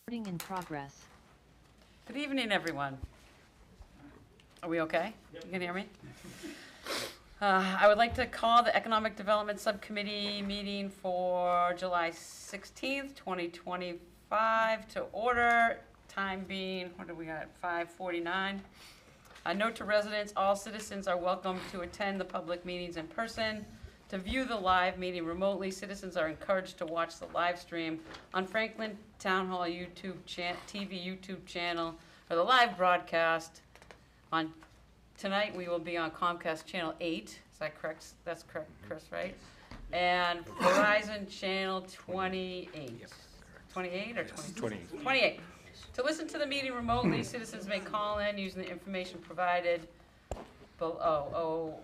Recording in progress. Good evening, everyone. Are we okay? You can hear me? I would like to call the Economic Development Subcommittee meeting for July 16th, 2025 to order. Time being, what do we got, 5:49. A note to residents, all citizens are welcome to attend the public meetings in person. To view the live meeting remotely, citizens are encouraged to watch the live stream on Franklin Town Hall YouTube TV YouTube channel, or the live broadcast. On tonight, we will be on Comcast Channel 8. Is that correct? That's correct, Chris, right? And Verizon Channel 28. 28 or 28? 28. To listen to the meeting remotely, citizens may call in using the information provided below.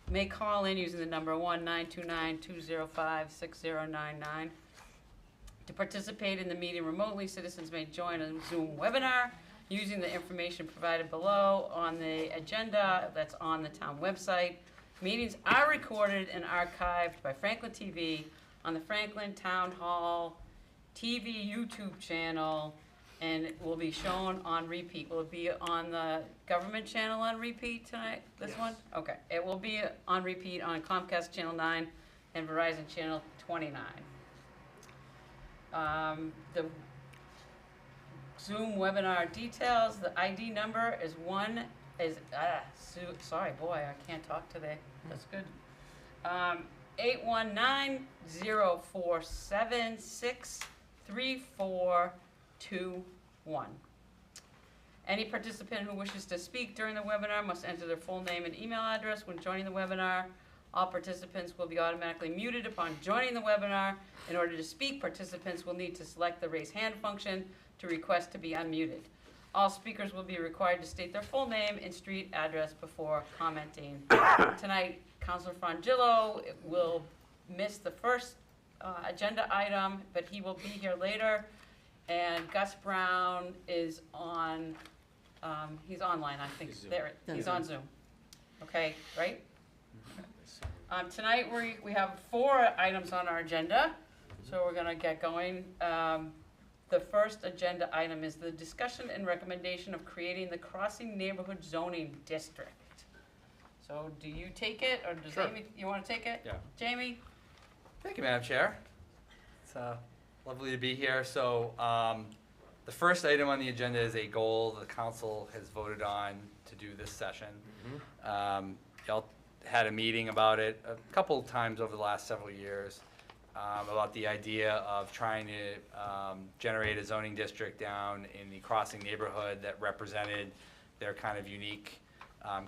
May call in using the number 1-929-205-6099. To participate in the meeting remotely, citizens may join a Zoom webinar using the information provided below on the agenda that's on the town website. Meetings are recorded and archived by Franklin TV on the Franklin Town Hall TV YouTube channel, and it will be shown on repeat. Will it be on the government channel on repeat tonight, this one? Okay, it will be on repeat on Comcast Channel 9 and Verizon Channel 29. The Zoom webinar details, the ID number is sorry, boy, I can't talk today. That's good. 819-047-63421. Any participant who wishes to speak during the webinar must enter their full name and email address when joining the webinar. All participants will be automatically muted upon joining the webinar. In order to speak, participants will need to select the raise hand function to request to be unmuted. All speakers will be required to state their full name and street address before commenting. Tonight, Councilor Frangillo will miss the first agenda item, but he will be here later. And Gus Brown is on, he's online, I think. He's on Zoom. Okay, right? Tonight we have 4 items on our agenda, so we're gonna get going. The first agenda item is the discussion and recommendation of creating the Crossing Neighborhood Zoning District. So do you take it, or does Sure. Amy, you wanna take it? Yeah. Jamie? Thank you, Madam Chair. It's lovely to be here. So the first item on the agenda is a goal the council has voted on to do this session. Y'all had a meeting about it a couple of times over the last several years about the idea of trying to generate a zoning district down in the Crossing neighborhood that represented their kind of unique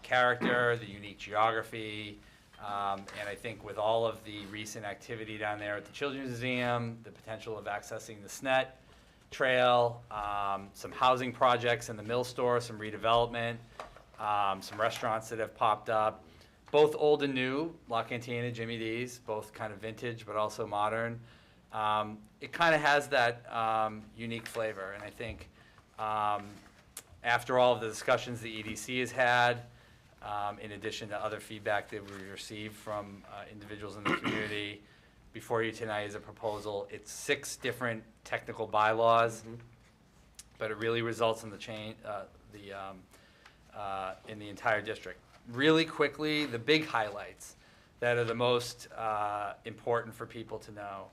character, the unique geography. And I think with all of the recent activity down there at the Children's Museum, the potential of accessing the SNET Trail, some housing projects in the Mill Store, some redevelopment, some restaurants that have popped up, both old and new, La Cantina, Jimmy D's, both kind of vintage but also modern. It kind of has that unique flavor, and I think after all of the discussions the EDC has had, in addition to other feedback that we received from individuals in the community, before you tonight is a proposal. It's 6 different technical bylaws, but it really results in the in the entire district. Really quickly, the big highlights that are the most important for people to know.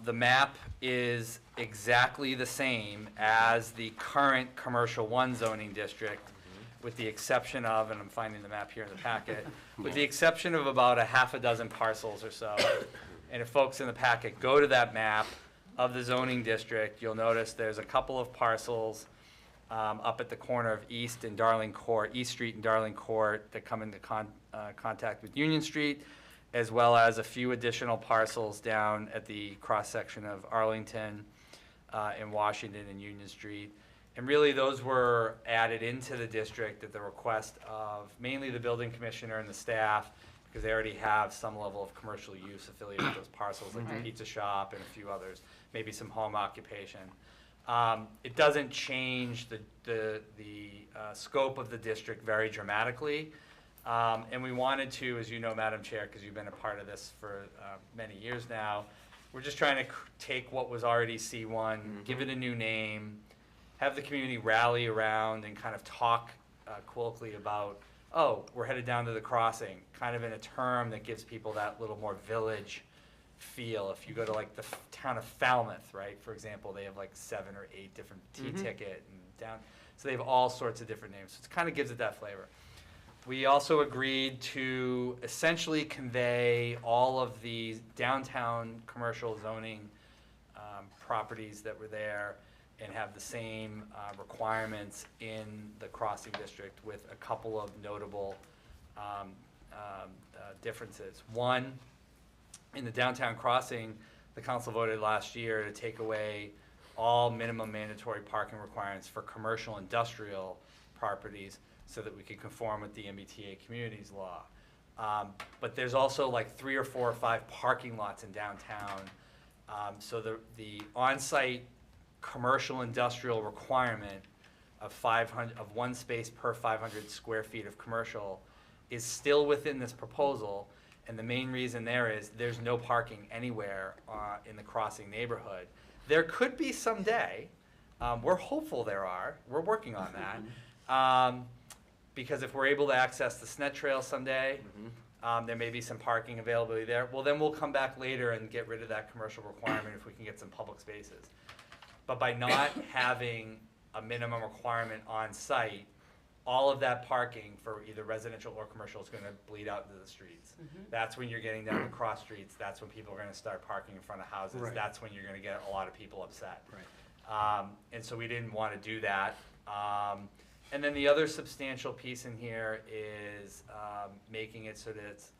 The map is exactly the same as the current Commercial 1 zoning district, with the exception of, and I'm finding the map here in the packet, with the exception of about a half a dozen parcels or so. And if folks in the packet go to that map of the zoning district, you'll notice there's a couple of parcels up at the corner of East Street and Darling Court that come into contact with Union Street, as well as a few additional parcels down at the cross-section of Arlington and Washington and Union Street. And really those were added into the district at the request of mainly the building commissioner and the staff, because they already have some level of commercial use affiliated with those parcels, like the pizza shop and a few others, maybe some home occupation. It doesn't change the scope of the district very dramatically. And we wanted to, as you know, Madam Chair, because you've been a part of this for many years now, We're just trying to take what was already C1, give it a new name, have the community rally around and kind of talk colloquially about, oh, we're headed down to the crossing, kind of in a term that gives people that little more village feel. If you go to like the town of Falmouth, right, for example, they have like 7 or 8 different T-ticket and down, so they have all sorts of different names. So it kind of gives it that flavor. We also agreed to essentially convey all of the downtown commercial zoning properties that were there and have the same requirements in the crossing district with a couple of notable differences. One, in the downtown crossing, the council voted last year to take away all minimum mandatory parking requirements for commercial industrial properties so that we could conform with the MBTA communities law. But there's also like 3 or 4 or 5 parking lots in downtown. So the on-site commercial industrial requirement of 1 space per 500 square feet of commercial is still within this proposal. And the main reason there is there's no parking anywhere in the crossing neighborhood. There could be someday. We're hopeful there are. We're working on that. Because if we're able to access the SNET Trail someday, there may be some parking availability there. Well, then we'll come back later and get rid of that commercial requirement if we can get some public spaces. But by not having a minimum requirement on site, all of that parking for either residential or commercial is going to bleed out into the streets. That's when you're getting down to cross streets. That's when people are going to start parking in front of houses. Right. That's when you're going to get a lot of people upset. Right. And so we didn't want to do that. And then the other substantial piece in here is making it so that it's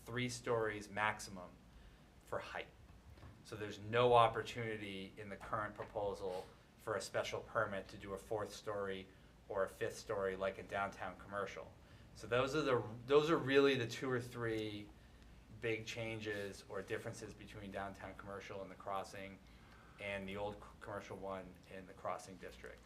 3 stories maximum for height. So there's no opportunity in the current proposal for a special permit to do a 4th story or a 5th story like in downtown commercial. So those are really the 2 or 3 big changes or differences between downtown commercial and the crossing and the old commercial one in the crossing district.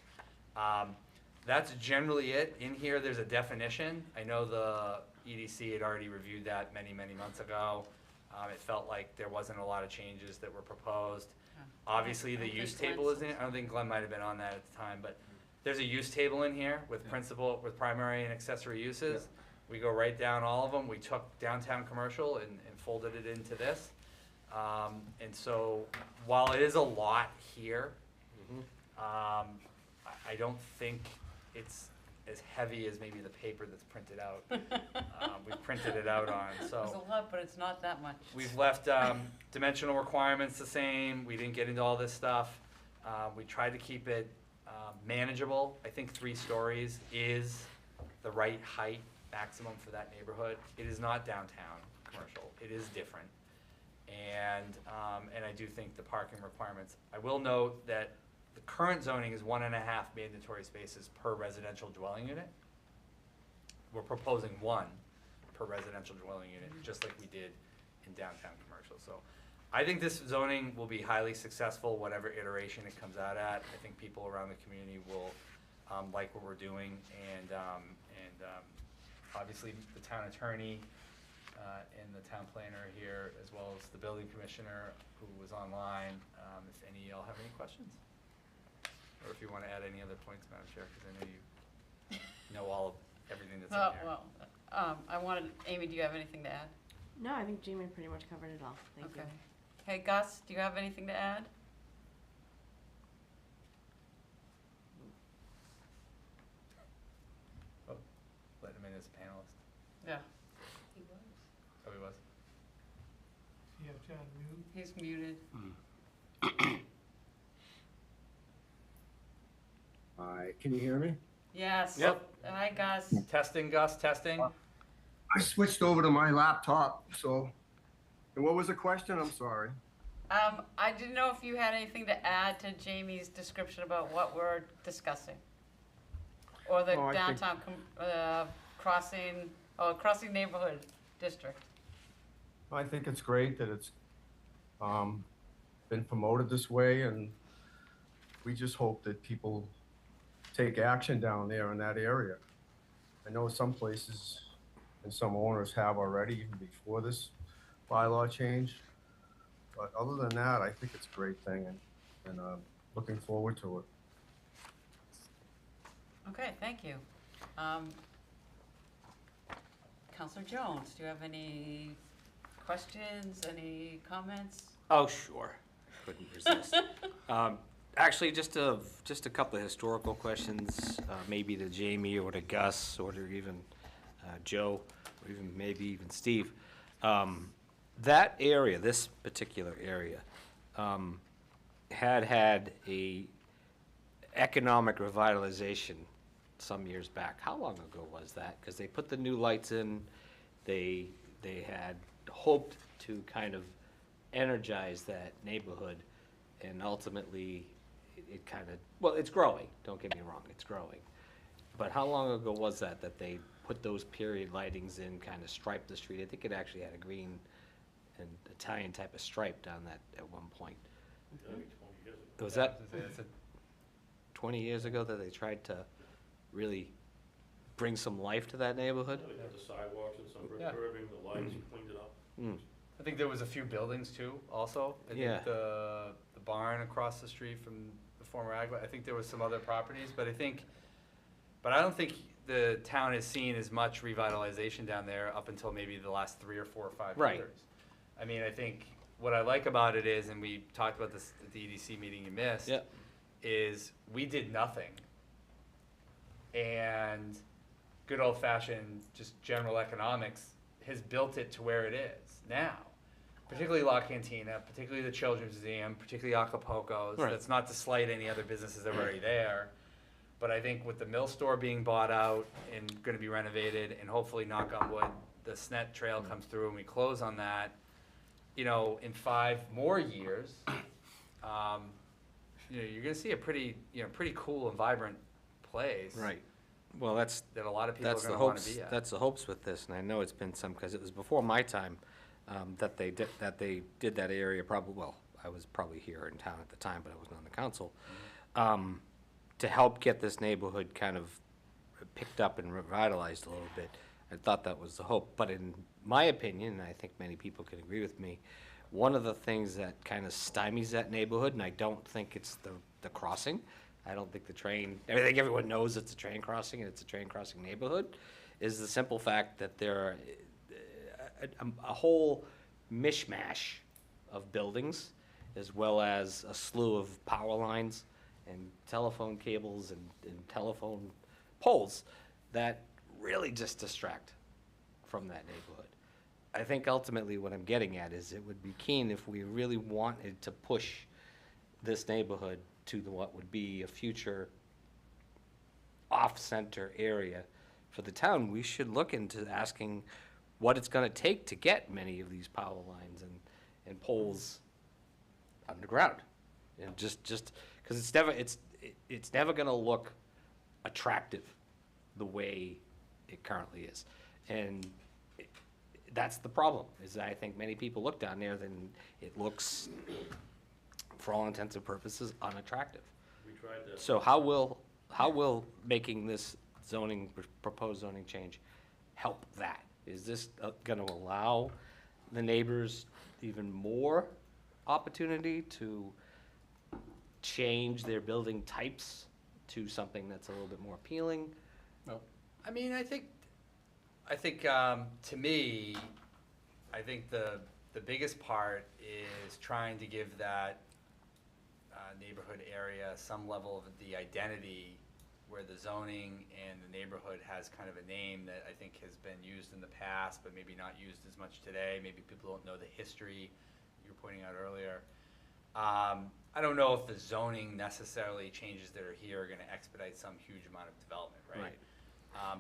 That's generally it. In here, there's a definition. I know the EDC had already reviewed that many, many months ago. It felt like there wasn't a lot of changes that were proposed. Obviously, the use table is in it. I don't think Glenn might have been on that at the time, but there's a use table in here with with primary and accessory uses. We go right down all of them. We took downtown commercial and folded it into this. And so while it is a lot here, I don't think it's as heavy as maybe the paper that's printed out. We printed it out on, It's so. a lot, but it's not that much. We've left dimensional requirements the same. We didn't get into all this stuff. We tried to keep it manageable. I think 3 stories is the right height maximum for that neighborhood. It is not downtown commercial. It is different. And I do think the parking requirements, I will note that the current zoning is 1.5 mandatory spaces per residential dwelling unit. We're proposing 1 per residential dwelling unit, just like we did in downtown commercial. So I think this zoning will be highly successful, whatever iteration it comes out at. I think people around the community will like what we're doing, and obviously the town attorney and the town planner here, as well as the building commissioner who was online, if any of y'all have any questions. Or if you want to add any other points, Madam Chair, because I know you know all of everything that's in there. I wanted, Amy, do you have anything to add? No, I think Jamie pretty much covered it all. Thank you. Okay. Hey, Gus, do you have anything to add? Oh, let him in as a panelist. Yeah, Oh, he was? You have John mute. he's muted. Hi, can you hear me? Yes. Yep. Hi, Gus. Testing, Gus, testing. I switched over to my laptop, so, and what was the question? I'm sorry. I didn't know if you had anything to add to Jamie's description about what we're discussing. Or the No, I think- downtown crossing neighborhood district. I think it's great that it's been promoted this way, and we just hope that people take action down there in that area. I know some places and some owners have already, even before this bylaw change. But other than that, I think it's a great thing, and looking forward to it. Okay, thank you. Counselor Jones, do you have any questions, any comments? Oh, sure. Couldn't resist. Actually, just a couple of historical questions, maybe to Jamie or to Gus or to even Joe, or even maybe even Steve. That area, this particular area, had a economic revitalization some years back. How long ago was that? Because they put the new lights in, they had hoped to kind of energize that neighborhood, and ultimately it kind of, well, it's growing, don't get me wrong, it's growing. But how long ago was that they put those period lightings in, kind of striped the street? I think it actually had a green and Italian type of stripe down that at one point. Was that 20 years ago that they tried to really bring some life to that neighborhood? We had the sidewalks and some brick Yeah. curbing, the lights, cleaned it up. Mm. I think there was a few buildings too, also. I Yeah. think the barn across the street from the former Agwa, I think there was some other properties, but I don't think the town has seen as much revitalization down there up until maybe the last 3 or 4 or 5 Right. years. I mean, I think what I like about it is, and we talked about this at the EDC meeting you missed, Yeah. is we did nothing. And good old fashioned, just general economics has built it to where it is now. Particularly La Cantina, particularly the Children's Museum, particularly Acapulco's. Right. That's not to slight any other businesses that are already there. But I think with the mill store being bought out and gonna be renovated, and hopefully, knock on wood, the SNET trail comes through and we close on that, you know, in 5 more years, you know, you're gonna see a pretty cool and vibrant place. Right. Well, that's That a lot of people are the gonna wanna hopes. be at. That's the hopes with this, and I know it's been some, because it was before my time that they did that area. Probably, well, I was probably here in town at the time, but I wasn't on the council. To help get this neighborhood kind of picked up and revitalized a little bit. I thought that was the hope, but in my opinion, and I think many people can agree with me, one of the things that kind of stymies that neighborhood, and I don't think it's the crossing. I don't think the train, I think everyone knows it's a train crossing and it's a train crossing neighborhood, is the simple fact that there are a whole mishmash of buildings, as well as a slew of power lines and telephone cables and telephone poles that really just distract from that neighborhood. I think ultimately what I'm getting at is it would be keen if we really wanted to push this neighborhood to what would be a future off-center area for the town. We should look into asking what it's gonna take to get many of these power lines and poles underground. And just, cause it's never gonna look attractive the way it currently is. And that's the problem, is I think many people look down there, then it looks, for all intents and purposes, unattractive. We tried to. So how will making this proposed zoning change help that? Is this gonna allow the neighbors even more opportunity to change their building types to something that's a little bit more appealing? I mean, I think, to me, I think the biggest part is trying to give that neighborhood area some level of the identity where the zoning and the neighborhood has kind of a name that I think has been used in the past, but maybe not used as much today. Maybe people don't know the history you were pointing out earlier. I don't know if the zoning necessarily changes that are here are gonna expedite some huge amount of development, right?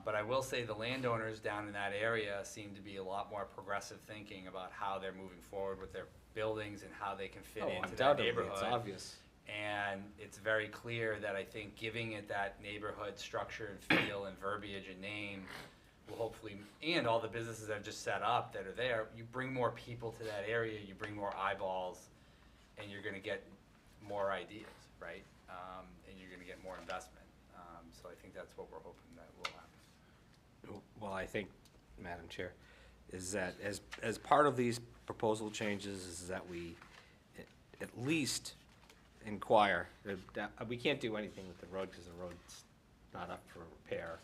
But I will say the landowners down in that area seem to be a lot more progressive thinking about how they're moving forward with their buildings and how they can fit into that Undoubtedly, neighborhood. it's obvious. And it's very clear that I think giving it that neighborhood structure and feel and verbiage and name will hopefully, and all the businesses that have just set up that are there, you bring more people to that area, you bring more eyeballs, and you're gonna get more ideas, right? And you're gonna get more investment. So I think that's what we're hoping that will happen. Well, I think, Madam Chair, is that as part of these proposal changes is that we at least inquire. We can't do anything with the road because the road's not up for repair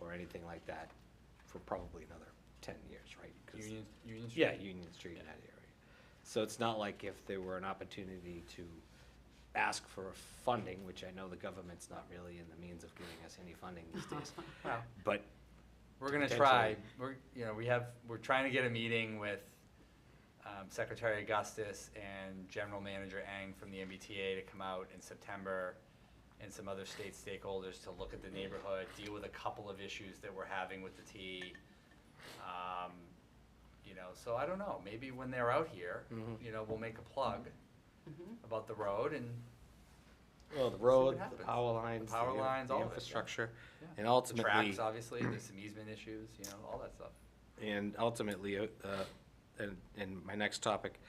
or anything like that for probably another 10 years, right? 'Cause- Union Street? Yeah, Union Street in that area. So it's not like if there were an opportunity to ask for funding, which I know the government's not really in the means of giving us any funding these days. Well, But we're gonna try, we're trying to get a meeting with Secretary Augustus and General Manager Eng from the MBTA to come out in September, and some other state stakeholders to look at the neighborhood, deal with a couple of issues that we're having with the T. So I don't know, maybe when they're out here, we'll make a plug about the road and, well, the what road, the happens. power lines, power lines, the all of it, yeah. infrastructure, Yeah. and the ultimately, tracks, obviously, there's some easement issues, all that stuff. and my next topic,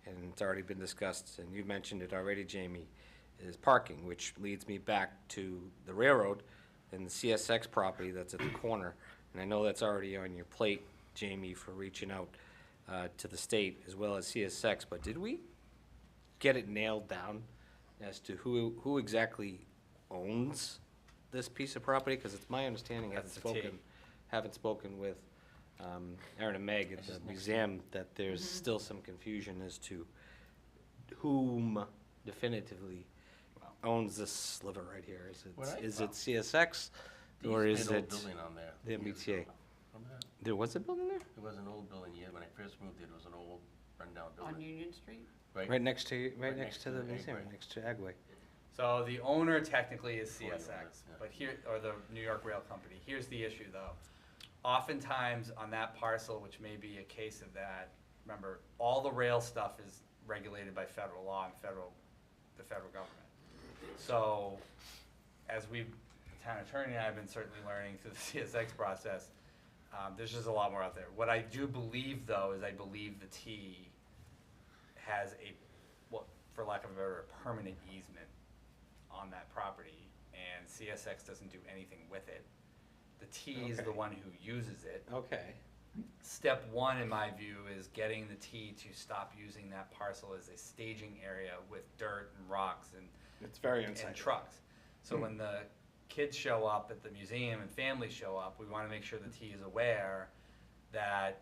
and it's already been discussed, and you mentioned it already, Jamie, is parking, which leads me back to the railroad and the CSX property that's at the corner. And I know that's already on your plate, Jamie, for reaching out to the state as well as CSX, but did we get it nailed down as to who exactly owns this piece of property? Because it's my understanding, That's the T. haven't spoken with Aaron and Meg at the museum, that there's still some confusion as to whom definitively owns this sliver right here. Is it CSX or is There's an old it building on there. the years MBTA? ago. Remember that? There was a building there? It was an old building, yeah, when I first moved it was an old rundown On building. Union Street? Right next to, Right next to the the museum, Agway. next to Agway. So the owner technically is Before you were CSX, there, yeah. but here, or the New York Rail Company. Here's the issue, though. Oftentimes on that parcel, which may be a case of that, remember, all the rail stuff is regulated by federal law and the federal government. So, as the town attorney and I have been certainly learning through the CSX process, there's just a lot more out there. What I do believe, though, is I believe the T has for lack of a better, a permanent easement on that property, and CSX doesn't do anything with it. The T is the Okay. one who uses it. Okay. Step one, in my view, is getting the T to stop using that parcel as a staging area with dirt and rocks It's very and unsightly. trucks. So when the kids show up at the museum and families show up, we wanna make sure the T is aware that,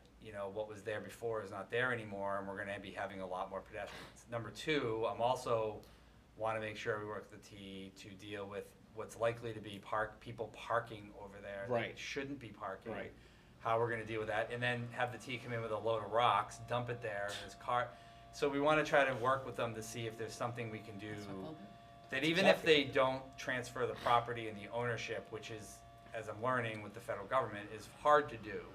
what was there before is not there anymore, and we're gonna be having a lot more pedestrians. Number two, I'm also wanna make sure we work with the T to deal with what's likely to be people parking over there that Right. shouldn't be parking. Right. How we're gonna deal with that, and then have the T come in with a load of rocks, dump it there in his car. So we wanna try to work with them to see if there's something we can do, that even if they don't transfer the property and the ownership, which is, as I'm learning with the federal government, is hard to do.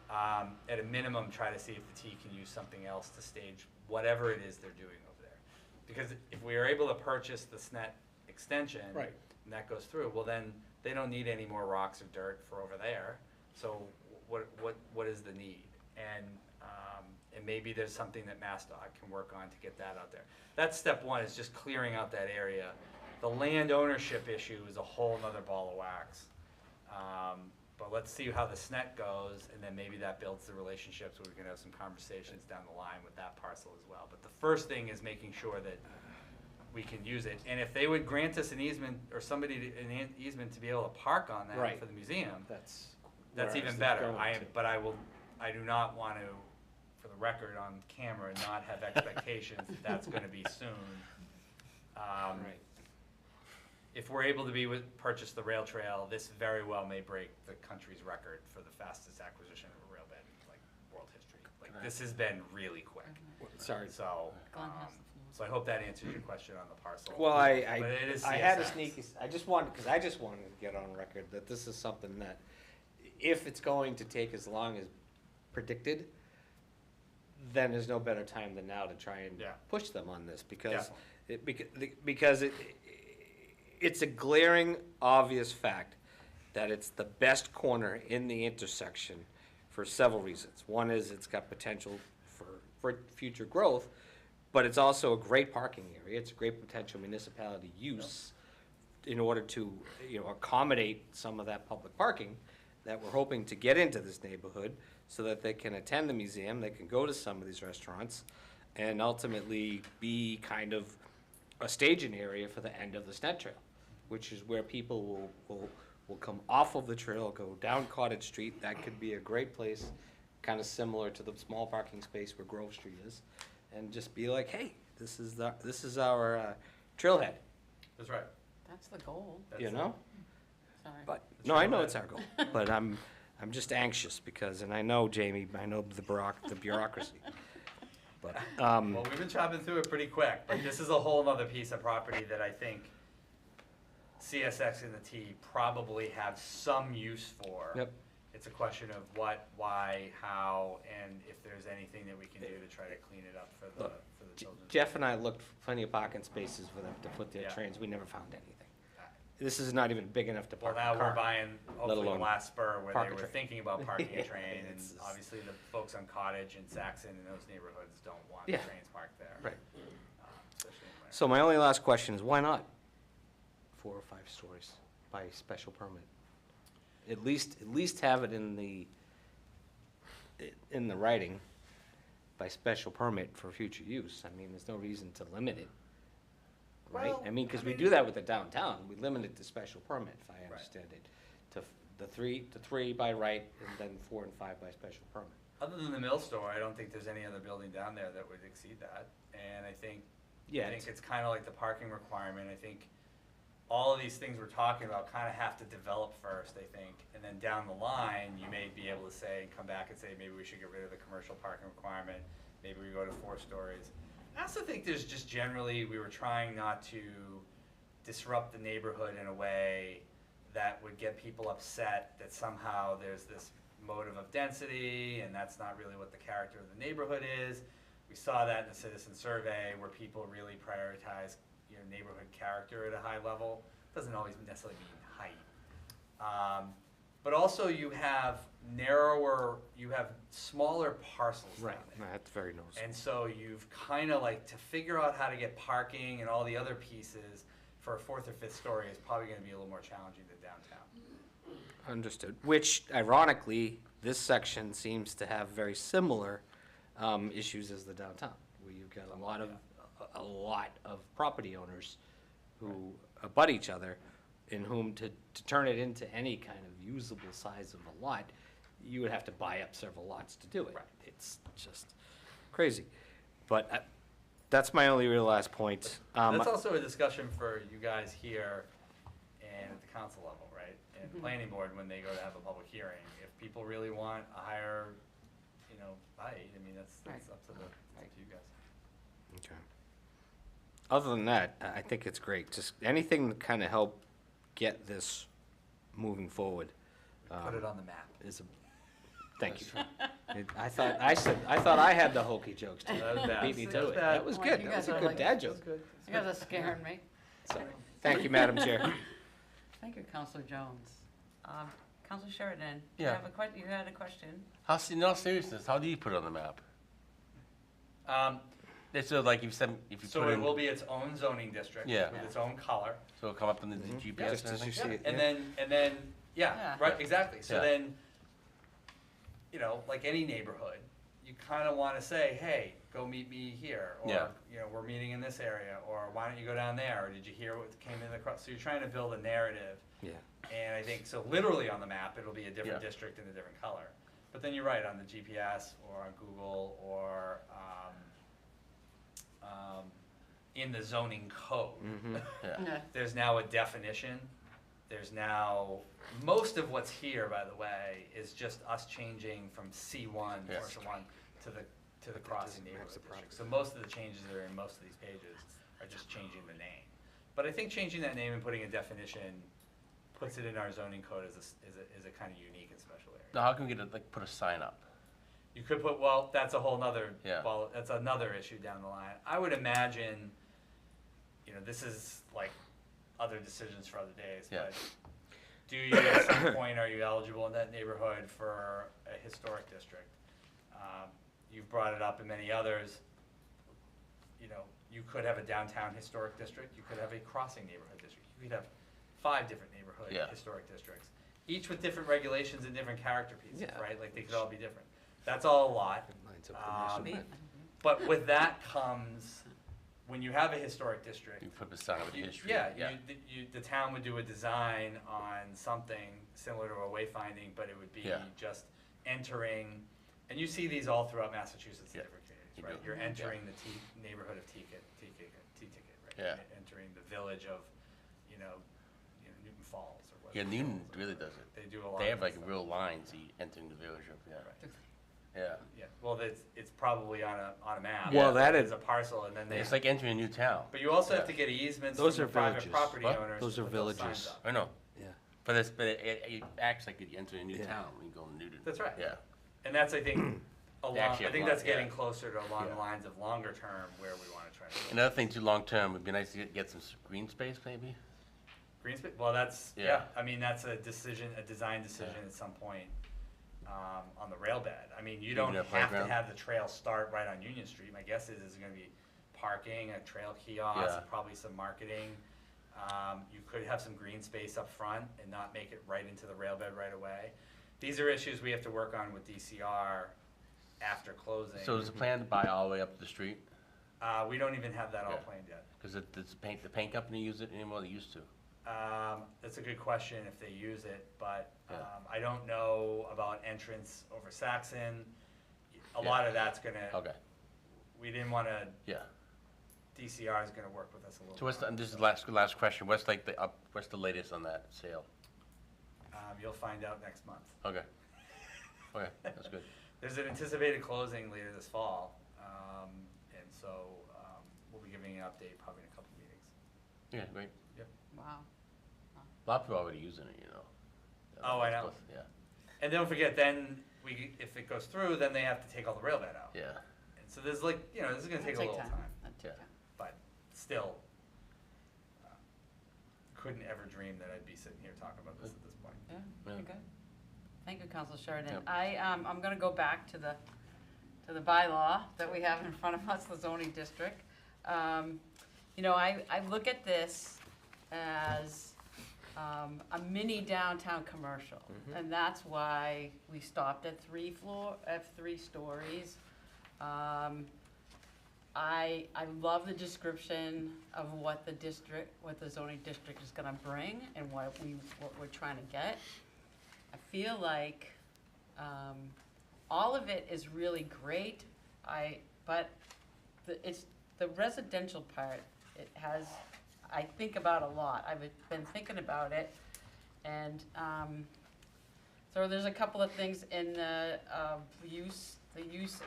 At a minimum, try to see if the T can use something else to stage whatever it is they're doing over there. Because if we are able to purchase the SNET extension, Right. and that goes through, well then, they don't need any more rocks or dirt for over there. So what is the need? And maybe there's something that MassDOT can work on to get that out there. That's step one, is just clearing out that area. The land ownership issue is a whole nother ball of wax. But let's see how the SNET goes, and then maybe that builds the relationships where we can have some conversations down the line with that parcel as well. But the first thing is making sure that we can use it. And if they would grant us an easement, or an easement to be able to park on that Right. for the museum, That's that's where I even was better. going to. I do not want to, for the record on camera, not have expectations that that's gonna be soon. Right. If we're able to purchase the rail trail, this very well may break the country's record for the fastest acquisition of a rail bed in, world history. This has been really quick. Sorry. So, Glenn has the so I hope that answers your question on the parcel. Well, But it is I had a CSX. sneaky, I just wanted to get on record that this is something that, if it's going to take as long as predicted, then there's no better time than now to try and Yeah. push them on this, because Definitely. it's a glaring, obvious fact that it's the best corner in the intersection for several reasons. One is it's got potential for future growth, but it's also a great parking area. It's a great potential municipality use in order to, accommodate some of that public parking that we're hoping to get into this neighborhood so that they can attend the museum, they can go to some of these restaurants, and ultimately be kind of a staging area for the end of the Snet Trail, which is where people will come off of the trail, go down Cottage Street. That could be a great place, kind of similar to the small parking space where Grove Street is, and just be like, hey, this is our trailhead, That's right. That's the goal, you know? sorry. But, no, I know it's our goal, but I'm just anxious because, and I know, Jamie, I know the bureaucracy. But, Well, we've been chopping through it pretty quick, but this is a whole other piece of property that I think CSX and the T probably have some use for. Yep. It's a question of what, why, how, and if there's anything that we can do to try to clean it up for the children. Jeff and I looked for plenty of parking spaces for them to put their Yeah. trains, we never found anything. This is not even big enough to Well, park a now we're car. buying, hopefully, the alone last spur where park they a were train. thinking about parking a train, and It's- obviously the folks on Cottage and Saxon and those neighborhoods don't want Yeah. trains parked there. Right. Especially in winter. So my only last question is, why not 4 or 5 stories by special permit? At least have it in the writing by special permit for future use. I mean, there's no reason to limit it, right? Well, I mean, because I we mean- do that with the downtown. We limit it to special permit, if I understand it. To the three by right, and then 4 and 5 by special permit. Other than the mill store, I don't think there's any other building down there that would exceed that. And I think Yeah, it's kind of like the parking requirement. I think all of these things we're talking about kind of have to develop first, I think. And then down the line, you may be able to say, come back and say, maybe we should get rid of the commercial parking requirement. Maybe we go to 4 stories. I also think there's just generally, we were trying not to disrupt the neighborhood in a way that would get people upset that somehow there's this motive of density and that's not really what the character of the neighborhood is. We saw that in the citizen survey where people really prioritize, neighborhood character at a high level. Doesn't always necessarily mean height. But also you have smaller parcels down there. That's very noticeable. And so you've kind of like, to figure out how to get parking and all the other pieces for a 4th or 5th story is probably gonna be a little more challenging than downtown. Understood. Which, ironically, this section seems to have very similar issues as the downtown, where you've got a lot of property owners who abut each other, in whom to turn it into any kind of usable size of a lot, you would have to buy up several lots to do it. Right. It's just crazy. But that's my only real last point. That's also a discussion for you guys here and at the council level, right? And the planning board, when they go to have a public hearing, if people really want a higher, height, I mean, that's Right. up to you guys. Okay. Other than that, I think it's great. Just anything to kind of help get this moving forward. Put it on the map. Is a, thank you. I thought I had the hokey jokes too. That was bad. Beat me That to was it. bad. That was Boy, good. you That was guys a are good like- dad joke. You guys are scaring me. So, thank you, Madam Chair. Thank you, Counselor Jones. Counselor Sheridan, Yeah. you had a question? In all seriousness, how do you put it on the map? It's sort of like if you So put it in, will be its own zoning district Yeah. with its own color. so it'll come up in the GPS Just and as you everything? see it. And yeah. then, Yeah. yeah, right, exactly. So Yeah. then, like any neighborhood, you kind of want to say, hey, go meet me here. Or, Yeah. we're meeting in this area. Or why don't you go down there? Or did you hear what came in the cross? So you're trying to build a narrative. Yeah. And I think, so literally on the map, it'll be a different Yeah. district and a different color. But then you're right, on the GPS or on Google or in the zoning code. Yeah. There's now a definition. There's now, most of what's here, by the way, is just us changing from C1, Yes. commercial 1, to the crossing doesn't match neighborhood the district. So most of the changes that are in most of these pages are just changing the name. But I think changing that name and putting a definition puts it in our zoning code as a kind of unique and special area. Now, how can we put a sign up? You could put, well, that's a whole nother, Yeah. well, that's another issue down the line. I would imagine, this is like other decisions for other days, Yeah. but do you, at some point, are you eligible in that neighborhood for a historic district? You've brought it up in many others. You could have a downtown historic district, you could have a crossing neighborhood district, you could have 5 different neighborhood Yeah. historic districts, each with different regulations and different character pieces, Yeah. right? Like, they could all be different. That's all a lot. Lines up with the national Um, grid. But with that comes, when you have a historic district, You put the sign with you- history. yeah, the town would do a design on something similar to a wayfinding, but it would be Yeah. just entering, and you see these all throughout Massachusetts in Yeah, different communities, you right? do. You're entering the neighborhood of T-Ticket, right? Yeah. You're entering the village of, Newton Falls or whatever. Yeah, Newton really does it. They do a lot. They of have that like stuff. real lines entering the village of, yeah. Right. Yeah. Yeah, well, it's probably on a map. Well, that It's is- a parcel, and then they. It's like entering a new town. But you also have Yeah. to get easements Those from are the private villages. property What? owners. Those to are put those signs villages. up. I know, Yeah. but it acts like you enter a new Yeah. town when you go to Newton. That's right. Yeah. And that's, I think, I actually have think lot, that's getting yeah. closer to along the Yeah. lines of longer term where we wanna try to. Another thing too, long term, would be nice to get some green space maybe. Green space, well, that's, yeah, Yeah. I mean, that's a design decision Yeah. at some point, on the rail bed. I mean, you Even don't a have to playground? have the trail start right on Union Street. My guess is it's gonna be parking, a trail kiosk, Yeah. probably some marketing. You could have some green space up front and not make it right into the rail bed right away. These are issues we have to work on with DCR after closing. So is the plan to buy all the way up the street? We don't even have that all Yeah. planned yet. Because does the paint company use it anymore? They used to. That's a good question if they use it, but, Yeah. I don't know about entrance over Saxon. A Yeah. lot of that's gonna, Okay, we didn't wanna, yeah. DCR is gonna work with us a little. So what's more. this is the last question, what's like what's the latest on that sale? You'll find out next month. Okay. Okay, that's good. There's an anticipated closing later this fall, and so, we'll be giving an update probably in a couple meetings. Yeah, great. Wow. A lot of people are already using it, you know. Oh, I know. Yeah, And don't forget, then if it goes through, then they have to take all the rail bed out. yeah. And so there's this is gonna take a little time. That'll take Yeah. time. But still, couldn't ever dream that I'd be sitting here talking about this at this point. Yeah, Yeah. you're good. Thank you, Council Sheridan. Yep. I'm gonna go back to the bylaw that we have in front of us, the zoning district. I look at this as, a mini downtown commercial. And that's why we stopped at 3 stories. I love the description of what the zoning district is gonna bring and what we're trying to get. I feel like, all of it is really great, but it's the residential part, I think about a lot. I've been thinking about it, and, so there's a couple of things in the use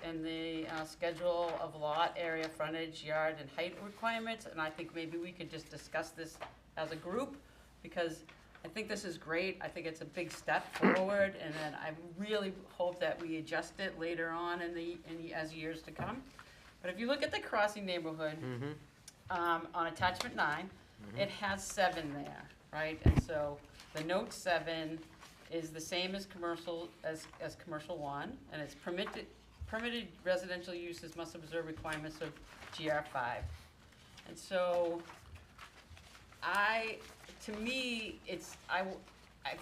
and the schedule of lot, area, frontage, yard, and height requirements, and I think maybe we could just discuss this as a group, because I think this is great, I think it's a big step forward, and then I really hope that we adjust it later on as years to come. But if you look at the crossing neighborhood, on attachment 9, it has 7 there, right? And so the note 7 is the same as commercial, as commercial 1, and it's permitted residential uses must observe requirements of GR5. And so to me, I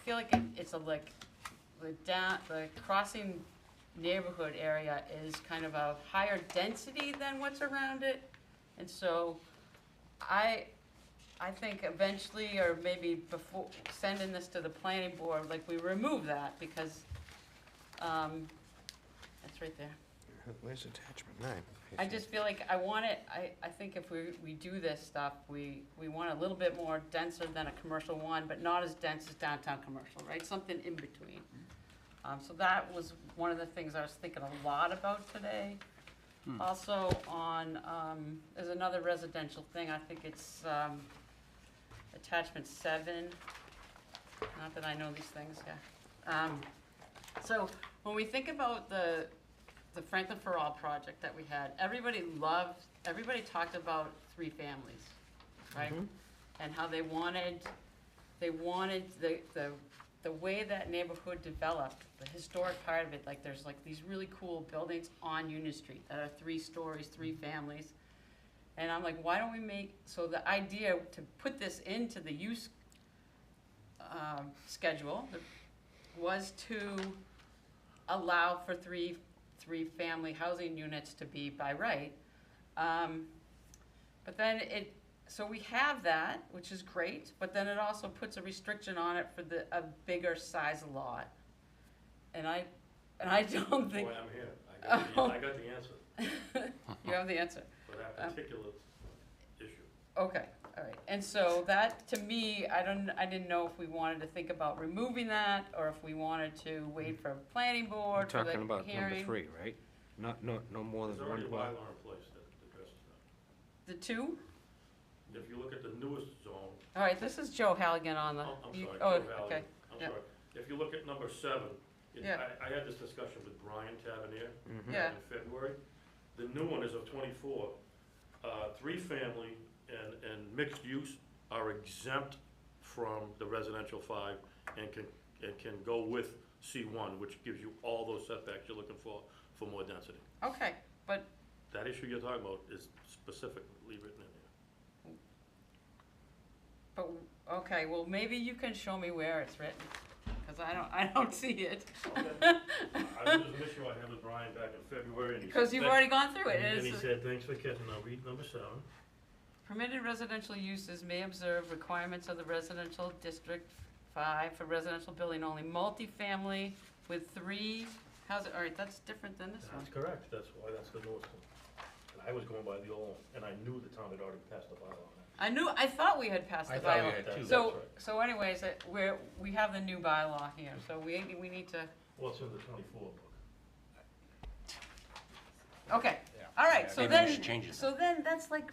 feel like it's the crossing neighborhood area is kind of a higher density than what's around it. And so I think eventually, or maybe before sending this to the planning board, like we remove that because, that's right there. Where's attachment 9? I just feel like I think if we do this stuff, we want a little bit more denser than a commercial 1, but not as dense as downtown commercial, right? Something in between. So that was one of the things I was thinking a lot about today. Also there's another residential thing, I think it's, attachment 7. Not that I know these things, yeah. So when we think about the Franklin for All project that we had, everybody talked about 3 families, right? And how they wanted the way that neighborhood developed, the historic part of it, like there's like these really cool buildings on Union Street that are 3 stories, 3 families. And I'm like, why don't we so the idea to put this into the use schedule was to allow for three 3-family housing units to be by right. But then so we have that, which is great, but then it also puts a restriction on it for a bigger size lot. And I don't think, Boy, I'm here. Oh. I got the answer you have the answer. for that particular issue. Okay, all right. And so that, to me, I didn't know if we wanted to think about removing that, or if we wanted to wait for planning We're board for the talking about hearing. number 3, right? No more There's than already a one bylaw dwelling. in place that addresses that. The 2? If you look at the newest zone, All right, this is Joe Halligan on the. oh, I'm you- sorry, oh, Joe Valley, okay, I'm yeah. sorry. If you look at number 7, Yeah. I had this discussion with Brian Tavernier Yeah. in February. The new one is of 24. 3-family and mixed use are exempt from the residential 5 and can go with C1, which gives you all those setbacks you're looking for more density. Okay, but, That issue you're talking about is specifically written in here. okay, well, maybe you can show me where it's written, because I don't see it. This is an issue I had with Brian back in February, and he said. Because you've already gone through it. And he It's- said, thanks for catching, I'll read number 7. Permitted residential uses may observe requirements of the residential district 5 for residential building only, multifamily with 3 houses, all right, that's different than this one. That's correct, that's why that's the newest one. And I was going by the old one, and I knew the town had already passed the bylaw on I thought we had passed the I thought we bylaw. had that. too. So, That's right. so anyways, we have the new bylaw here, so we need to, Well, it's in the 24 book. okay, Yeah. all right, so Maybe then, we should change it. so then that's like,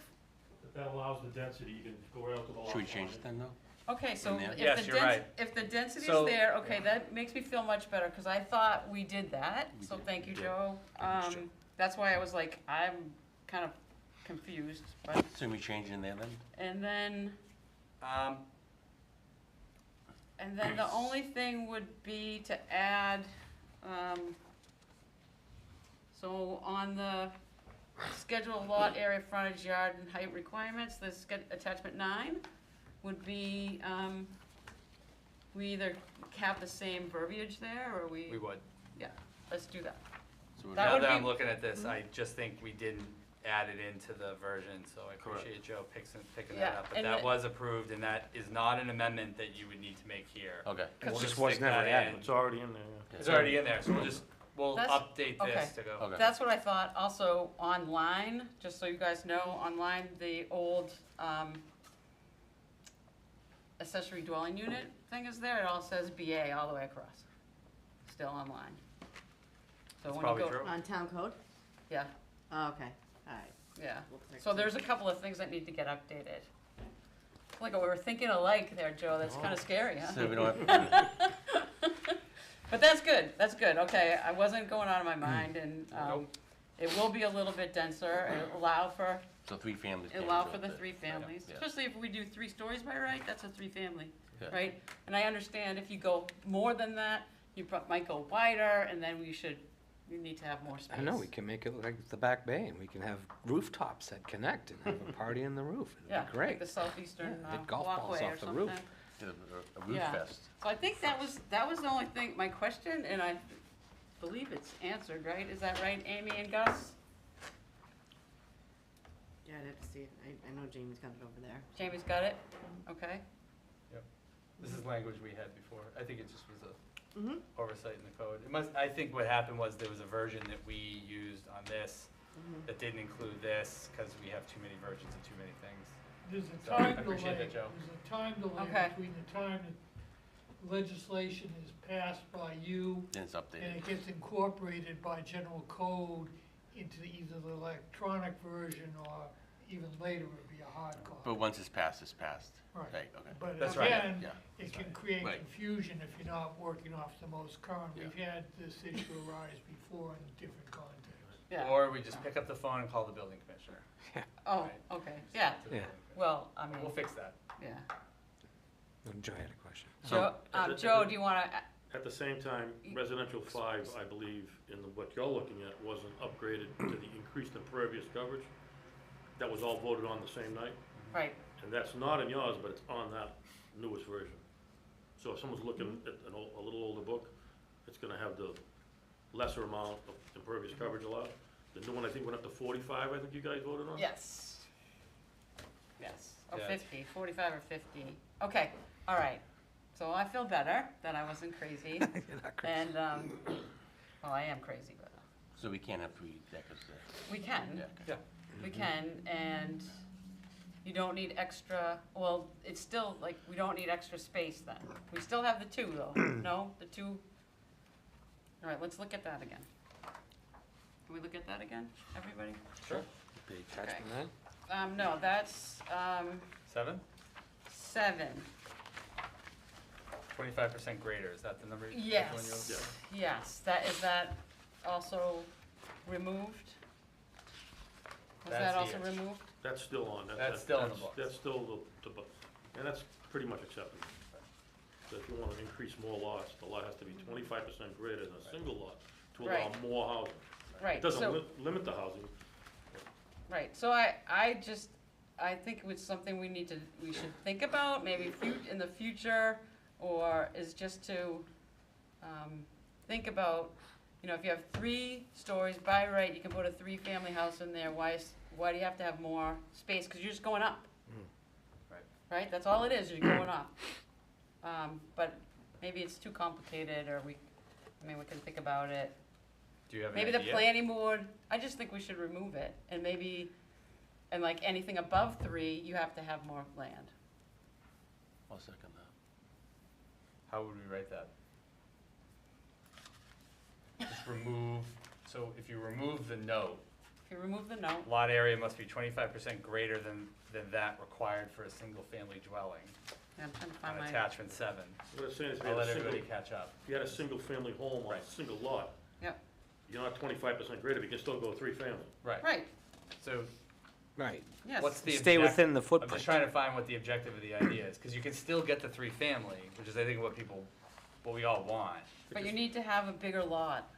If that allows the density, you can go right out to the lot Should we line. change it then, though? okay, so In there? if Yes, the you're right. if the density's So- there, okay, that makes me feel much better, because I thought we did that, We so did. thank you, did. Joe. Thanks, Joe. That's why I was like, I'm kind of confused, but, So we change it in there then? and then, Um, the only thing would be to add, so on the schedule lot area, frontage, yard, and height requirements, the attachment 9 would be, we either have the same verbiage there, or we would. let's do that. So we're That Now would that be- I'm looking at this, I just think we didn't add it into the version, so I Correct. appreciate Joe picking Yeah, that up. But and that the- was approved, and that is not an amendment that you would need to make here. Okay. We'll Just just was stick never that added. in. It's already in there, yeah. It's already in there, so we'll That's- update okay. this to go. Okay. That's what I thought. Also, online, just so you guys know, online, the old accessory dwelling unit thing is there. It all says BA all the way across. Still online. So That's when you probably go, true. On town code? yeah, Oh, okay, alright. yeah. We'll fix So it. there's a couple of things that need to get updated. Like, we were thinking alike there, Joe. That's kind of scary, huh? So we don't have, But that's good, okay, I wasn't going out of my mind, and, Nope. it will be a little bit denser, it'll allow for, so 3 families. can't allow go for the up there. 3 families, Yeah. especially if we do 3 stories by right, that's a 3-family, Yeah. right? And I understand if you go more than that, you might go wider, and then you need to have more space. I know, we can make it look like the Back Bay, and we can have rooftops that connect and have a party in the roof. Yeah, It'd be great. the southeastern Yeah, hit golf balls walkway or off the something. roof. Did a roof Yeah. fest. So I think that was the only thing, my question, and I believe it's answered, right? Is that right, Amy and Gus? Yeah, I'd have to see it. I know Jamie's got it over there. Jamie's got it? Okay. This is language we had before. I think it just was a Mm-hmm. oversight in the code. I think what happened was there was a version that we used on this Mm-hmm. that didn't include this, because we have too many versions of too many things. There's a So, I time appreciate delay, that, Joe. there's a time delay Okay. between the time that legislation is passed by you Then it's and updated. it gets incorporated by general code into either the electronic version or even later it'd be a hard copy. But once it's passed, it's passed. Right. Right, okay. But That's right. again, Yeah. it can create Right. confusion if you're not working off the most current. Yeah. We've had this issue arise before in different contexts. Yeah. Or we just pick up the phone and call the building commissioner. Oh, Right. okay, yeah, To the Yeah. building well, I commissioner. mean, We'll fix that. yeah. Joe had a question. Joe, Joe, do you wanna, At the same time, residential 5, I believe, in what you're looking at, wasn't upgraded to the increased impervious coverage. That was all voted on the same night, right, and that's not in yours, but it's on that newest version. So if someone's looking at a little older book, it's gonna have the lesser amount of impervious coverage allowed. The new one, I think, went up to 45, I think you guys voted on? Yes. Yes, or Yeah. 50, 45 or 50. Okay, all right. So I feel better that I wasn't crazy. And, well, I am crazy, but So we can't have 3 deckers there. we can. Yeah. Yeah. We can, and you don't need extra, well, it's still, like, we don't need extra space then. We still have the 2, though. No, the 2. All right, let's look at that again. Can we look at that again, everybody? Sure. The attachment then? No, that's, 7? 7. 25% greater, is that the number? that's the one Yes, you're- yes, is that also removed? Was That's that also here. removed? That's still on. That's still in the books. That's still and that's pretty much acceptable. So if you want to increase more lots, the lot has to be 25% greater than a single lot to allow Right. more housing. Right, It doesn't so, limit the housing. right, so I think it was something we should think about, maybe in the future, or is just to, think about, you know, if you have 3 stories, by right, you can put a 3-family house in there, why do you have to have more space? Because you're just going up. Right. Right, that's all it is, you're going up. But maybe it's too complicated, or we can think about it. Do you have an Maybe the idea? planning board, I just think we should remove it, and maybe, and like anything above 3, you have to have more land. I'll second that. How would we write that? Just remove, so if you remove the note, If you remove the note, lot area must be 25% greater than that required for a single-family dwelling. yeah, I'm trying to On find my, attachment 7. What I'm saying is if you I'll had let a single, everybody catch up. if you had a single-family home on a Right. single lot, Yep. you're not 25% greater, but you can still go 3-family. right, So Right. yes. what's the Stay object- within the I'm footprint. just trying to find what the objective of the idea is, because you can still get the 3-family, which is I think what we all want. But you need to have a bigger lot.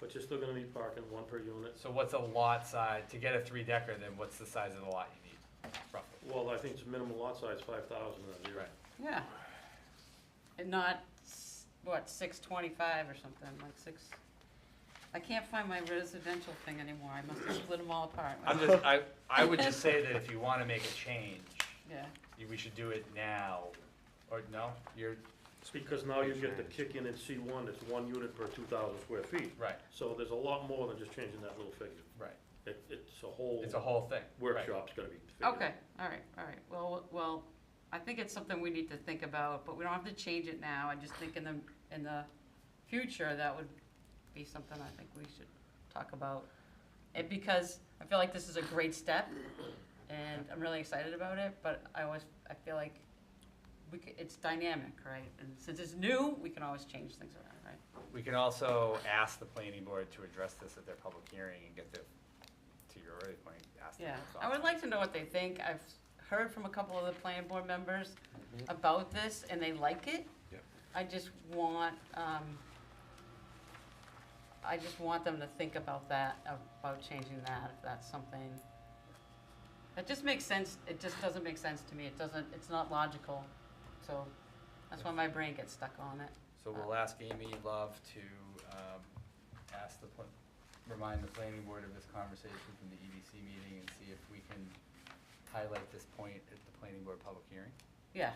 But you're still gonna need parking, 1 per unit. So what's a lot size, to get a 3-decker, then what's the size of the lot you need, roughly? Well, I think it's minimum lot size 5,000 a year. Right. Yeah. And not, 625 or something, like 6, I can't find my residential thing anymore, I must have split them all apart. I would just say that if you want to make a change, Yeah, we should do it now, or no, It's because now you get the kick in C1, it's 1 unit per 2,000 square feet. right, So there's a lot more than just changing that little figure. right. It's a whole It's a whole thing. right. workshop's gotta be figured. okay, all right, well, I think it's something we need to think about, but we don't have to change it now, I just think in the future, that would be something I think we should talk about. And because I feel like this is a great step, and I'm really excited about it, but I feel like it's dynamic, right? And since it's new, we can always change things around, right? We can also ask the planning board to address this at their public hearing and get to your earlier point, ask them Yeah, their I would thoughts. like to know what they think. I've heard from a couple of the planning board members about this, and they like it. Yep. I just want them to think about that, about changing that, if that's something. That just makes sense, it just doesn't make sense to me, it's not logical, so that's why my brain gets stuck on it. So we'll ask Amy Love to remind the planning board of this conversation from the EDC meeting and see if we can highlight this point at the planning board public hearing. Yeah,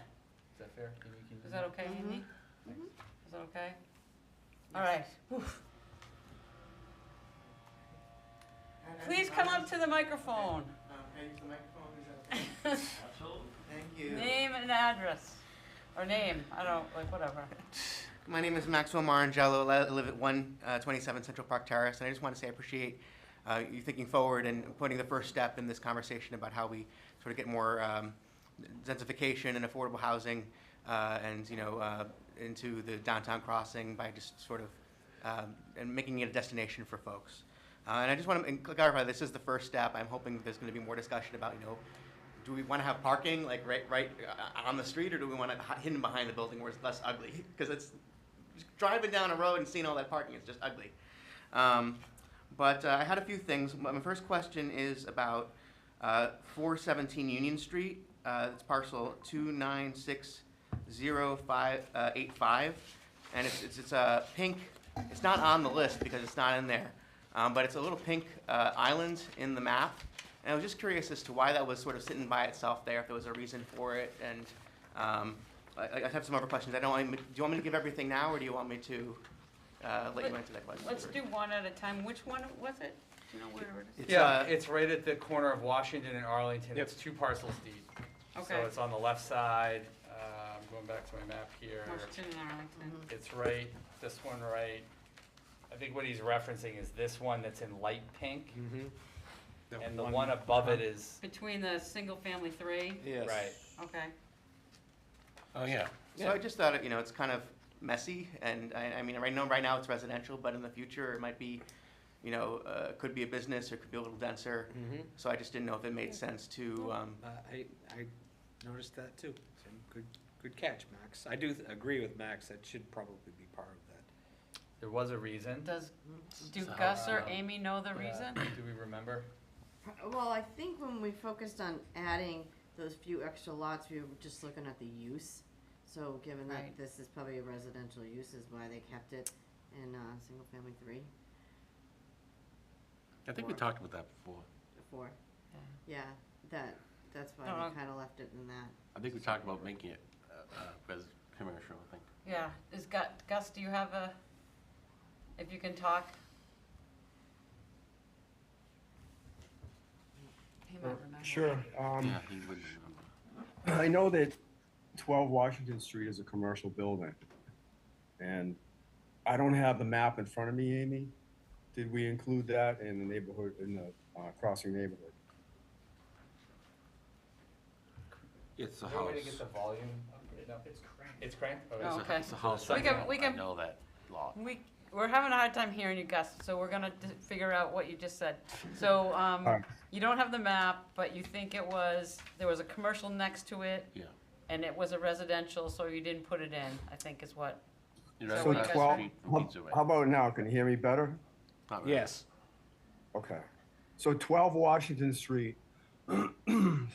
Is that fair? Amy, can you do is that okay, Amy? Thanks. Is that okay? All right. Whew. Please come up to the microphone. Can I use the microphone? Is that okay? Absolutely. Thank you. Name and address, or name, I don't, like, whatever. My name is Maxwell Marangello. I live at 127 Central Park Terrace, and I just want to say I appreciate you thinking forward and putting the first step in this conversation about how we sort of get more densification and affordable housing, and into the downtown crossing by just sort of and making it a destination for folks. And I just want to clarify, this is the first step. I'm hoping there's going to be more discussion about, do we want to have parking like right on the street, or do we want it hidden behind the building where it's less ugly? Because it's just driving down a road and seeing all that parking, it's just ugly. But I had a few things. My first question is about 417 Union Street. It's parcel 2960585, and it's a pink it's not on the list because it's not in there, but it's a little pink island in the map. And I was just curious as to why that was sort of sitting by itself there, if there was a reason for it. And I have some other questions. I don't want, do you want me to give everything now, or do you want me to let you answer that question? Let's do one at a time. Which one was it? Do you know where it is? It's, Yeah, it's right at the corner of Washington and Arlington. Yep. It's 2 parcels deep. So Okay. it's on the left side. I'm going back to my map here. Washington and Arlington. It's right, this one right. I think what he's referencing is this one that's in light pink. And the one above it is, Between the single-family 3? Yes. right. Okay. Oh, yeah. So I just thought, it's kind of messy, and I mean, right now it's residential, but in the future, it might be, could be a business, or could be a little denser. So I just didn't know if it made sense to, I noticed that too. So good catch, Max. I do agree with Max, that should probably be part of that. There was a reason. Do Gus or Amy know the reason? Do we remember? Well, I think when we focused on adding those few extra lots, we were just looking at the use. So given that Right. this is probably a residential use is why they kept it in, single family 3, I think we talked about that before. 4. Yeah, that's why Don't know. we kinda left it in that. I think we talked about making it, commercial, I think. Yeah. Gus, do you have if you can talk? He might remember. Sure. Yeah, he wouldn't remember. I know that 12 Washington Street is a commercial building. And I don't have the map in front of me, Amy. Did we include that in the neighborhood, in the Crossing neighborhood? It's a Is there a way to house. get the volume up? No, it's cranked. It's cranked? Oh, It's a- okay. It's a house. We can- I know that law. We're having a hard time hearing you, Gus, so we're gonna figure out what you just said. So, Alright. you don't have the map, but you think there was a commercial next to it, Yeah. and it was a residential, so you didn't put it in, I think is what. You're So right So what you across guys the 12, street from Pizza Way. how about now? Can you hear me better? Not really. Yes. Okay. So 12 Washington Street,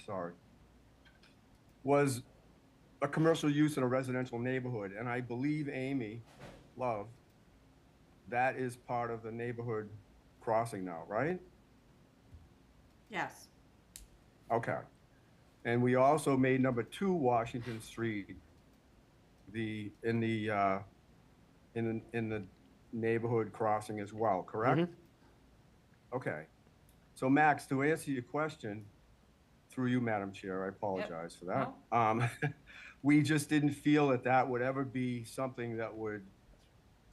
sorry, was a commercial use in a residential neighborhood. And I believe, Amy, Love, that is part of the neighborhood crossing now, right? Yes. Okay. And we also made number 2 Washington Street in the neighborhood crossing as well, correct? Okay. So Max, to answer your question, through you, Madam Chair, I apologize for that. We just didn't feel that that would ever be something that would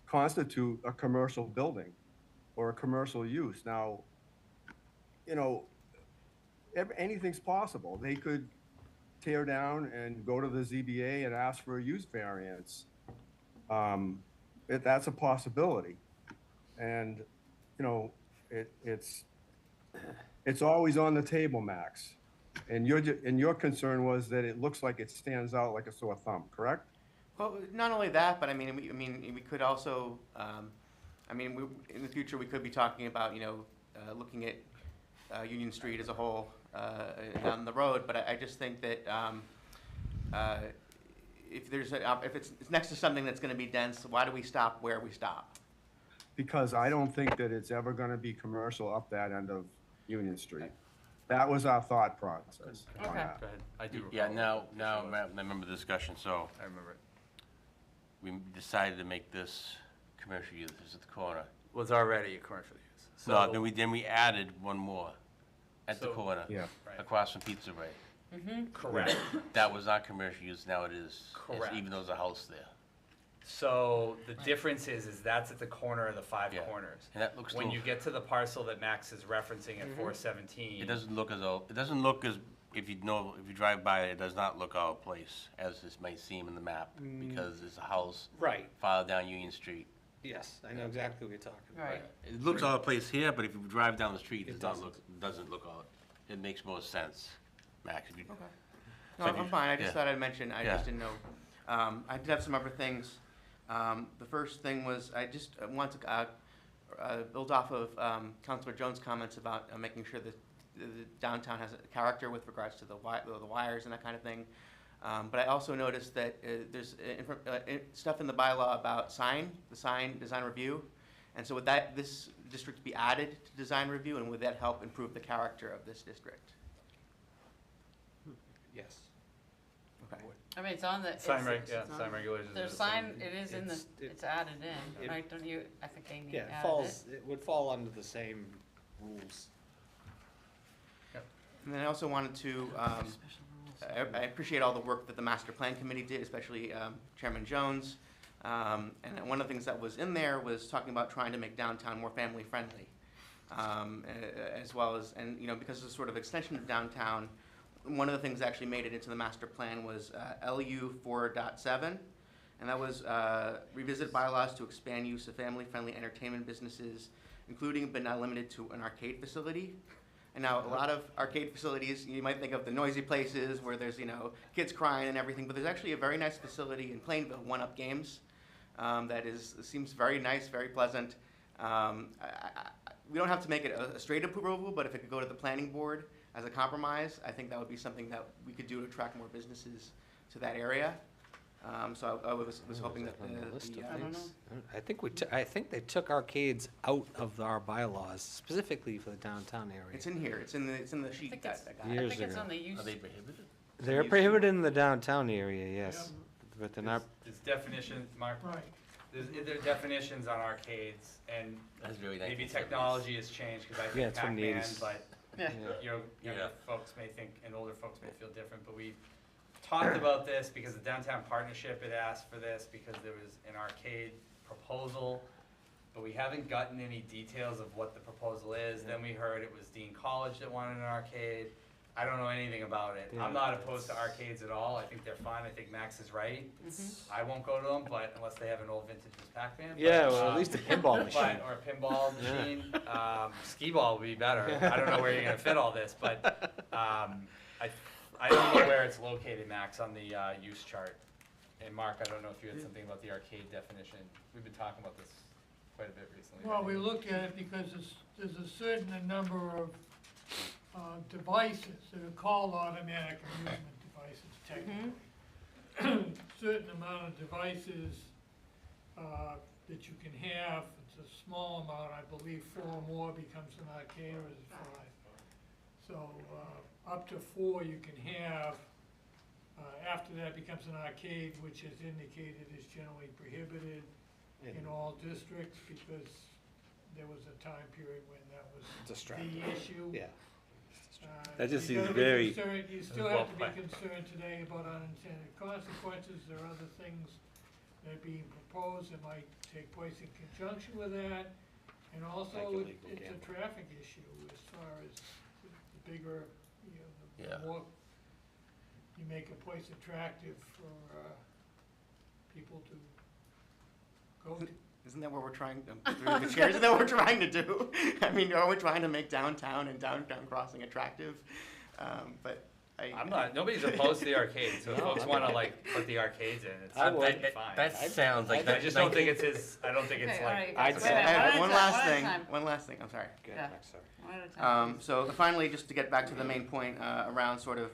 constitute a commercial building or a commercial use. Now, anything's possible. They could tear down and go to the ZBA and ask for a use variance. That's a possibility. And, it's always on the table, Max. And your concern was that it looks like it stands out like a sore thumb, correct? well, not only that, but I mean, we could also, in the future, we could be talking about, looking at Union Street as a whole down the road. But I just think that if it's next to something that's going to be dense, why do we stop where we stop? Because I don't think that it's ever gonna be commercial up that end of Union Street. That was our thought process on Okay. that. Go ahead. I do recall. Yeah, now, it. I remember the discussion, so I remember it. we decided to make this commercial use, this at the corner. Was already a commercial use. So, No, then we added one more at the So- corner, Yeah. right. across from Pizza Way. Correct. That was not commercial use, now it is. Correct. Even though there's a house there. So the difference is that's at the corner of the 5 Yeah. corners. And that looks When still, you get to the parcel that Max is referencing at 417. it doesn't look as though, if you drive by it, it does not look out of place, as this may seem in the map, because there's a house Right. farther down Union Street. Yes, I know exactly what you're talking about. Right. It looks out of place here, but if you drive down the street, It it doesn't look out. It makes more sense, Max. If you, No, So if I'm you- fine, I just yeah. thought I'd mention, I Yeah. just didn't know. I did have some other things. The first thing was, I just want to build off of Councilor Jones' comments about making sure that the downtown has a character with regards to the wires and that kind of thing. But I also noticed that there's stuff in the bylaw about the sign design review. And so would this district be added to design review, and would that help improve the character of this district? Yes. Okay. I mean, it's on the, Sign it's, sign regulations. there's are the sign, same. it is in the, It's- it's added in, it- right, don't you, I think Amy Yeah, added it. it would fall under the same rules. And then I also wanted to, I appreciate all the work that the master plan committee did, especially Chairman Jones. And one of the things that was in there was talking about trying to make downtown more family friendly. As well as, and you know, because it's sort of extension of downtown, one of the things that actually made it into the master plan was LU 4.7. And that was revisit bylaws to expand use of family-friendly entertainment businesses, including but not limited to an arcade facility. And now, a lot of arcade facilities, you might think of the noisy places where there's, you know, kids crying and everything, but there's actually a very nice facility in Plainville, One Up Games, that seems very nice, very pleasant. We don't have to make it a straight approval, but if it could go to the planning board as a compromise, I think that would be something that we could do to attract more businesses to that area. So I was hoping that on the list of I don't things? I think they took arcades out of our bylaws specifically for the downtown area. it's in here, it's in the I sheet think that it's, I got. I Years think it's ago. on the use. Are they prohibited? They're prohibited in the downtown area, yes, but they're not, There's definitions, Mark, Right. there are definitions on arcades, and That's very nice. maybe technology has changed, because I Yeah, think it's from the Pac-Man, 80s. but Yeah. younger Yeah. folks may think, and older folks may feel different, but we talked about this because the downtown partnership had asked for this, because there was an arcade proposal, but we haven't gotten any details of what the proposal is. Then we heard it was Dean College that wanted an arcade. I don't know anything about it. Yeah, I'm not opposed to arcades at all. I think they're fine. I think Max is right. Mm-hmm. I won't go to them, but unless they have an old vintage Pac-Man. yeah, but, well, at least a pinball machine. But, or a pinball machine, skee-ball would be better. I don't know where you're gonna fit all this, but, I don't know where it's located, Max, on the, use chart. And Mark, I don't know if you had something about the arcade definition. We've been talking about this quite a bit recently. Well, we looked at it because there's a certain number of devices that are called automatic amusement devices technically. Certain amount of devices that you can have, it's a small amount, I believe 4 or more becomes an arcade, or is it 5? So up to 4 you can have. After that becomes an arcade, which is indicated is generally prohibited in all districts, because there was a time period when that was Distracting. the issue. Yeah. That just you seems gotta be very- concerned- You still Well have to be played. concerned today about unintended consequences. There are other things that are being proposed that might take place in conjunction with that. And also, Like illegal it's a gambling. traffic issue as far as the bigger, you know, Yeah. the more you make a place attractive for people to go to. Isn't that what we're trying to, through the chair, isn't that what we're trying to do? I mean, are we trying to make downtown and downtown crossing attractive? But I'm not, nobody's opposed to the arcades, so if folks wanna like put the arcades in, it's I would. fine. That sounds like. I just don't think it's his, I don't think it's Okay, all like. right, I'd guys, say- wait a I minute, have one at a time, last at a thing, time. one last thing, I'm sorry. Good, Yeah. Max, sorry. One at a time, please. So finally, just to get back to the main point around sort of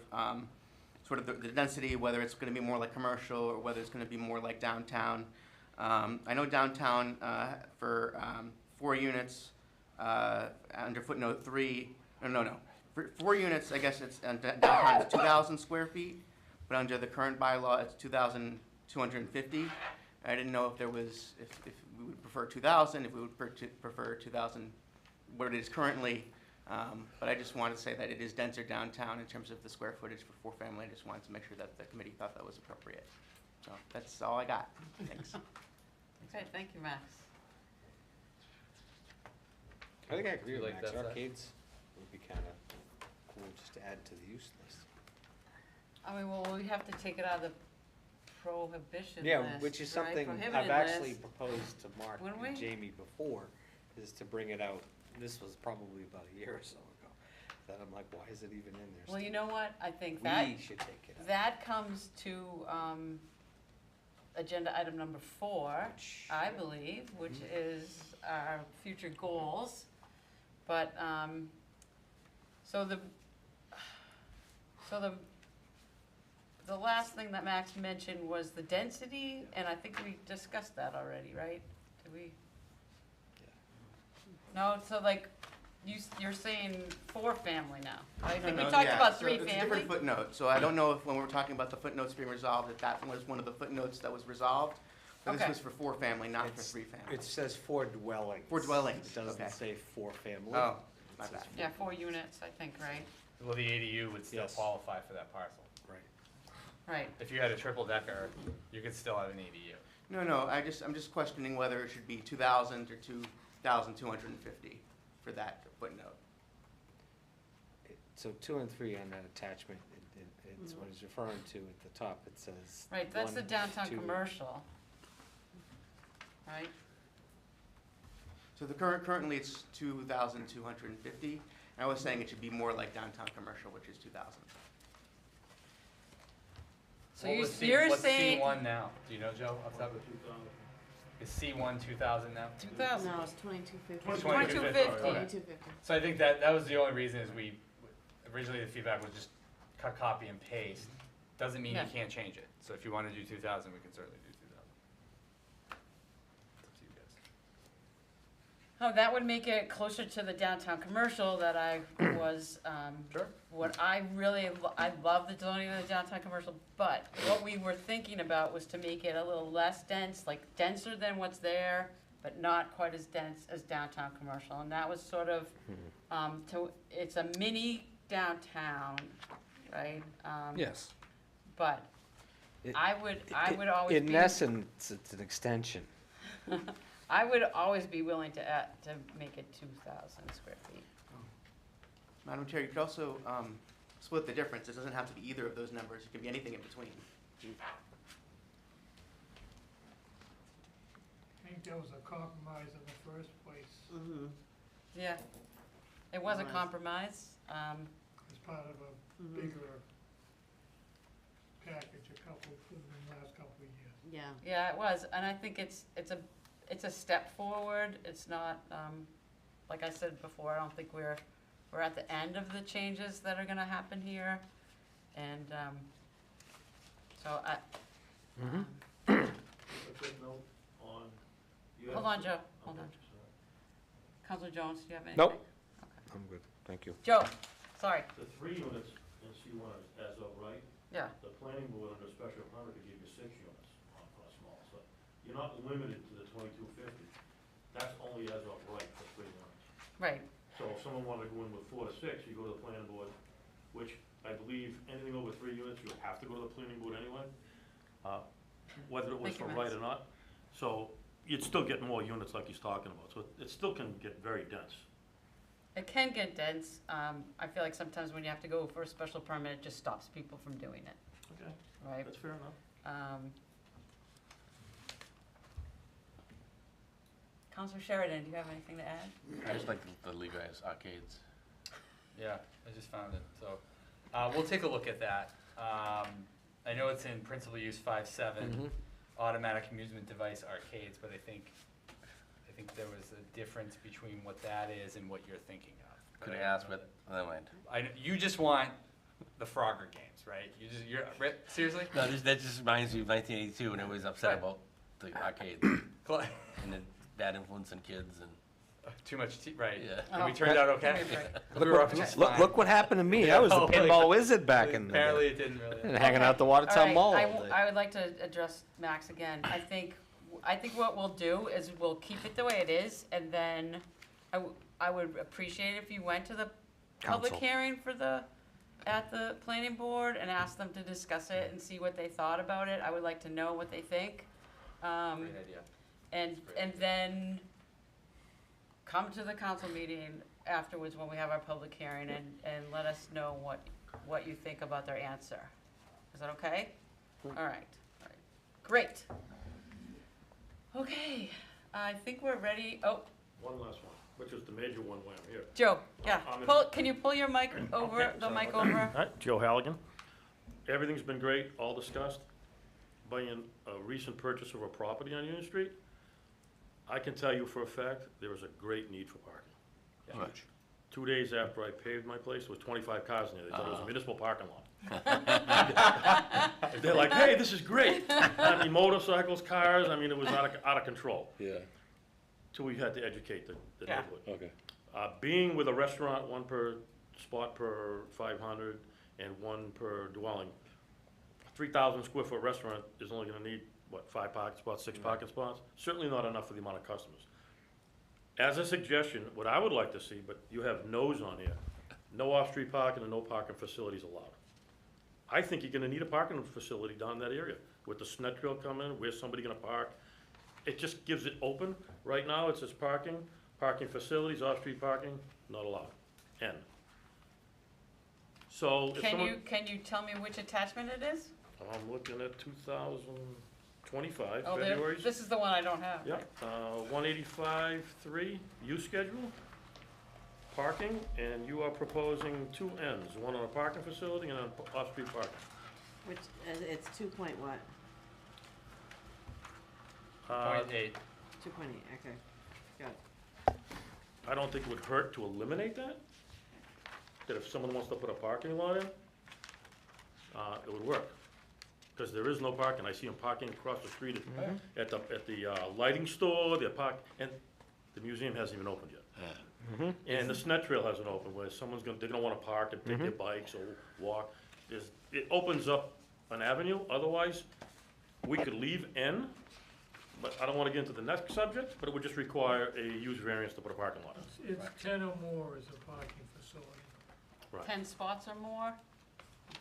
the density, whether it's going to be more like commercial or whether it's going to be more like downtown. I know downtown for 4 units under footnote 3. No. For 4 units, I guess it's downtown is 2,000 square feet, but under the current bylaw, it's 2,250. I didn't know if there was if we would prefer 2,000, if we would prefer 2,000, what it is currently. But I just wanted to say that it is denser downtown in terms of the square footage for 4 family. I just wanted to make sure that the committee thought that was appropriate. So that's all I got. Thanks. Okay, thank you, Max. I think I agree You with like Max. that, Seth? Arcades would be kind of cool just to add to the use list. I mean, well, we have to take it out of the prohibition list, Yeah, which is right? something I've Prohibited actually list. proposed to Mark Wouldn't and we? Jamie before, is to bring it out. This was probably about a year or so ago. That I'm like, why is it even in there? Well, you still? know what, I think that, We should take it out. that comes to, agenda item number 4, Which- I believe, which is our future goals. But, so the the last thing that Max mentioned was the density, and I think we discussed that already, right? Did we? No, so like, you're saying 4-family now. I think we No, talked yeah, about so it's a 3-family. different footnote, so I don't know if when we were talking about the footnotes being resolved, that was one of the footnotes that was resolved. But this Okay. was for 4-family, not for It's- 3-family. It says 4 dwellings. 4 dwellings, It doesn't okay. say 4 family. Oh, It my says bad. Yeah, 4 units, I think, right? Well, the ADU would still Yes. qualify for that parcel. Right. Right. If you had a triple decker, you could still have an ADU. No, I'm just questioning whether it should be 2,000 or 2,250 for that footnote. So 2 and 3 on that attachment, it's what it's referring to at the top, it says. Right, that's the 1, downtown 2. commercial. Right? So currently it's 2,250, and I was saying it should be more like downtown commercial, which is 2,000. So you're saying. What's C1 now? Do you know, Joe, off the top of Is C1 2,000 now? 2,000. No, it's 2250. 2250. 2250. So I think that was the only reason is originally the feedback was just cut, copy, and paste. Doesn't mean Yeah. you can't change it. So if you want to do 2,000, we can certainly do 2,000. It's up to you guys. Oh, that would make it closer to the downtown commercial that I was, Sure. what I really, I love the zoning of the downtown commercial, but what we were thinking about was to make it a little less dense, like denser than what's there, but not quite as dense as downtown commercial, and that was sort of, it's a mini downtown, right? Yes. But It- I would always In be. essence, it's an extension. I would always be willing to make it 2,000 square feet. Madam Chair, you could also split the difference. It doesn't have to be either of those numbers. It can be anything in between. I think that was a compromise in the first place, Mm-hmm. Yeah, it was a Right. compromise. as part of a bigger package in the last couple of years. Yeah. Yeah, it was, and I think it's a step forward. It's not, like I said before, I don't think we're at the end of the changes that are gonna happen here. And, so I, Mm-hmm. A quick note on. you hold have- on, Joe, hold on. Okay, sorry. Counselor Jones, do you have anything? Nope. I'm good, thank you. Joe, sorry, The 3 units in C1 as of right, yeah, the planning board under special permit could give you 6 units on a small, so you're not limited to the 2250. That's only as of right for 3 units. right, So if someone wanted to go in with 4 to 6, you go to the planning board, which I believe anything over 3 units, you have to go to the planning board anyway, whether it was Thank you, for right Max. or not. So you'd still get more units like he's talking about, so it still can get very dense. it can get dense. I feel like sometimes when you have to go for a special permit, it just stops people from doing it, Okay, right? that's fair enough. Counselor Sheridan, do you have anything to add? I just like the Levi's arcades. Yeah, I just found it, so, we'll take a look at that. I know it's in principal use 5.7, automatic amusement device arcades, but I think there was a difference between what that is and what you're thinking of. Could have asked what, never mind. You just want the Frogger games, right? Rip, seriously? No, that just reminds me of 1982 when everybody's upset Right. about the arcades Cl- and the bad influence on kids and, Too much right? yeah. And we Oh. turned out okay? Give me a break. We were up just fine. Look what happened to me, I was the Yeah, pinball wizard back in the Apparently day. it didn't really. And hanging out at the All Watertown right, Mall I all w- day. I would like to address Max again. I think what we'll do is we'll keep it the way it is, and then I would appreciate if you went to the public Council. hearing at the planning board and asked them to discuss it and see what they thought about it. I would like to know what they think. Great idea. And then come to the council meeting afterwards when we have our public hearing and let us know what you think about their answer. Is that okay? All right, great. Okay, I think we're ready. Oh, One last one, which is the major one while I'm here. Joe, yeah, I'm gonna- can you pull your mic over, Okay, the sorry mic about that. over? All right, Joe Halligan. Everything's been great, all discussed. Buying a recent purchase of a property on Union Street, I can tell you for a fact, there is a great need for parking. Huge. 2 days after I paved my place, there was 25 cars in there. They thought it was a municipal parking lot. They're like, hey, this is great. I mean, motorcycles, cars, I mean, it was out of control. Yeah, So we had to educate the Yeah. neighborhood. okay. Being with a restaurant, one per spot per 500 and one per dwelling, 3,000 square foot restaurant is only gonna need, what, 5 parking spots, 6 parking spots? Certainly not enough for the amount of customers. As a suggestion, what I would like to see, but you have no's on here, no off-street parking and no parking facilities allowed. I think you're gonna need a parking facility down in that area, with the SNET trail coming, where's somebody gonna park? It just gives it open. Right now, it says parking facilities, off-street parking, not allowed, N. So if someone, Can you tell me which attachment it is? I'm looking at 2025, Oh, February. this is the one I don't have. Yep, 185.3, use schedule, parking, and you are proposing 2 Ns, one on a parking facility and an off-street parking. Which, it's 2 point what? .8. 2.8, okay, got it. I don't think it would hurt to eliminate that. That if someone wants to put a parking lot in, it would work. Because there is no parking. I see them parking across the street at the lighting store, they're and the museum hasn't even opened yet. And the SNET trail hasn't opened, where they're gonna wanna park and take their bikes or walk. It opens up an avenue, otherwise, we could leave N, but I don't wanna get into the next subject, but it would just require a use variance to put a parking lot. It's 10 or more is a parking facility. Right. 10 spots or more?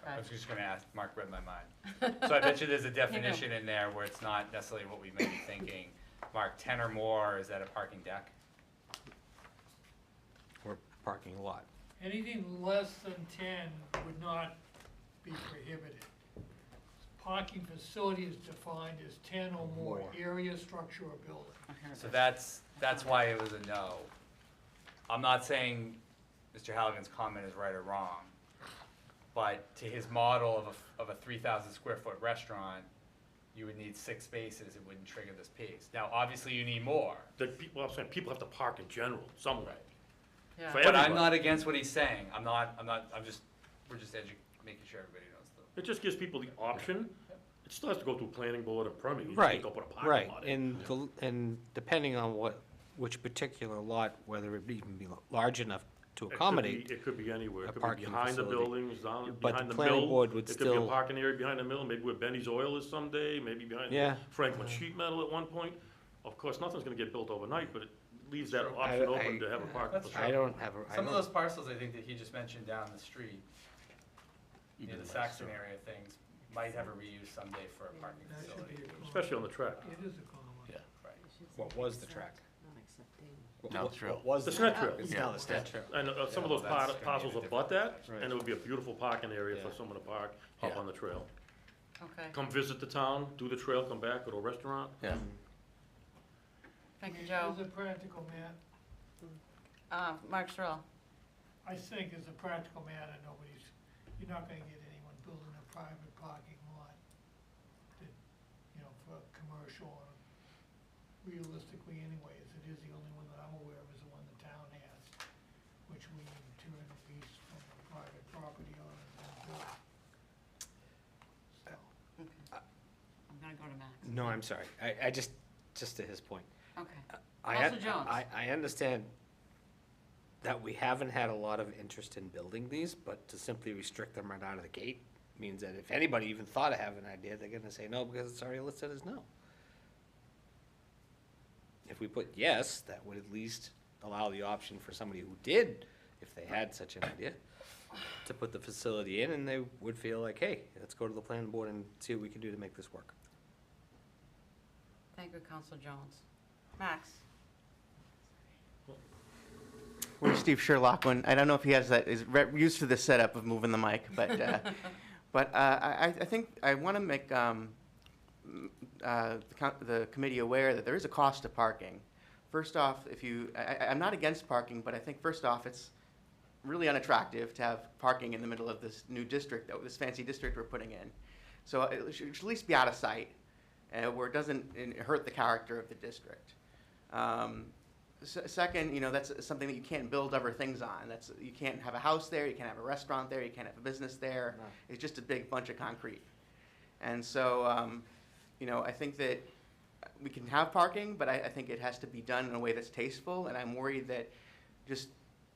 I was just gonna ask, Mark read my mind. So I bet you there's a definition in there where it's not necessarily what we may be thinking. Mark, 10 or more, is that a parking deck? Or parking lot. Anything less than 10 would not be prohibited. Parking facility is defined as 10 or more area, structure, or building. So that's why it was a no. I'm not saying Mr. Halligan's comment is right or wrong, but to his model of a 3,000 square foot restaurant, you would need 6 spaces, it wouldn't trigger this piece. Now, obviously, you need more. I'm saying, people have to park in general, somewhere. Yeah. For But I'm everybody. not against what he's saying. we're just making sure everybody knows the. It just gives people the option. It still has to go through planning board and permitting. You Right, can't go put a parking right, lot in. and depending on which particular lot, whether it even be large enough to It could be- accommodate, It could be anywhere. a It could be parking behind the facility. buildings, down, But behind the the planning mill. board would It could be still- a parking area behind the mill, maybe where Benny's Oil is someday, maybe behind Yeah. Franklin Sheet Metal at one point. Of course, nothing's gonna get built overnight, but it leaves that True. option I- open to have a parking That's facility. I don't have a. I Some of don't- those parcels, I think that he just mentioned down the street, You near did the the math, Saxon so- area things, might have a reuse someday for a parking That should facility. be a common. Especially on the track. It is a common. Yeah. Right. It should say What was the accept, track? Not accepting. Now it's real. Was The SNET trail. It's Yeah. now the stat trail. And some of Yeah, those well, that's gonna be parcels a abut that, Right. and it would be a beautiful parking area for Yeah. someone to park up Yeah. on the trail. Okay, Come visit the town, do the trail, come back, go to a restaurant. Yeah. thank you, Joe. As a practical matter, Mark Sherrill. I think as a practical matter, you're not gonna get anyone building a private parking lot that, for commercial, or realistically anyways, it is the only one that I'm aware of is the one the town has, which we in turn lease from the private property owners and build. So, I'm gonna go to Max. No, I'm sorry. I just to his point. Okay, I Counselor Jones. I understand that we haven't had a lot of interest in building these, but to simply restrict them right out of the gate means that if anybody even thought of having an idea, they're gonna say no because it's already listed as no. If we put yes, that would at least allow the option for somebody who did, if they had such an idea, to put the facility in, and they would feel like, hey, let's go to the planning board and see what we can do to make this work. Thank you, Counselor Jones. Max? We're Steve Sherlock. I don't know if he has that, is used to the setup of moving the mic, but, I think I want to make the committee aware that there is a cost to parking. First off, I'm not against parking, but I think first off, it's really unattractive to have parking in the middle of this new district, this fancy district we're putting in. So it should at least be out of sight, where it doesn't hurt the character of the district. Second, you know, that's something that you can't build other things on. You can't have a house there, you can't have a restaurant there, you can't have a business there. No. It's just a big bunch of concrete. And so, you know, I think that we can have parking, but I think it has to be done in a way that's tasteful, and I'm worried that just,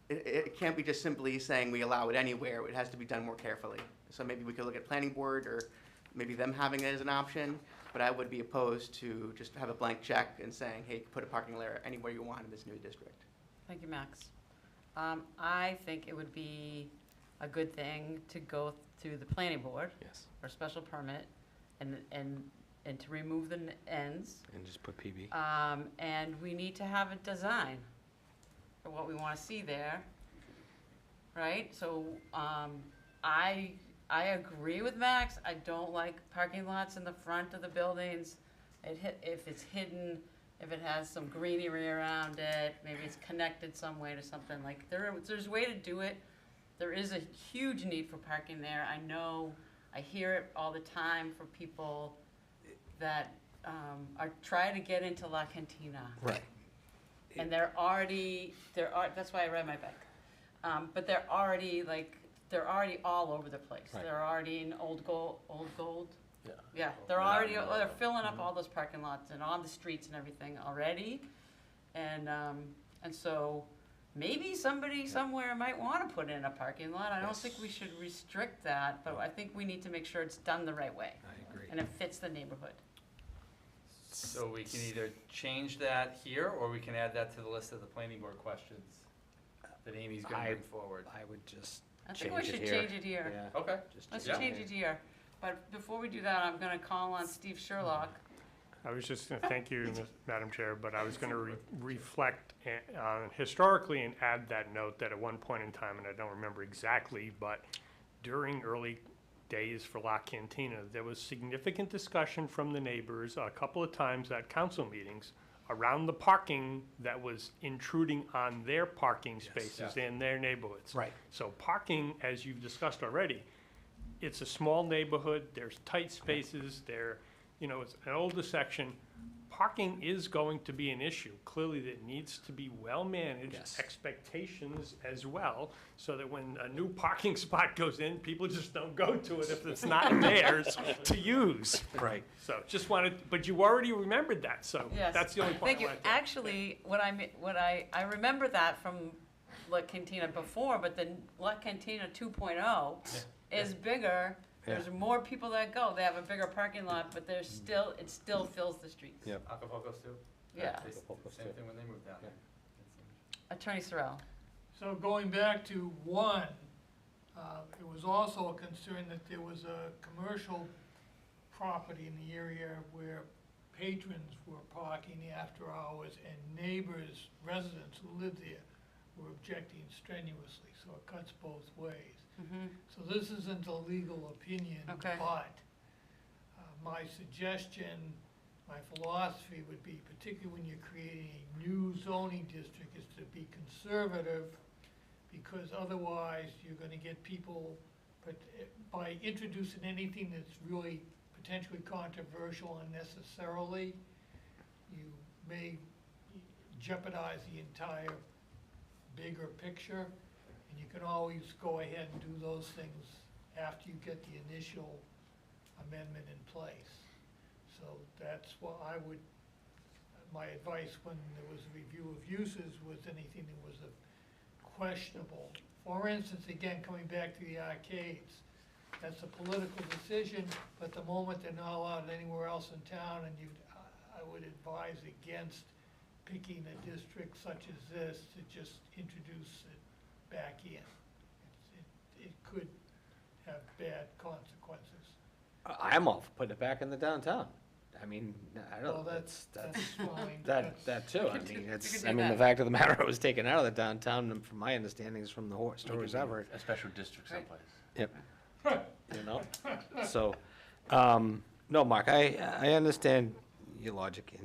it can't be just simply saying we allow it anywhere. It has to be done more carefully. So maybe we could look at planning board, or maybe them having it as an option, but I would be opposed to just have a blank check and saying, hey, put a parking lot anywhere you want in this new district. Thank you, Max. I think it would be a good thing to go to the planning board Yes. for a special permit and to remove the ends. And just put PB. And we need to have a design for what we want to see there, right? So, I agree with Max. I don't like parking lots in the front of the buildings. If it's hidden, if it has some greenery around it, maybe it's connected some way to something, like, there's a way to do it. There is a huge need for parking there. I know, I hear it all the time for people that are trying to get into La Cantina. Right. And that's why I ride my bike. But they're already all over the place. Right. They're already in Old Gold. Yeah. Yeah, they're filling up all those parking lots and on the streets and everything already. And so maybe somebody somewhere might want to put in a parking lot. I don't think we should restrict that, but I think we need to make sure it's done the right way. I agree. And it fits the neighborhood. So we can either change that here, or we can add that to the list of the planning board questions that Amy's gonna bring forward. I would just I think we change should it here. change it here. Yeah. Okay. Let's Yeah. change it here. But before we do that, I'm gonna call on Steve Sherlock. I was just going to thank you, Madam Chair, but I was going to reflect historically and add that note that at one point in time, and I don't remember exactly, but during early days for La Cantina, there was significant discussion from the neighbors a couple of times at council meetings around the parking that was intruding on their parking spaces in their neighborhoods. Right. So parking, as you've discussed already, it's a small neighborhood, there's tight spaces, it's an older section. Parking is going to be an issue. Clearly, that needs to be well managed, Yes. expectations as well, so that when a new parking spot goes in, people just don't go to it if it's not theirs to use. Right. So just wanted, but you already remembered that, so Yes. that's the only point Thank I you. wanted to. Actually, I remember that from La Cantina before, but the La Cantina 2.0 is bigger. There's more people that go. They have a bigger parking lot, but it still fills the streets. Yep. Acapulco's too? Yeah. They s- Acapulco's Same too. thing when they moved down there. Attorney Sorrell. So going back to one, it was also a concern that there was a commercial property in the area where patrons were parking after hours, and neighbors, residents who lived there were objecting strenuously, so it cuts both ways. So this isn't a legal opinion, Okay. but my suggestion, my philosophy would be, particularly when you're creating a new zoning district, is to be conservative, because otherwise you're gonna get people, but by introducing anything that's really potentially controversial unnecessarily, you may jeopardize the entire bigger picture. And you can always go ahead and do those things after you get the initial amendment in place. So that's what my advice when there was a review of uses was anything that was questionable. For instance, again, coming back to the arcades, that's a political decision, but the moment they're not allowed anywhere else in town, and I would advise against picking a district such as this to just introduce it back in. It could have bad consequences. I'm all for putting it back in the downtown. I mean, I Well, don't, that's that's, fine. that too. I could do- mean, you it's, could do I mean, the that. fact of the matter, it was taken out of the downtown, and from my understanding, is from the stories I've heard. A special district Right. someplace. Yep. You know, so, no, Mark, I understand your logic,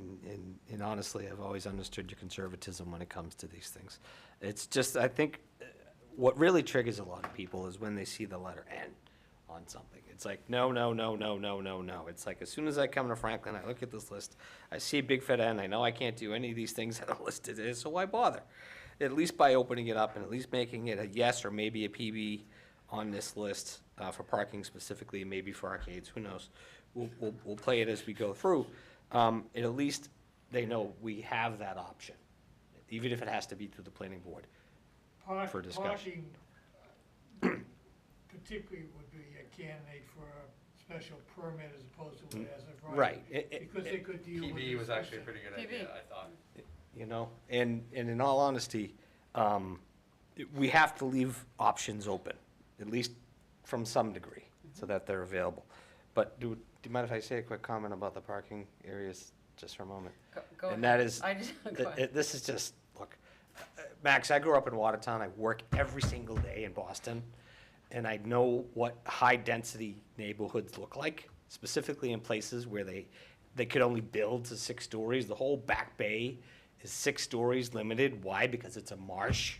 and honestly, I've always understood your conservatism when it comes to these things. It's just, I think, what really triggers a lot of people is when they see the letter N on something. It's like, no, no, no, no, no, no, no. It's like, as soon as I come to Franklin, I look at this list, I see Big Fat N, I know I can't do any of these things that are listed there, so why bother? At least by opening it up and at least making it a yes or maybe a PB on this list, for parking specifically, maybe for arcades, who knows? We'll play it as we go through. And at least they know we have that option, even if it has to be through the planning board. For discussion. Parking particularly would be a candidate for a special permit as opposed to as of right. Right. Because they could deal with. PB was this actually a pretty good PB. idea, I thought. You know, and in all honesty, we have to leave options open, at least from some degree, so that they're available. But do you mind if I say a quick comment about the parking areas just for a moment? Go And ahead. that is, I just, go ahead. this is just, look, Max, I grew up in Watertown, I work every single day in Boston, and I know what high-density neighborhoods look like, specifically in places where they could only build to 6 stories. The whole Back Bay is 6 stories limited. Why? Because it's a marsh.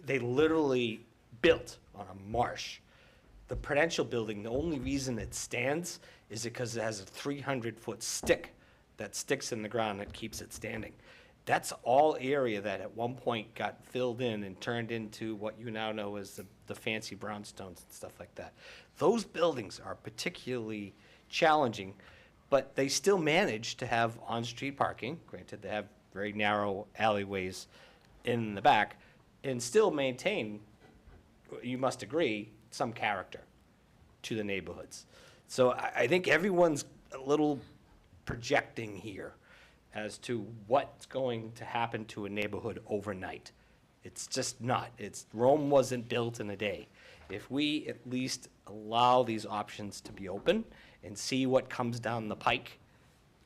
They literally built on a marsh. The Prudential Building, the only reason it stands is because it has a 300-foot stick that sticks in the ground that keeps it standing. That's all area that at one point got filled in and turned into what you now know as the fancy brownstones and stuff like that. Those buildings are particularly challenging, but they still manage to have on-street parking. Granted, they have very narrow alleyways in the back, and still maintain, you must agree, some character to the neighborhoods. So I think everyone's a little projecting here as to what's going to happen to a neighborhood overnight. It's just not. Rome wasn't built in a day. If we at least allow these options to be open and see what comes down the pike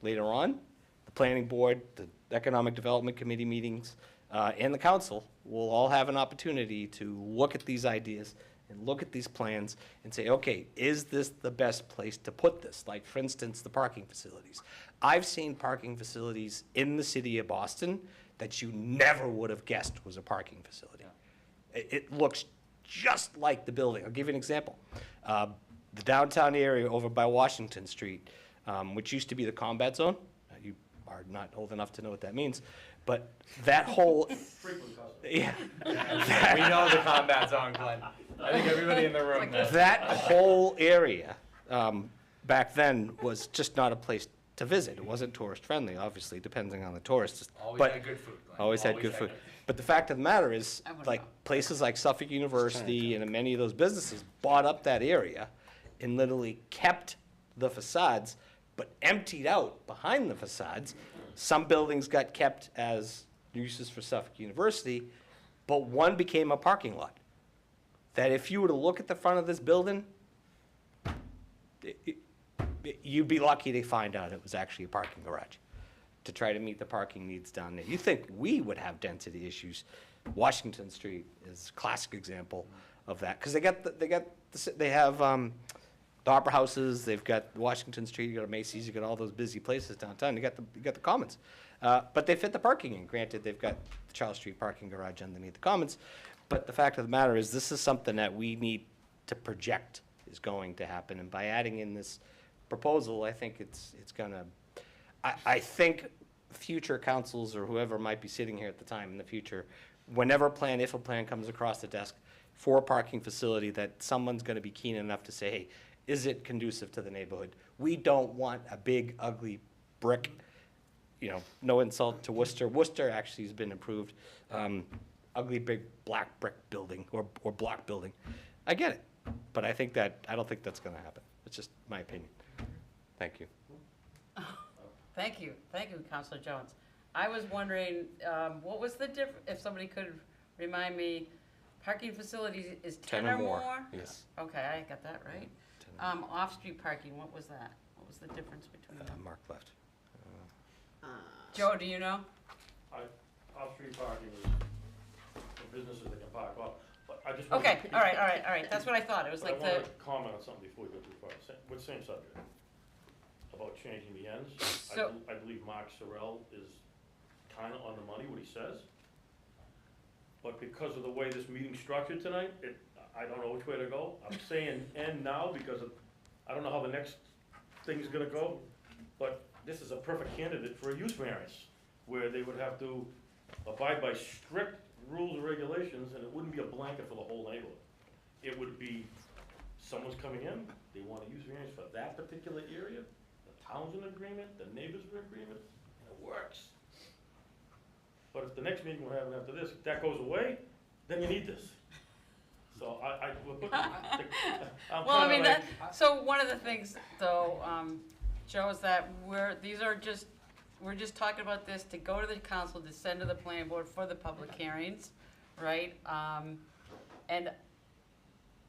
later on, the planning board, the economic development committee meetings, and the council will all have an opportunity to look at these ideas and look at these plans and say, okay, is this the best place to put this? Like, for instance, the parking facilities. I've seen parking facilities in the city of Boston that you never would have guessed was a parking facility. It looks just like the building. I'll give you an example. The downtown area over by Washington Street, which used to be the combat zone. You are not old enough to know what that means, but that whole, yeah. We know the combat zone, Glenn. I think everybody in the room knows. That whole area, back then, was just not a place to visit. It wasn't tourist friendly, obviously, depending on the tourists. Always but had good food, Glenn. Always had good food. But the fact of the matter is, I wouldn't like, know. places like Suffolk University and many of those businesses bought up that area and literally kept the facades, but emptied out behind the facades. Some buildings got kept as uses for Suffolk University, but one became a parking lot. That if you were to look at the front of this building, you'd be lucky to find out it was actually a parking garage to try to meet the parking needs down there. You think we would have density issues? Washington Street is a classic example of that, because they have the Opera Houses, they've got Washington Street, you got Macy's, you got all those busy places downtown. You got the Commons, but they fit the parking in. Granted, they've got the Charles Street parking garage underneath the Commons, but the fact of the matter is, this is something that we need to project is going to happen. And by adding in this proposal, I think it's gonna. I think future councils or whoever might be sitting here at the time in the future, whenever if a plan comes across the desk for a parking facility, that someone's gonna be keen enough to say, hey, is it conducive to the neighborhood? We don't want a big, ugly brick, no insult to Worcester. Worcester actually has been improved. Ugly, big, black brick building or block building. I get it, but I don't think that's gonna happen. It's just my opinion. Thank you. Thank you, Counselor Jones. I was wondering, what was the if somebody could remind me, parking facilities is 10 or more? Yes. Okay, I got that right. Off-street parking, what was that? What was the difference between them? Mark left. Joe, do you know? Off-street parking is for businesses that can park off, but I just. Okay, all right, that's what I thought, it was like But I the, want to comment on something before we go too far, with same subject, about changing the ends. So- I believe Mark Sorrell is kind of on the money, what he says. But because of the way this meeting's structured tonight, I don't know which way to go. I'm saying end now because I don't know how the next thing's gonna go, but this is a perfect candidate for a use variance, where they would have to abide by strict rules and regulations, and it wouldn't be a blanket for the whole neighborhood. It would be, someone's coming in, they want a use variance for that particular area, the town's in agreement, the neighbors are in agreement, and it works. But if the next meeting we're having after this, if that goes away, then you need this. So we're putting, I'm Well, I kinda mean, like, so one of the things, though, Joe, is that we're just talking about this to go to the council, to send to the planning board for the public hearings, right? And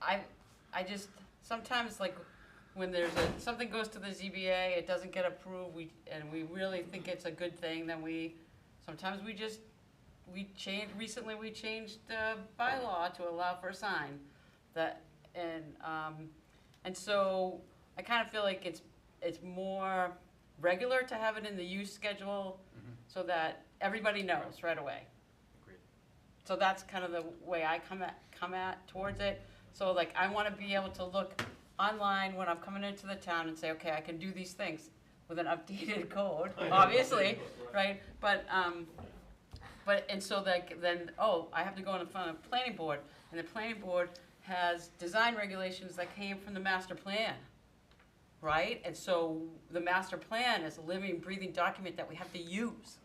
I just, sometimes, like, when something goes to the ZBA, it doesn't get approved, and we really think it's a good thing, then sometimes we recently we changed the bylaw to allow for a sign, and so I kind of feel like it's more regular to have it in the use schedule, so that everybody knows right away. Agreed. So that's kind of the way I come at towards it. So like, I want to be able to look online when I'm coming into the town and say, okay, I can do these things with an updated code, obviously, right? But and so like then, I have to go in front of the planning board, and the planning board has design regulations that came from the master plan, right? And so the master plan is a living, breathing document that we have to use,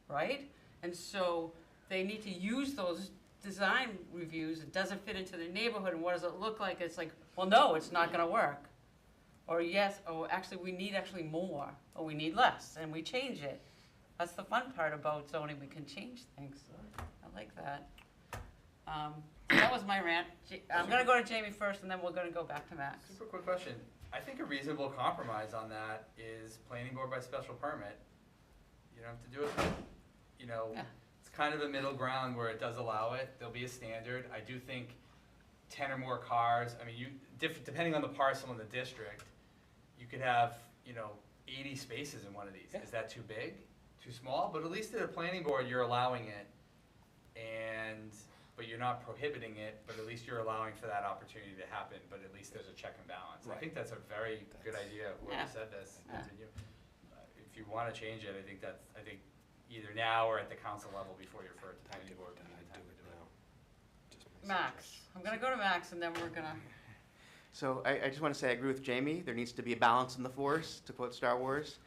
right? And so they need to use those design reviews. It doesn't fit into the neighborhood, and what does it look like? It's like, well, no, it's not gonna work. Or yes, actually, we need more, or we need less, and we change it. That's the fun part about zoning, we can change things. I like that. That was my rant. I'm gonna go to Jamie first, and then we're gonna go back to Max. Super quick question. I think a reasonable compromise on that is planning board by special permit. You don't have to do it, Yeah. it's kind of a middle ground where it does allow it. There'll be a standard. I do think 10 or more cars, I mean, depending on the parcel in the district, you could have, 80 spaces in one of these. Yeah. Is that too big? Too small? But at least at a planning board, you're allowing it, but you're not prohibiting it, but at least you're allowing for that opportunity to happen, but at least there's a check and balance. I Right. think that's a very good idea, whoever Yeah. said this. Yeah. Continue. If you want to change it, I think either now or at the council level before you refer it to planning board. Max. I'm gonna go to Max, and then we're gonna. So I just want to say I agree with Jamie. There needs to be a balance in the force, to quote Star Wars.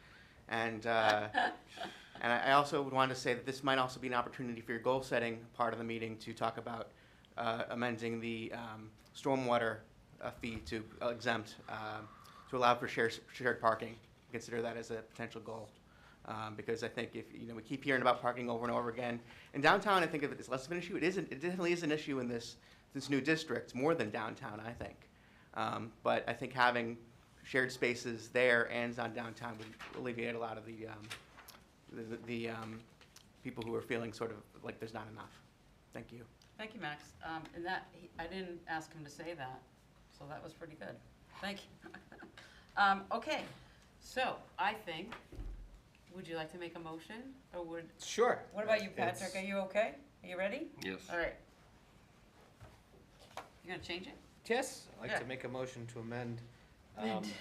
And I also would want to say that this might also be an opportunity for your goal-setting part of the meeting to talk about amending the stormwater fee to exempt, to allow for shared parking. Consider that as a potential goal. Because I think if, we keep hearing about parking over and over again. In downtown, I think of it as less of an issue. It definitely is an issue in this new district, more than downtown, I think. But I think having shared spaces there and on downtown would alleviate a lot of the people who are feeling sort of like there's not enough. Thank you. Thank you, Max. And I didn't ask him to say that, so that was pretty good. Thank you. Okay, so I think, would you like to make a motion, or Sure. what about you, Patrick? Are you okay? Are you ready? Yes. All right. You gonna change it? Yes, I'd like Yeah. to make a motion to amend, Amend.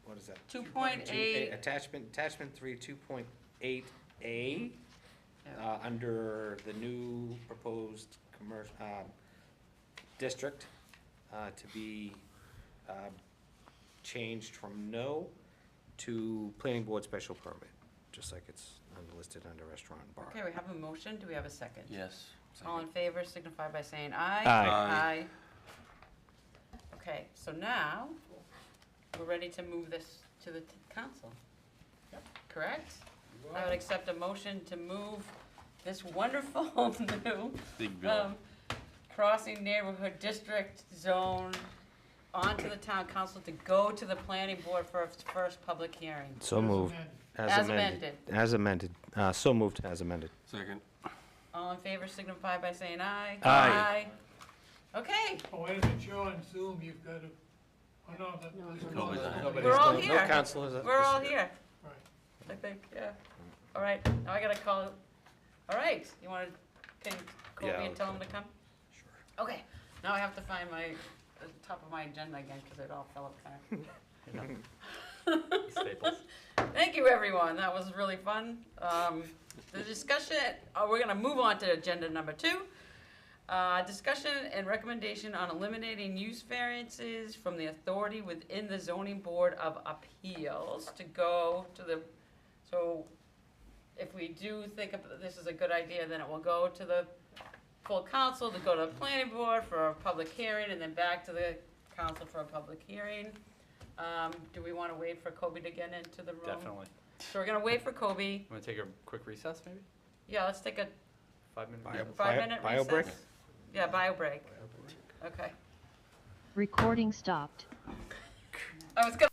what is that? 2.8. Attachment 3, 2.8A, Yeah. under the new proposed district, to be changed from no to planning board special permit, just like it's listed under restaurant and bar. Okay, we have a motion. Do we have a second? Yes. All in favor signify by saying aye. Aye. Aye. Okay, so now, we're ready to move this to the council. Correct? I would accept a motion to move this wonderful new Big bill. crossing neighborhood district zone onto the town council to go to the planning board for its first public hearing. So moved. As amended. As amended. So moved, as amended. Second. All in favor signify by saying aye. Aye. Okay, Oh, wait a minute, you're on Zoom, you've got to, oh, no, that. Nobody's on. Nobody's We're all no- here. No councilors. we're all here, Right. I think, yeah. All right, now I gotta call, all right, you wanna, can you call Yeah, me I'll and tell them to come? Sure. Okay, Now I have to find the top of my agenda again, because it all fell apart. Staples. Thank you, everyone. That was really fun. The discussion, we're gonna move on to agenda number 2. Discussion and recommendation on eliminating use variances from the authority within the zoning board of appeals to go to the, so if we do think this is a good idea, then it will go to the full council, to go to the planning board for a public hearing, and then back to the council for a public hearing. Do we wanna wait for Kobe to get into the room? Definitely. So we're gonna wait for Kobe. Want to take a quick recess, maybe? Yeah, let's take a 5-minute? Bio- 5-minute bio recess. break? Yeah, bio break. Okay. Recording stopped. I was gonna.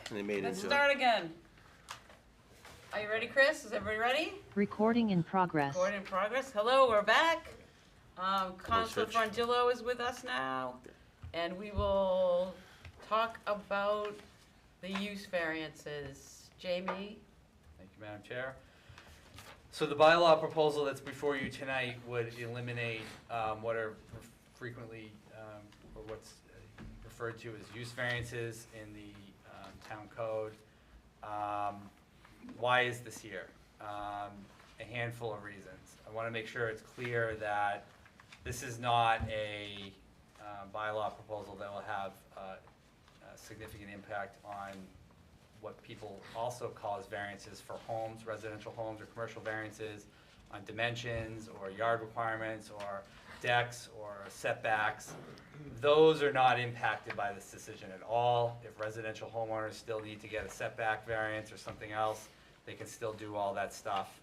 And they made Let's into start again. Are you ready, Chris? Is everybody ready? Recording in progress. Recording in progress. Hello, we're back. Councilor switch. Frangillo is with us now, and we will talk about the use variances. Jamie? Thank you, Madam Chair. So the bylaw proposal that's before you tonight would eliminate what are frequently, or what's referred to as use variances in the town code. Why is this here? A handful of reasons. I want to make sure it's clear that this is not a bylaw proposal that will have a significant impact on what people also call as variances for homes, residential homes or commercial variances, on dimensions or yard requirements or decks or setbacks. Those are not impacted by this decision at all. If residential homeowners still need to get a setback variance or something else, they can still do all that stuff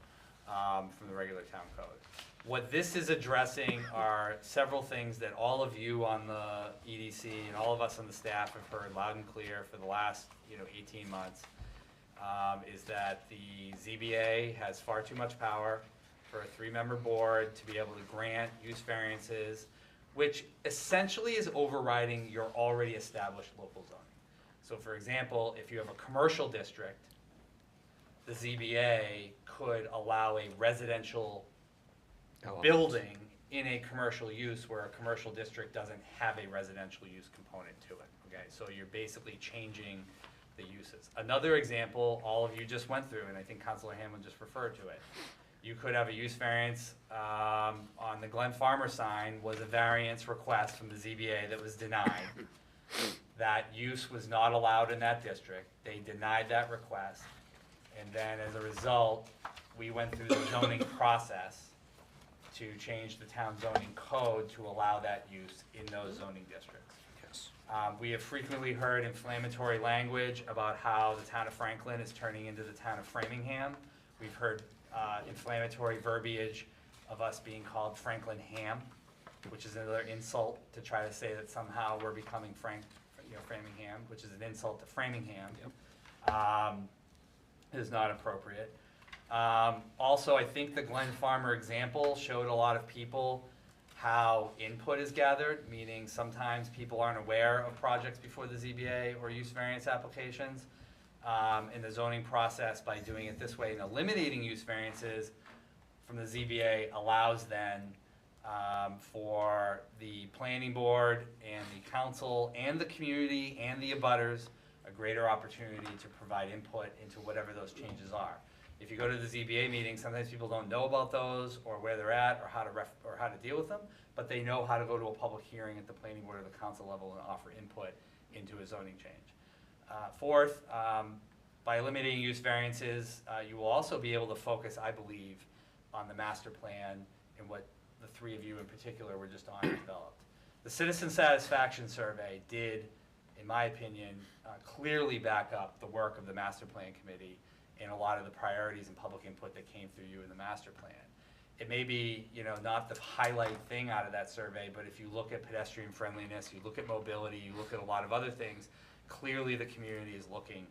from the regular town code. What this is addressing are several things that all of you on the EDC and all of us on the staff have heard loud and clear for the last 18 months, is that the ZBA has far too much power for a 3-member board to be able to grant use variances, which essentially is overriding your already established local zoning. So for example, if you have a commercial district, the ZBA could allow a residential building in a commercial use where a commercial district doesn't have a residential use component to it, okay? So you're basically changing the uses. Another example, all of you just went through, and I think Councilor Hamlin just referred to it. You could have a use variance on the Glen Farmer sign was a variance request from the ZBA that was denied. That use was not allowed in that district. They denied that request. And then as a result, we went through the zoning process to change the town zoning code to allow that use in those zoning districts. Yes. We have frequently heard inflammatory language about how the town of Franklin is turning into the town of Framingham. We've heard inflammatory verbiage of us being called Franklin Ham, which is another insult to try to say that somehow we're becoming Framingham, which is an insult to Framingham. Is not appropriate. Also, I think the Glen Farmer example showed a lot of people how input is gathered, meaning sometimes people aren't aware of projects before the ZBA or use variance applications. In the zoning process, by doing it this way and eliminating use variances from the ZBA allows then for the planning board and the council and the community and the abutters a greater opportunity to provide input into whatever those changes are. If you go to the ZBA meeting, sometimes people don't know about those or where they're at or how to deal with them, but they know how to go to a public hearing at the planning board or the council level and offer input into a zoning change. Fourth, by eliminating use variances, you will also be able to focus, I believe, on the master plan and what the 3 of you in particular were just on developed. The citizen satisfaction survey did, in my opinion, clearly back up the work of the master plan committee and a lot of the priorities and public input that came through you in the master plan. It may be, not the highlight thing out of that survey, but if you look at pedestrian friendliness, you look at mobility, you look at a lot of other things, clearly the community is looking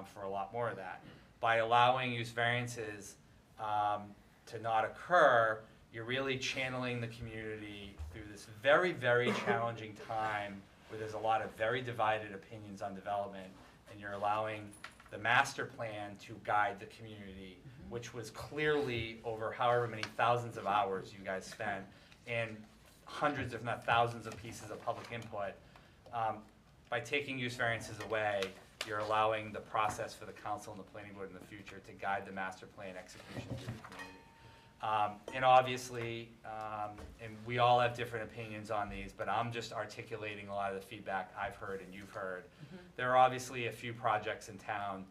for a lot more of that. By allowing use variances to not occur, you're really channeling the community through this very, very challenging time where there's a lot of very divided opinions on development, and you're allowing the master plan to guide the community, which was clearly over however many thousands of hours you guys spent and hundreds, if not thousands of pieces of public input. By taking use variances away, you're allowing the process for the council and the planning board in the future to guide the master plan execution through the community. And obviously, and we all have different opinions on these, but I'm just articulating a lot of the feedback I've heard and you've heard. There are obviously a few projects in town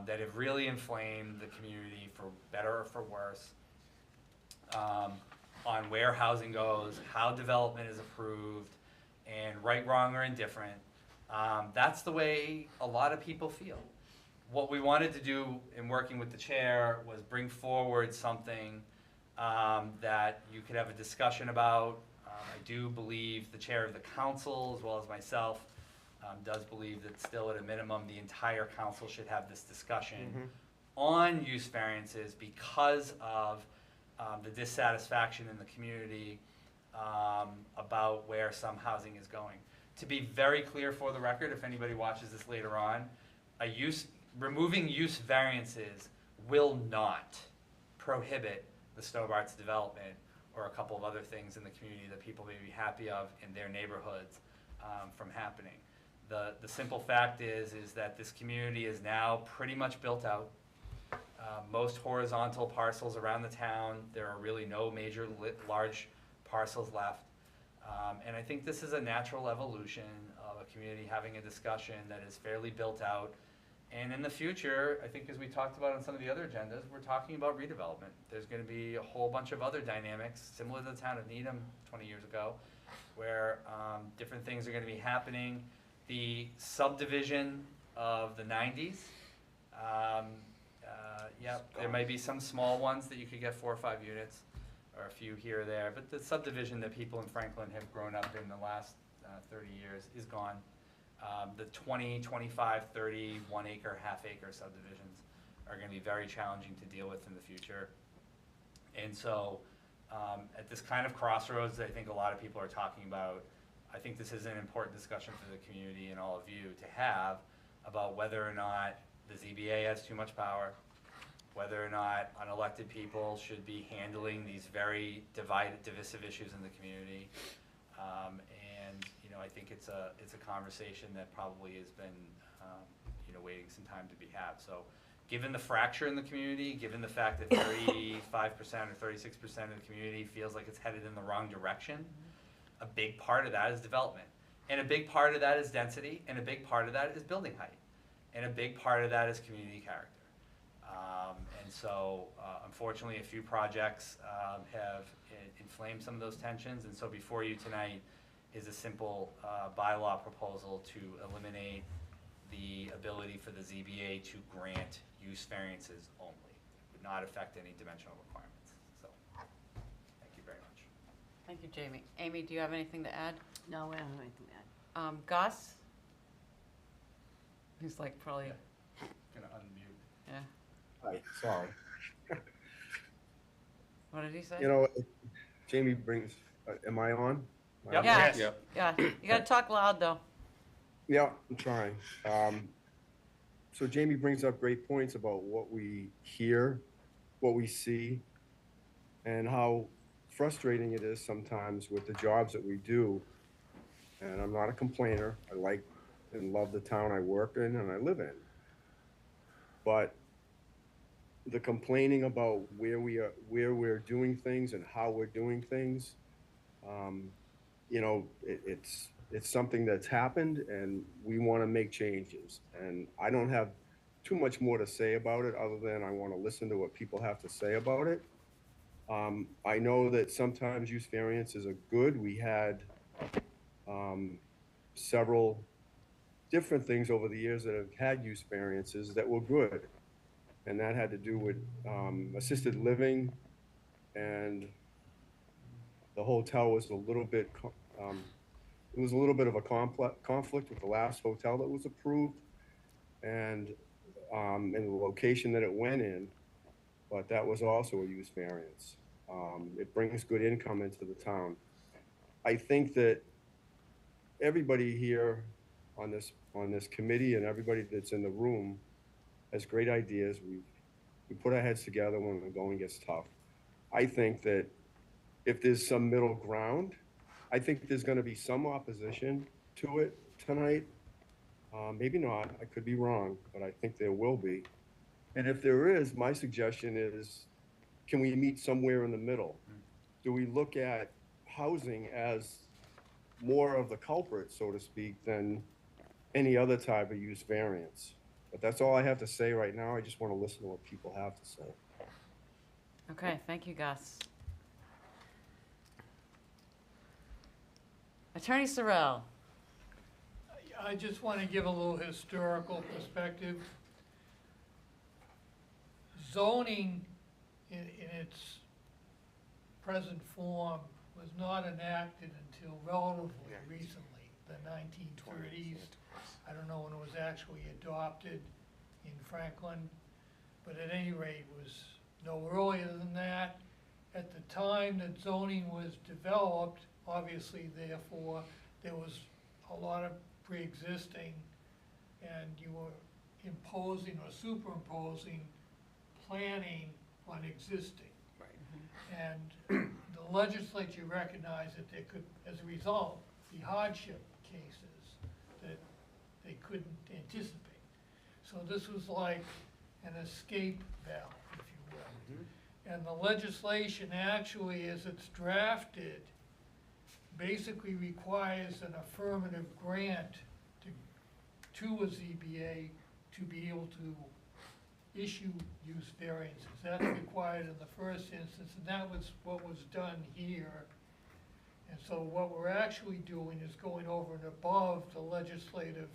that have really inflamed the community for better or for worse on where housing goes, how development is approved, and right, wrong, or indifferent. That's the way a lot of people feel. What we wanted to do in working with the chair was bring forward something that you could have a discussion about. I do believe the chair of the council, as well as myself, does believe that still at a minimum the entire council should have this discussion on use variances because of the dissatisfaction in the community about where some housing is going. To be very clear for the record, if anybody watches this later on, removing use variances will not prohibit the Stobart's development or a couple of other things in the community that people may be happy of in their neighborhoods from happening. The simple fact is that this community is now pretty much built out. Most horizontal parcels around the town, there are really no major large parcels left. And I think this is a natural evolution of a community having a discussion that is fairly built out. And in the future, I think as we talked about on some of the other agendas, we're talking about redevelopment. There's going to be a whole bunch of other dynamics, similar to the town of Needham 20 years ago, where different things are going to be happening. The subdivision of the 90s, there might be some small ones that you could get 4 or 5 units, or a few here or there, but the subdivision that people in Franklin have grown up in the last 30 years is gone. The 20, 25, 30, 1 acre, half acre subdivisions are going to be very challenging to deal with in the future. And so at this kind of crossroads that I think a lot of people are talking about, I think this is an important discussion for the community and all of you to have about whether or not the ZBA has too much power, whether or not unelected people should be handling these very divisive issues in the community. And you know, I think it's a conversation that probably has been waiting some time to be had. So given the fracture in the community, given the fact that 35% or 36% of the community feels like it's headed in the wrong direction, a big part of that is development. And a big part of that is density, and a big part of that is building height. And a big part of that is community character. And so, unfortunately, a few projects have inflamed some of those tensions. And so before you tonight is a simple bylaw proposal to eliminate the ability for the ZBA to grant use variances only. It would not affect any dimensional requirements. So, thank you very much. Thank you, Jamie. Amy, do you have anything to add? No, I don't have anything to add. Gus? He's like probably, Gonna unmute. yeah. Hi, sorry. What did he say? You know, Jamie brings, am I on? Yep. Yeah, Yes. yeah. You gotta talk loud, though. Yeah, I'm trying. So Jamie brings up great points about what we hear, what we see, and how frustrating it is sometimes with the jobs that we do. And I'm not a complainer. I like and love the town I work in and I live in. But the complaining about where we're doing things and how we're doing things, it's something that's happened, and we want to make changes. And I don't have too much more to say about it other than I want to listen to what people have to say about it. I know that sometimes use variances are good. We had several different things over the years that have had use variances that were good. And that had to do with assisted living, and the hotel was a little bit, it was a little bit of a conflict with the last hotel that was approved, and the location that it went in, but that was also a use variance. It brings good income into the town. I think that everybody here on this committee and everybody that's in the room has great ideas. We put our heads together when the going gets tough. I think that if there's some middle ground, I think there's going to be some opposition to it tonight. Maybe not, I could be wrong, but I think there will be. And if there is, my suggestion is, can we meet somewhere in the middle? Do we look at housing as more of the culprit, so to speak, than any other type of use variance? But that's all I have to say right now. I just want to listen to what people have to say. Okay, thank you, Gus. Attorney Sorrell. I just want to give a little historical perspective. Zoning in its present form was not enacted until relatively recently, the 1930s. I don't know when it was actually adopted in Franklin, but at any rate, it was no earlier than that. At the time that zoning was developed, obviously, therefore, there was a lot of pre-existing, and you were imposing or superimposing planning on existing. Right. And the legislature recognized that there could, as a result, be hardship cases that they couldn't anticipate. So this was like an escape valve, if you will. And the legislation actually, as it's drafted, basically requires an affirmative grant to a ZBA to be able to issue use variances. That's required in the first instance, and that was what was done here. And so what we're actually doing is going over and above the legislative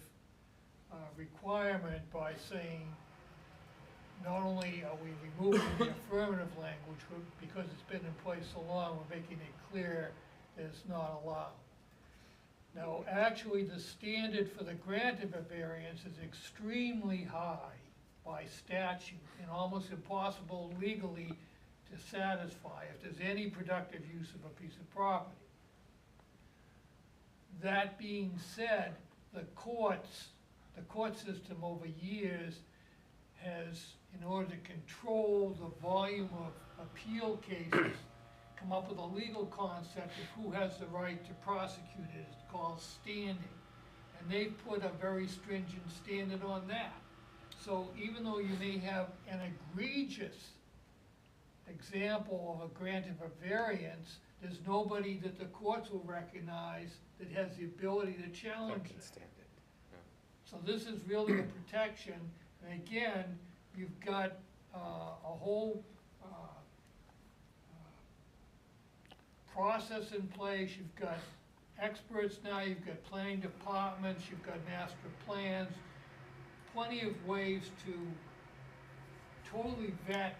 requirement by saying, not only are we removing the affirmative language, because it's been in place so long, we're making it clear that it's not allowed. Now, actually, the standard for the grant of a variance is extremely high by statute and almost impossible legally to satisfy if there's any productive use of a piece of property. That being said, the court system over years has, in order to control the volume of appeal cases, come up with a legal concept of who has the right to prosecute it. It's called standing. And they've put a very stringent standard on that. So even though you may have an egregious example of a grant of a variance, there's nobody that the courts will recognize that has the ability to challenge it. So this is really a protection, and again, you've got a whole process in place. You've got experts now, you've got planning departments, you've got master plans, plenty of ways to totally vet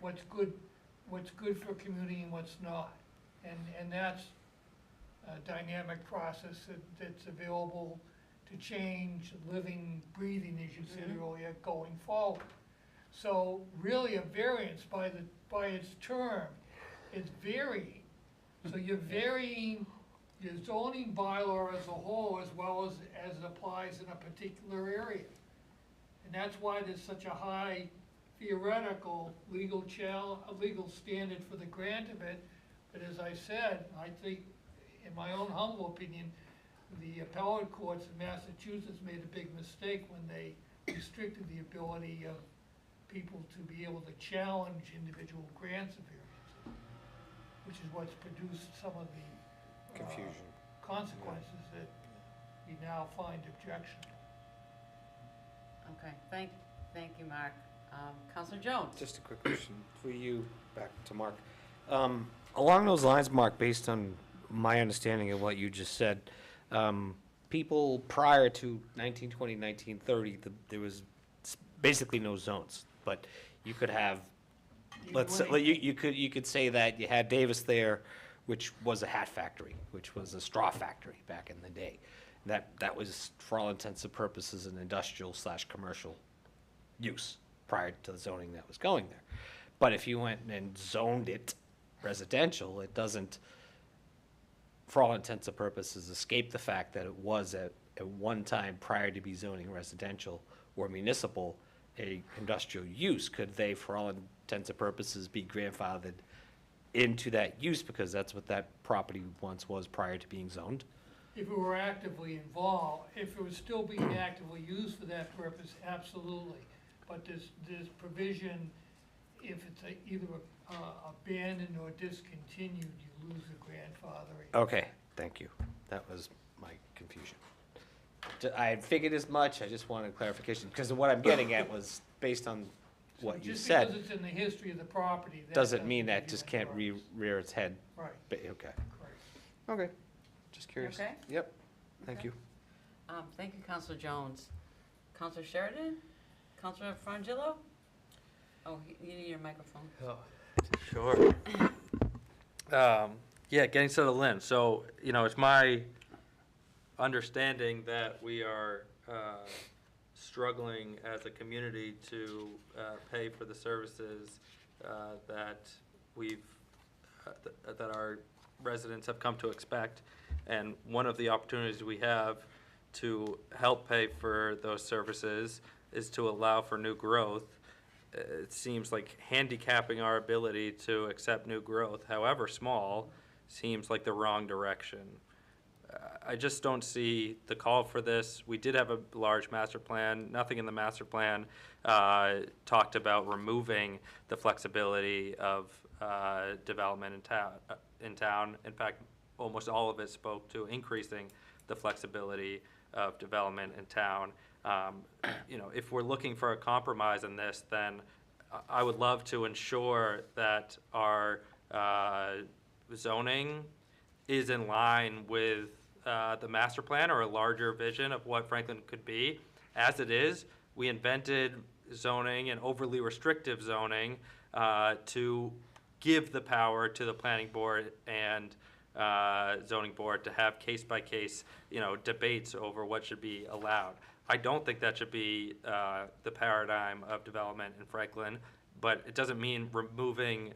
what's good for a community and what's not. And that's a dynamic process that's available to change, living, breathing, as you said earlier, going forward. So really a variance by its term is varying. So you're varying your zoning bylaw as a whole as well as it applies in a particular area. And that's why there's such a high theoretical legal standard for the grant of it. But as I said, I think, in my own humble opinion, the appellate courts in Massachusetts made a big mistake when they restricted the ability of people to be able to challenge individual grants of variances, which is what's produced some of the Confusion. consequences that we now find objectionable. Okay, thank you, Mark. Counselor Jones? Just a quick question for you, back to Mark. Along those lines, Mark, based on my understanding of what you just said, people prior to 1920, 1930, there was basically no zones, but you could have, you could say that you had Davis there, which was a hat factory, which was a straw factory back in the day. That was, for all intents and purposes, an industrial/commercial use prior to the zoning that was going there. But if you went and zoned it residential, it doesn't, for all intents and purposes, escape the fact that it was at one time prior to be zoning residential or municipal, a industrial use. Could they, for all intents and purposes, be grandfathered into that use because that's what that property once was prior to being zoned? If it were actively involved, if it was still being actively used for that purpose, absolutely. But there's provision, if it's either abandoned or discontinued, you lose the grandfathering. Okay, thank you. That was my confusion. I had figured as much, I just wanted clarification, because what I'm getting at was based on what you Just said. because it's in the history of the property, that Doesn't mean that give just you can't rights. rear its head. Right, But, okay, correct. okay, just curious. Okay. Yep, thank Okay. you. Thank you, Counselor Jones. Counselor Sheridan? Counselor Frangillo? Oh, you need your microphone. Sure. Yeah, getting settled in. So, it's my understanding that we are struggling as a community to pay for the services that that our residents have come to expect. And one of the opportunities we have to help pay for those services is to allow for new growth it seems like handicapping our ability to accept new growth, however small, seems like the wrong direction. I just don't see the call for this. We did have a large master plan. Nothing in the master plan talked about removing the flexibility of development in town. In fact, almost all of it spoke to increasing the flexibility of development in town. You know, if we're looking for a compromise in this, then I would love to ensure that our zoning is in line with the master plan or a larger vision of what Franklin could be. As it is, we invented zoning and overly restrictive zoning to give the power to the planning board and zoning board to have case-by-case, you know, debates over what should be allowed. I don't think that should be the paradigm of development in Franklin, but it doesn't mean removing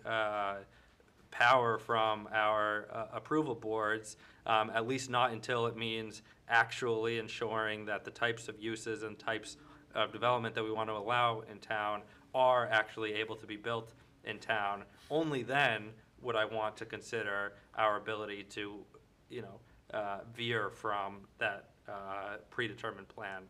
power from our approval boards, at least not until it means actually ensuring that the types of uses and types of development that we want to allow in town are actually able to be built in town. Only then would I want to consider our ability to, you know, veer from that predetermined plan.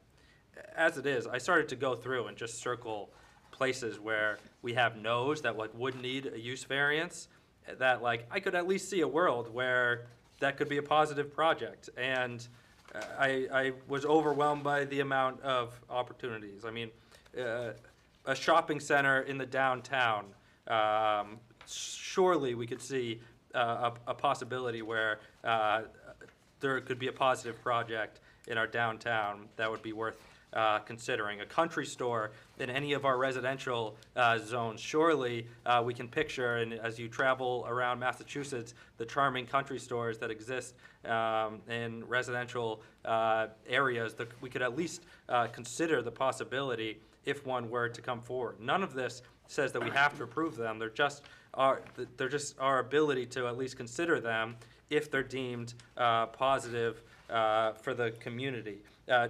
As it is, I started to go through and just circle places where we have no's that like would need a use variance, that like I could at least see a world where that could be a positive project. And I was overwhelmed by the amount of opportunities. I mean, a shopping center in the downtown, surely we could see a possibility where there could be a positive project in our downtown that would be worth considering. A country store in any of our residential zones. Surely we can picture, and as you travel around Massachusetts, the charming country stores that exist in residential areas, that we could at least consider the possibility if one were to come forward. None of this says that we have to approve them. They're just our ability to at least consider them if they're deemed positive for the community.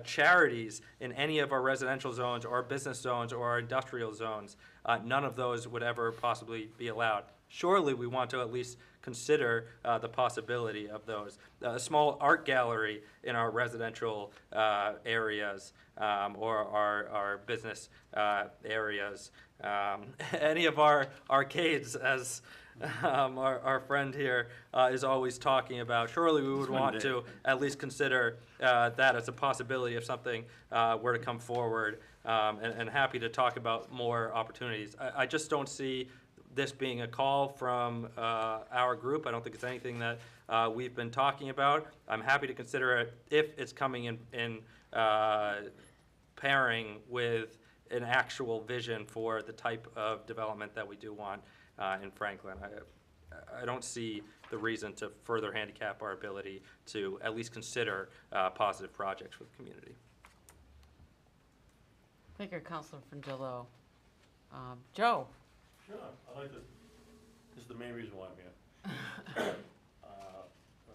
Charities in any of our residential zones or business zones or our industrial zones, none of those would ever possibly be allowed. Surely we want to at least consider the possibility of those. A small art gallery in our residential areas or our business areas. Any of our arcades, as our friend here is always talking about. Surely we would want to at least consider that as a possibility if something were to come forward, and happy to talk about more opportunities. I just don't see this being a call from our group. I don't think it's anything that we've been talking about. I'm happy to consider it if it's coming in pairing with an actual vision for the type of development that we do want in Franklin. I don't see the reason to further handicap our ability to at least consider positive projects for the community. Thank you, Councilor Frangillo. Joe? Sure, this is the main reason why I'm here.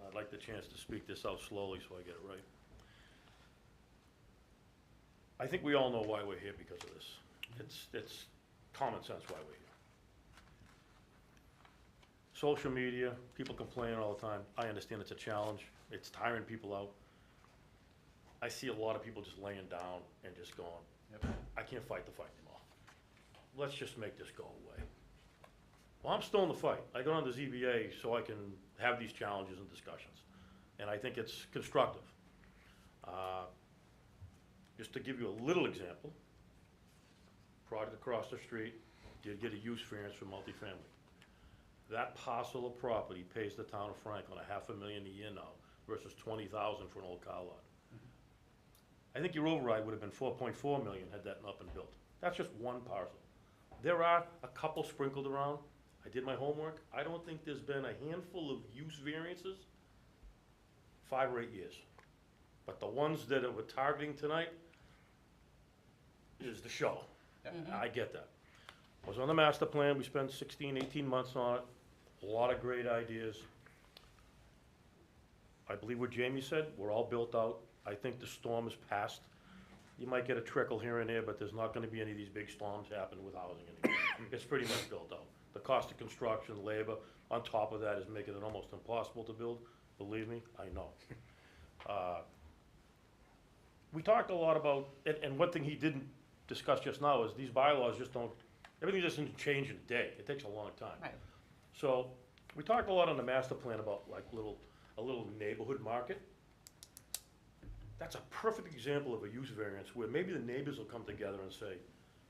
I'd like the chance to speak this out slowly so I get it right. I think we all know why we're here because of this. It's common sense why we're here. Social media, people complaining all the time. I understand it's a challenge. It's tiring people out. I see a lot of people just laying down and just going, I can't fight the fight anymore. Let's just make this go away. Well, I'm still in the fight. I got on the ZBA so I can have these challenges and discussions. And I think it's constructive. Just to give you a little example, project across the street did get a use variance for multifamily. That parcel of property pays the town of Franklin $500,000 a year now versus $20,000 for an old car lot. I think your override would have been $4.4 million had that not been built. That's just one parcel. There are a couple sprinkled around. I did my homework. I don't think there's been a handful of use variances 5 or 8 years. But the ones that we're targeting tonight is the show. I get that. I was on the master plan. We spent 16, 18 months on it. A lot of great ideas. I believe what Jamie said. We're all built out. I think the storm has passed. You might get a trickle here and there, but there's not gonna be any of these big storms happening with housing anymore. It's pretty much built out. The cost of construction, labor, on top of that is making it almost impossible to build, believe me, I know. We talked a lot about, and one thing he didn't discuss just now is these bylaws just don't, everything doesn't change in a day. It takes a long time. Right. So, we talked a lot on the master plan about like a little neighborhood market. That's a perfect example of a use variance where maybe the neighbors will come together and say,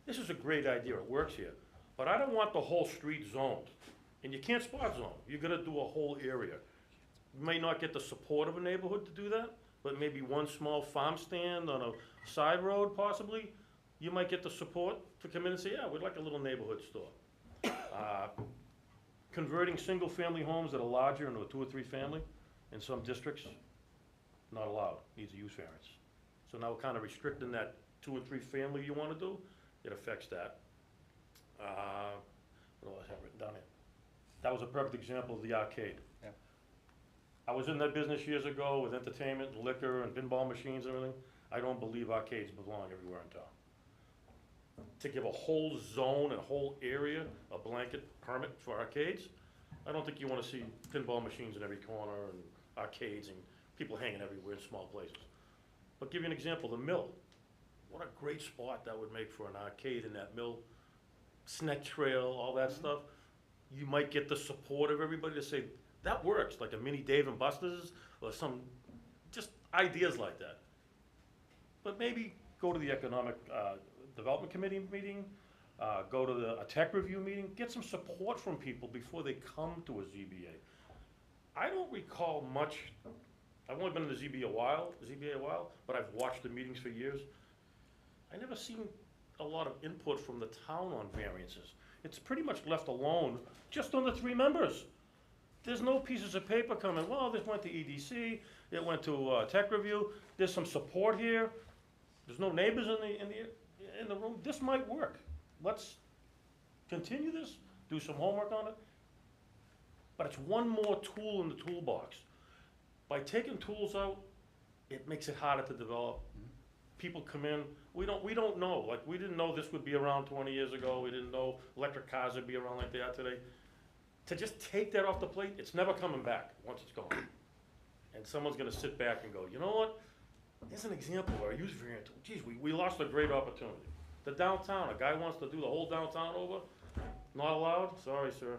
this is a great idea, it works here, but I don't want the whole street zoned. And you can't spot zone, you're gonna do a whole area. You may not get the support of a neighborhood to do that, but maybe one small farm stand on a side road possibly, you might get the support to come in and say, yeah, we'd like a little neighborhood store. Converting single-family homes that are larger into a 2 or 3 family in some districts, not allowed, needs a use variance. So now we're kind of restricting that 2 or 3 family you wanna do, it affects that. What else I have written down here? That was a perfect example of the arcade. Yeah. I was in that business years ago with entertainment, and liquor, and pinball machines and everything. I don't believe arcades belong everywhere in town. To give a whole zone and a whole area a blanket permit for arcades, I don't think you wanna see pinball machines in every corner and arcades and people hanging everywhere in small places. But give you an example, the Mill. What a great spot that would make for an arcade in that Mill. Snack trail, all that stuff. You might get the support of everybody to say, that works, like a mini Dave and Buster's, or some, just ideas like that. But maybe go to the Economic Development Committee meeting, go to a tech review meeting, get some support from people before they come to a ZBA. I don't recall much, I've only been in the ZBA a while, but I've watched the meetings for years. I never seen a lot of input from the town on variances. It's pretty much left alone just on the 3 members. There's no pieces of paper coming, well, this went to EDC, it went to tech review, there's some support here. There's no neighbors in the room, this might work. Let's continue this, do some homework on it. But it's one more tool in the toolbox. By taking tools out, it makes it harder to develop. People come in, we don't know, like, we didn't know this would be around 20 years ago, we didn't know electric cars would be around like they are today. To just take that off the plate, it's never coming back once it's gone. And someone's gonna sit back and go, you know what? Here's an example where I use variant, geez, we lost a great opportunity. The downtown, a guy wants to do the whole downtown over, not allowed, sorry, sir.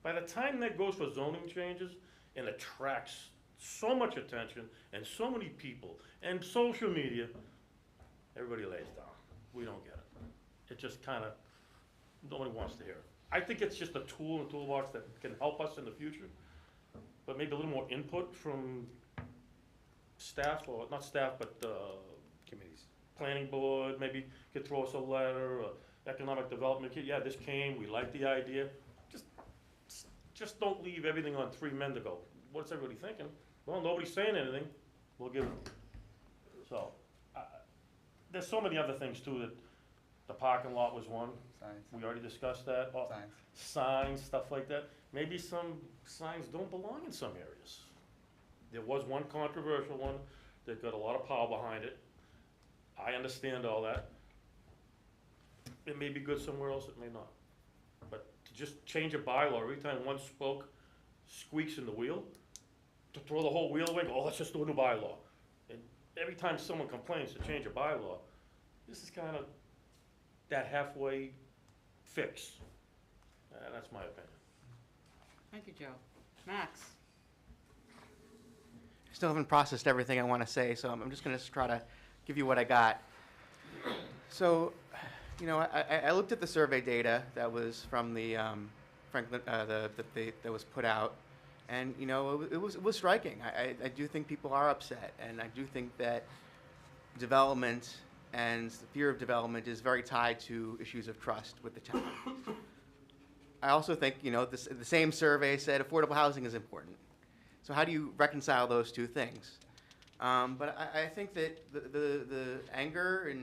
By the time that goes for zoning changes and attracts so much attention and so many people and social media, everybody lays down. We don't get it. It just kinda, nobody wants to hear it. I think it's just a tool in the toolbox that can help us in the future, but maybe a little more input from staff, or not staff, but Committees. planning board, maybe could throw us a letter, or economic development, yeah, this came, we like the idea. Just don't leave everything on 3 men to go, what's everybody thinking? Well, nobody's saying anything, we'll give it. So, there's so many other things too, that the parking lot was one. Signs. We already discussed that. Signs. Signs, stuff like that. Maybe some signs don't belong in some areas. There was one controversial one that got a lot of power behind it. I understand all that. It may be good somewhere else, it may not. But to just change a bylaw, every time one spoke squeaks in the wheel, to throw the whole wheel away, and go, oh, let's just do a new bylaw. And every time someone complains to change a bylaw, this is kind of that halfway fix. That's my opinion. Thank you, Joe. Max? Still haven't processed everything I want to say, so I'm just going to try to give you what I got. So, you know, I looked at the survey data that was from the Franklin that was put out, and you know, it was striking. I do think people are upset, and I do think that development and the fear of development is very tied to issues of trust with the town. I also think, you know, the same survey said affordable housing is important. So how do you reconcile those two things? But I think that the anger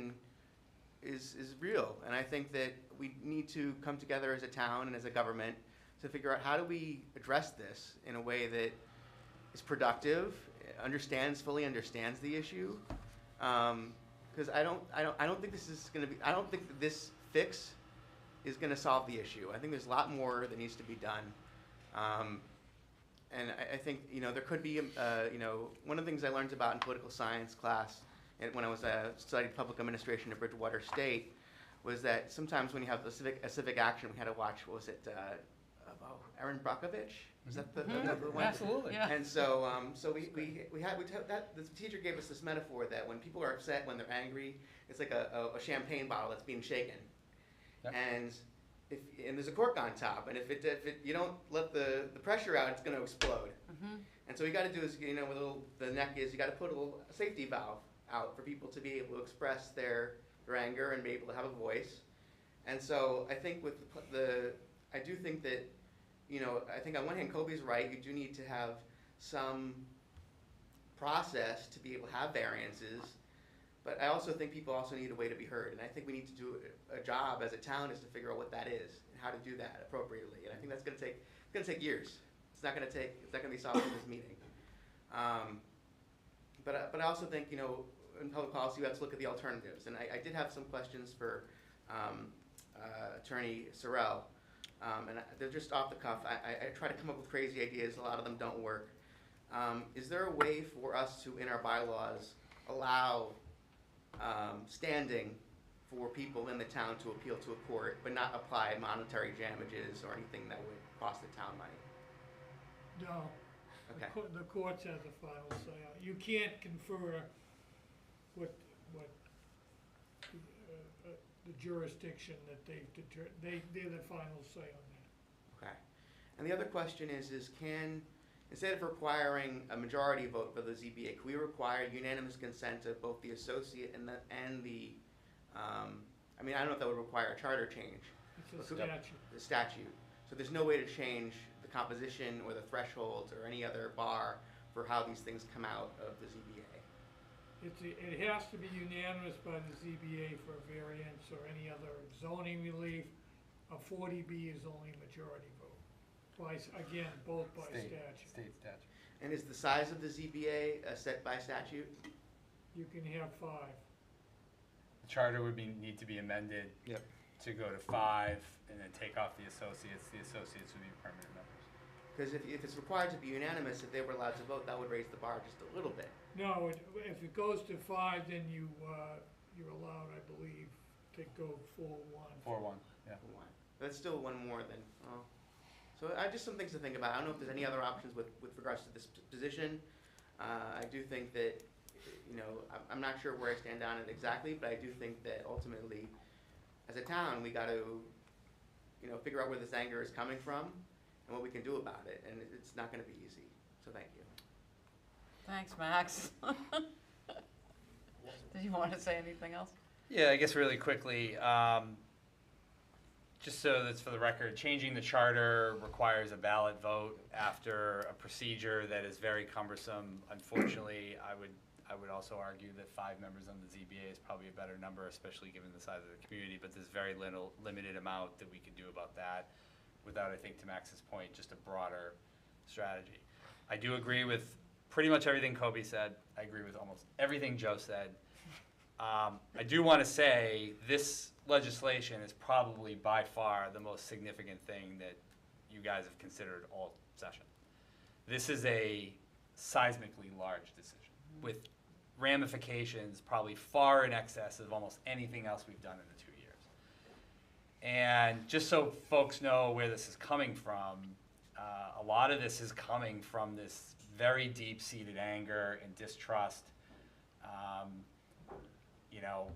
is real, and I think that we need to come together as a town and as a government to figure out how do we address this in a way that is productive, fully understands the issue, Because I don't think this is gonna be, I don't think that this fix is gonna solve the issue. I think there's a lot more that needs to be done. And I think, you know, there could be, you know, one of the things I learned about in political science class, and when I was studied public administration at Bridgewater State, was that sometimes when you have a civic action, we had to watch, what was it, Erin Brockovich? Was that the one? Absolutely. Yeah. And so, the teacher gave us this metaphor that when people are upset, when they're angry, it's like a champagne bottle that's being shaken. Yep. And there's a cork on top, and if you don't let the pressure out, it's gonna explode. And so what you gotta do is, you know, the neck is, you gotta put a little safety valve out for people to be able to express their anger and be able to have a voice. And so I think with I do think that, you know, I think on one hand, Kobe's right, you do need to have some process to be able to have variances, but I also think people also need a way to be heard, and I think we need to do a job as a town is to figure out what that is and how to do that appropriately, and I think that's gonna take years. It's not gonna be solved in this meeting. But I also think, you know, in public policy, you have to look at the alternatives, and I did have some questions for Attorney Sorrell. And they're just off the cuff. I try to come up with crazy ideas. A lot of them don't work. Is there a way for us to, in our bylaws, allow standing for people in the town to appeal to a court, but not apply monetary damages or anything that would cost the town money? No. Okay. The courts have the final say. You can't confer what the jurisdiction that they're the final say on that. Okay. And the other question is instead of requiring a majority vote for the ZBA, can we require unanimous consent of both the associate and the I mean, I don't know if that would require a charter change. It's a statute. The statute. So there's no way to change the composition or the thresholds or any other bar for how these things come out of the ZBA. It has to be unanimous by the ZBA for a variance or any other zoning relief. A 40B is only majority vote. Again, both by statute. State statute. And is the size of the ZBA set by statute? You can have 5. The charter would need to be amended. Yep. To go to 5, and then take off the associates would be permanent members. Because if it's required to be unanimous, if they were allowed to vote, that would raise the bar just a little bit. No, if it goes to 5, then you're allowed, I believe, to go 4-1. 4-1, yeah. But it's still one more than, oh. So I just some things to think about. I don't know if there's any other options with regards to this position. I do think that, you know, I'm not sure where I stand on it exactly, but I do think that ultimately, as a town, we got to, you know, figure out where this anger is coming from and what we can do about it. And it's not going to be easy. So thank you. Thanks, Max. Did you want to say anything else? Yeah, I guess really quickly, just so that's for the record, changing the charter requires a ballot vote after a procedure that is very cumbersome. Unfortunately, I would also argue that 5 members on the ZBA is probably a better number, especially given the size of the community, but there's very limited amount that we could do about that without, I think, to Max's point, just a broader strategy. I do agree with pretty much everything Kobe said. I agree with almost everything Joe said. I do want to say this legislation is probably by far the most significant thing that you guys have considered all session. This is a seismically large decision with ramifications probably far in excess of almost anything else we've done in the 2 years. And just so folks know where this is coming from, a lot of this is coming from this very deep-seated anger and distrust. You know,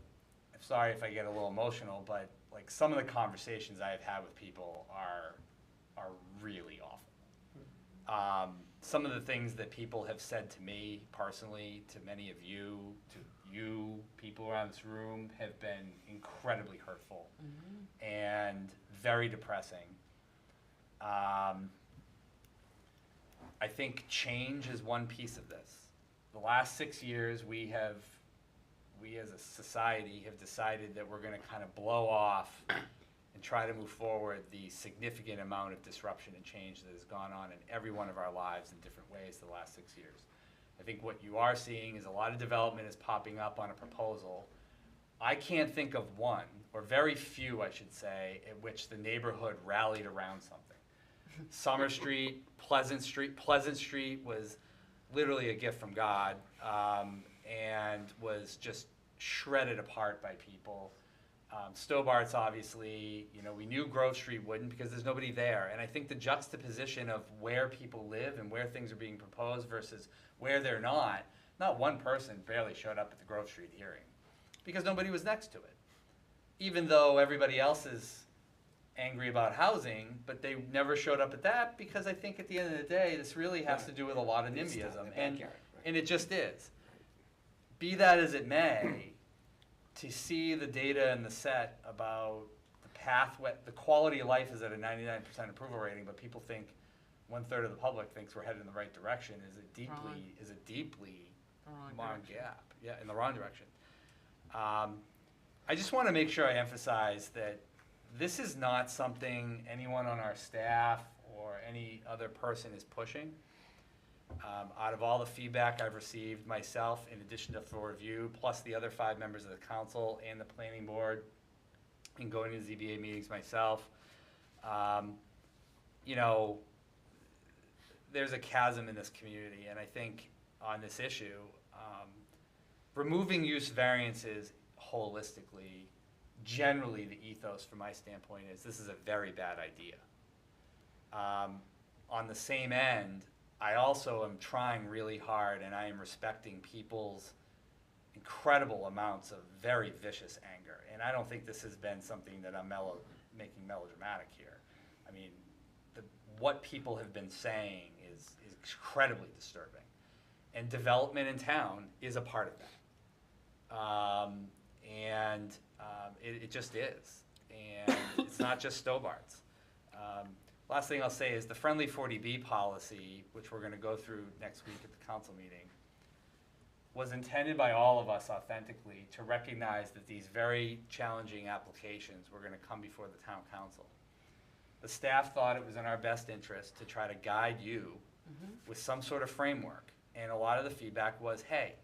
I'm sorry if I get a little emotional, but like some of the conversations I have had with people are really awful. Some of the things that people have said to me personally, to many of you, to you, people around this room, have been incredibly hurtful and very depressing. I think change is one piece of this. The last 6 years, we as a society have decided that we're going to kind of blow off and try to move forward the significant amount of disruption and change that has gone on in every one of our lives in different ways the last 6 years. I think what you are seeing is a lot of development is popping up on a proposal I can't think of one, or very few, I should say, in which the neighborhood rallied around something. Summer Street, Pleasant Street was literally a gift from God, and was just shredded apart by people. Stobart's obviously, we knew Grove Street wouldn't because there's nobody there. And I think the juxtaposition of where people live and where things are being proposed versus where they're not one person barely showed up at the Grove Street hearing because nobody was next to it. Even though everybody else is angry about housing, but they never showed up at that because I think at the end of the day, this really has to do with a lot of NIMBYism. And it just is. Be that as it may, to see the data and the set about the pathway, the quality of life is at a 99% approval rating, but people think 1/3 of the public thinks we're headed in the right direction is a deeply long gap. Yeah, in the wrong direction. I just want to make sure I emphasize that this is not something anyone on our staff or any other person is pushing. Out of all the feedback I've received myself, in addition to for review, plus the other 5 members of the council and the planning board, and going to ZBA meetings myself, there's a chasm in this community, and I think on this issue, removing use variances holistically, generally the ethos from my standpoint is this is a very bad idea. On the same end, I also am trying really hard, and I am respecting people's incredible amounts of very vicious anger. And I don't think this has been something that I'm making melodramatic here. I mean, what people have been saying is incredibly disturbing. And development in town is a part of that. It just is. And it's not just Stobart's. Last thing I'll say is the friendly 40B policy, which we're going to go through next week at the council meeting, was intended by all of us authentically to recognize that these very challenging applications were going to come before the town council. The staff thought it was in our best interest to try to guide you with some sort of framework. And a lot of the feedback was, hey,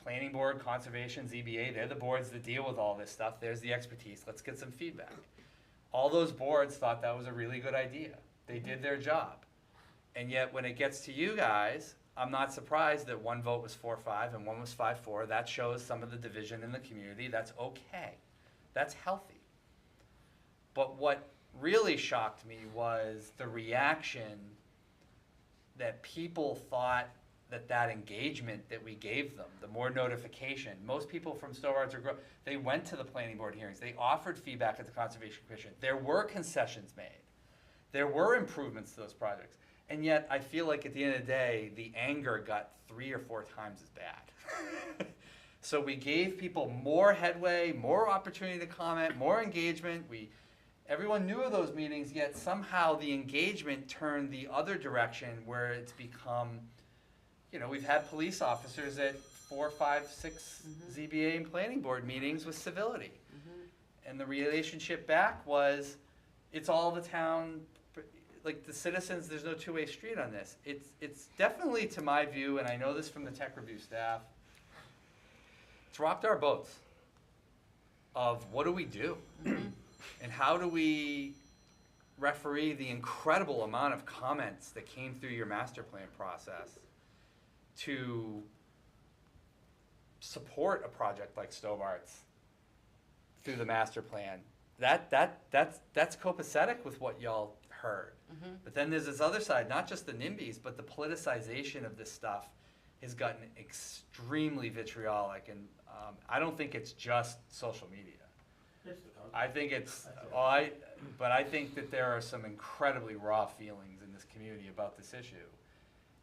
planning board, conservation, ZBA, they're the boards that deal with all this stuff. There's the expertise. Let's get some feedback. All those boards thought that was a really good idea. They did their job. And yet when it gets to you guys, I'm not surprised that one vote was 4-5 and one was 5-4. That shows some of the division in the community. That's okay. That's healthy. But what really shocked me was the reaction that people thought that engagement that we gave them, the more notification. Most people from Stobart's they went to the planning board hearings. They offered feedback at the Conservation Commission. There were concessions made. There were improvements to those projects. And yet, I feel like at the end of the day, the anger got 3 or 4 times as bad. So we gave people more headway, more opportunity to comment, more engagement. Everyone knew of those meetings, yet somehow the engagement turned the other direction where it's become, we've had police officers at 4, 5, 6 ZBA and planning board meetings with civility. And the relationship back was, it's all the town, like the citizens, there's no two-way street on this. It's definitely, to my view, and I know this from the tech review staff, it's rocked our boats of what do we do? And how do we referee the incredible amount of comments that came through your master plan process to support a project like Stobart's through the master plan? That's copacetic with what y'all heard. But then there's this other side, not just the NIMBYs, but the politicization of this stuff has gotten extremely vitriolic, and I don't think it's just social media. I think but I think that there are some incredibly raw feelings in this community about this issue.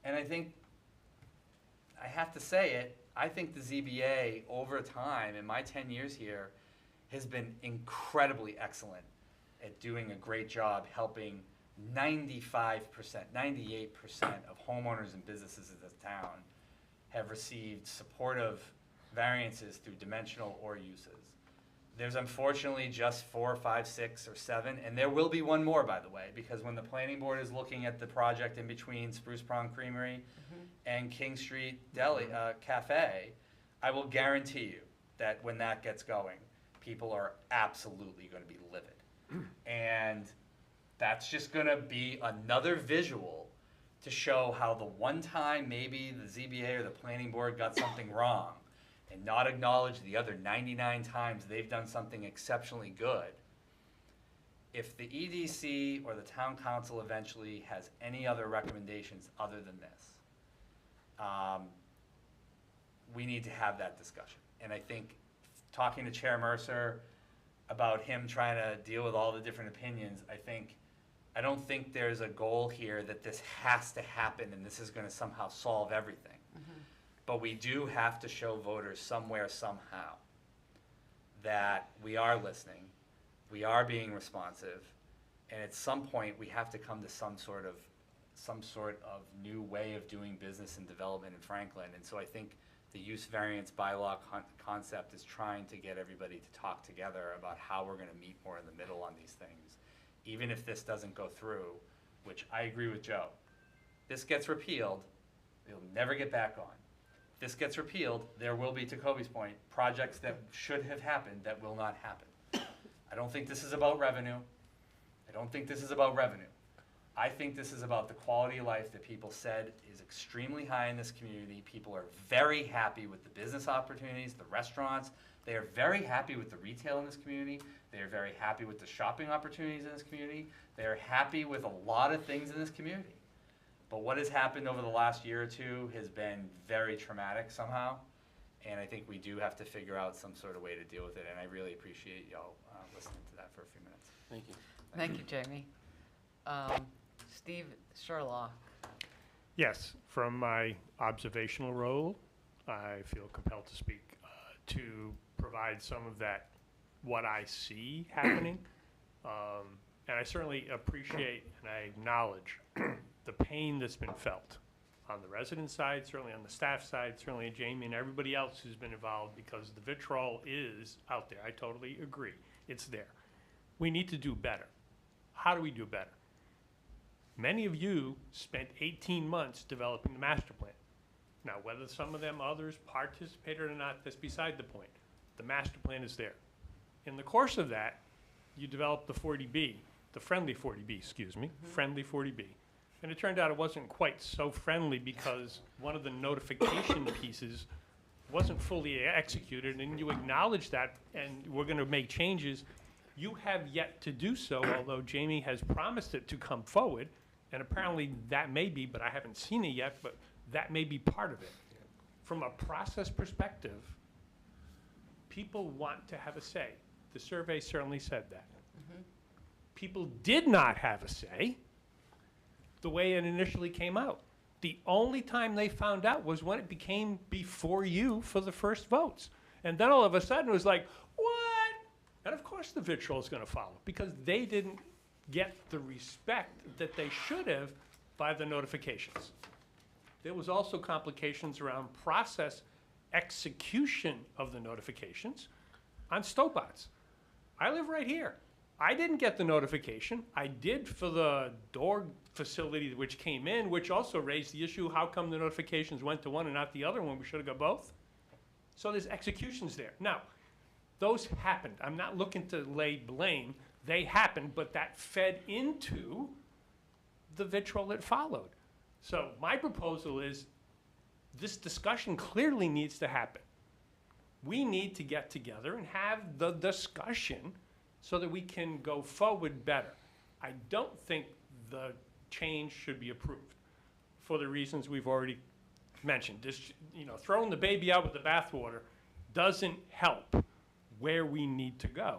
And I think, I have to say it, I think the ZBA over time, in my 10 years here, has been incredibly excellent at doing a great job helping 95%, 98% of homeowners and businesses in this town have received supportive variances through dimensional or uses. There's unfortunately just 4, 5, 6, or 7, and there will be one more, by the way, because when the planning board is looking at the project in between Spruce Pond Creamery and King Street Deli Cafe, I will guarantee you that when that gets going, people are absolutely gonna be livid. And that's just gonna be another visual to show how the one time maybe the ZBA or the planning board got something wrong and not acknowledge the other 99 times they've done something exceptionally good. If the EDC or the town council eventually has any other recommendations other than this, we need to have that discussion. And I think talking to Chair Mercer about him trying to deal with all the different opinions, I don't think there's a goal here that this has to happen and this is gonna somehow solve everything. But we do have to show voters somewhere, somehow, that we are listening, we are being responsive, and at some point, we have to come to some sort of new way of doing business and development in Franklin. And so I think the use variance bylaw concept is trying to get everybody to talk together about how we're gonna meet more in the middle on these things. Even if this doesn't go through, which I agree with Joe, this gets repealed, it'll never get back on. If this gets repealed, there will be, to Kobe's point, projects that should have happened that will not happen. I don't think this is about revenue. I think this is about the quality of life that people said is extremely high in this community. People are very happy with the business opportunities, the restaurants. They are very happy with the retail in this community. They are very happy with the shopping opportunities in this community. They are happy with a lot of things in this community. But what has happened over the last year or two has been very traumatic somehow. And I think we do have to figure out some sort of way to deal with it. And I really appreciate y'all listening to that for a few minutes. Thank you. Thank you, Jamie. Steve Sherlock. Yes, from my observational role, I feel compelled to speak to provide some of that, what I see happening. And I certainly appreciate and I acknowledge the pain that's been felt on the resident side, certainly on the staff side, certainly Jamie and everybody else who's been involved, because the vitriol is out there. I totally agree. It's there. We need to do better. How do we do better? Many of you spent 18 months developing the master plan. Now, whether some of them others participated or not, that's beside the point. The master plan is there. In the course of that, you developed the 40B, the friendly 40B, excuse me, friendly 40B. And it turned out it wasn't quite so friendly because one of the notification pieces wasn't fully executed, and you acknowledge that, and we're gonna make changes. You have yet to do so, although Jamie has promised it to come forward, and apparently that may be, but I haven't seen it yet, but that may be part of it. From a process perspective, people want to have a say. The survey certainly said that. People did not have a say the way it initially came out. The only time they found out was when it became before you for the first votes. And then all of a sudden it was like, what? And of course the vitriol is going to follow because they didn't get the respect that they should have by the notifications. There was also complications around process execution of the notifications on Stobart. I live right here. I didn't get the notification. I did for the door facility which came in, which also raised the issue, how come the notifications went to one and not the other one? We should have got both. So there's executions there. Now, those happened. I'm not looking to lay blame. They happened, but that fed into the vitriol that followed. So my proposal is this discussion clearly needs to happen. We need to get together and have the discussion so that we can go forward better. I don't think the change should be approved for the reasons we've already mentioned. This, throwing the baby out with the bathwater doesn't help where we need to go.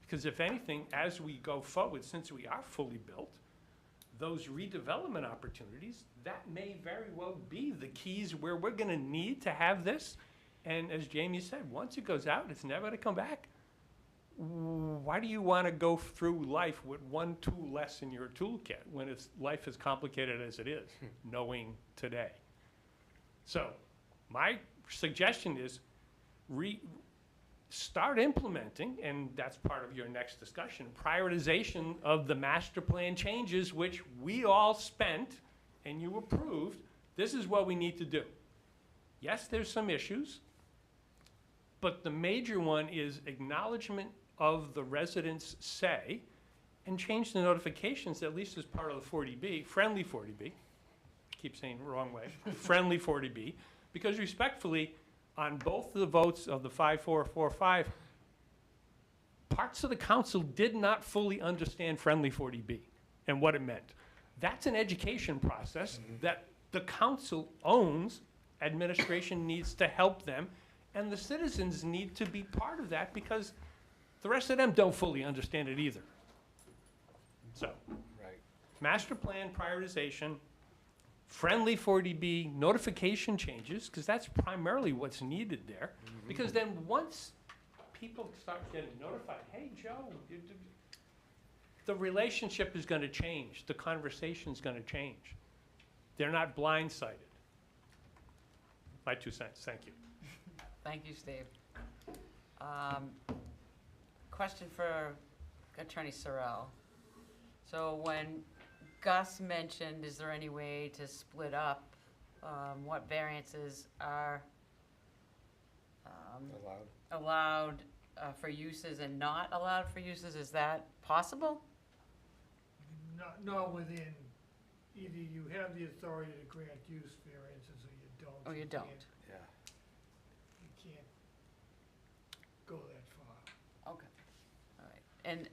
Because if anything, as we go forward, since we are fully built, those redevelopment opportunities, that may very well be the keys where we're gonna need to have this. And as Jamie said, once it goes out, it's never gonna come back. Why do you wanna go through life with one tool less in your toolkit when it's life as complicated as it is, knowing today? So my suggestion is start implementing, and that's part of your next discussion, prioritization of the master plan changes, which we all spent and you approved. This is what we need to do. Yes, there's some issues, But the major one is acknowledgement of the residents' say, and change the notifications, at least as part of the 40B, friendly 40B. Keep saying it the wrong way, friendly 40B, because respectfully, on both the votes of the 5-4-4-5, parts of the council did not fully understand friendly 40B and what it meant. That's an education process that the council owns. Administration needs to help them, and the citizens need to be part of that because the rest of them don't fully understand it either. So, Right. master plan prioritization, friendly 40B notification changes, because that's primarily what's needed there. Because then once people start getting notified, hey, Joe, the relationship is gonna change, the conversation's gonna change. They're not blindsided. My 2 cents, thank you. Thank you, Steve. Question for Attorney Sorrell. So when Gus mentioned, is there any way to split up what variances are allowed for uses and not allowed for uses, is that possible? Not within, either you have the authority to grant use variances or you don't. Oh, you don't? Yeah. You can't go that far. Okay, all right. And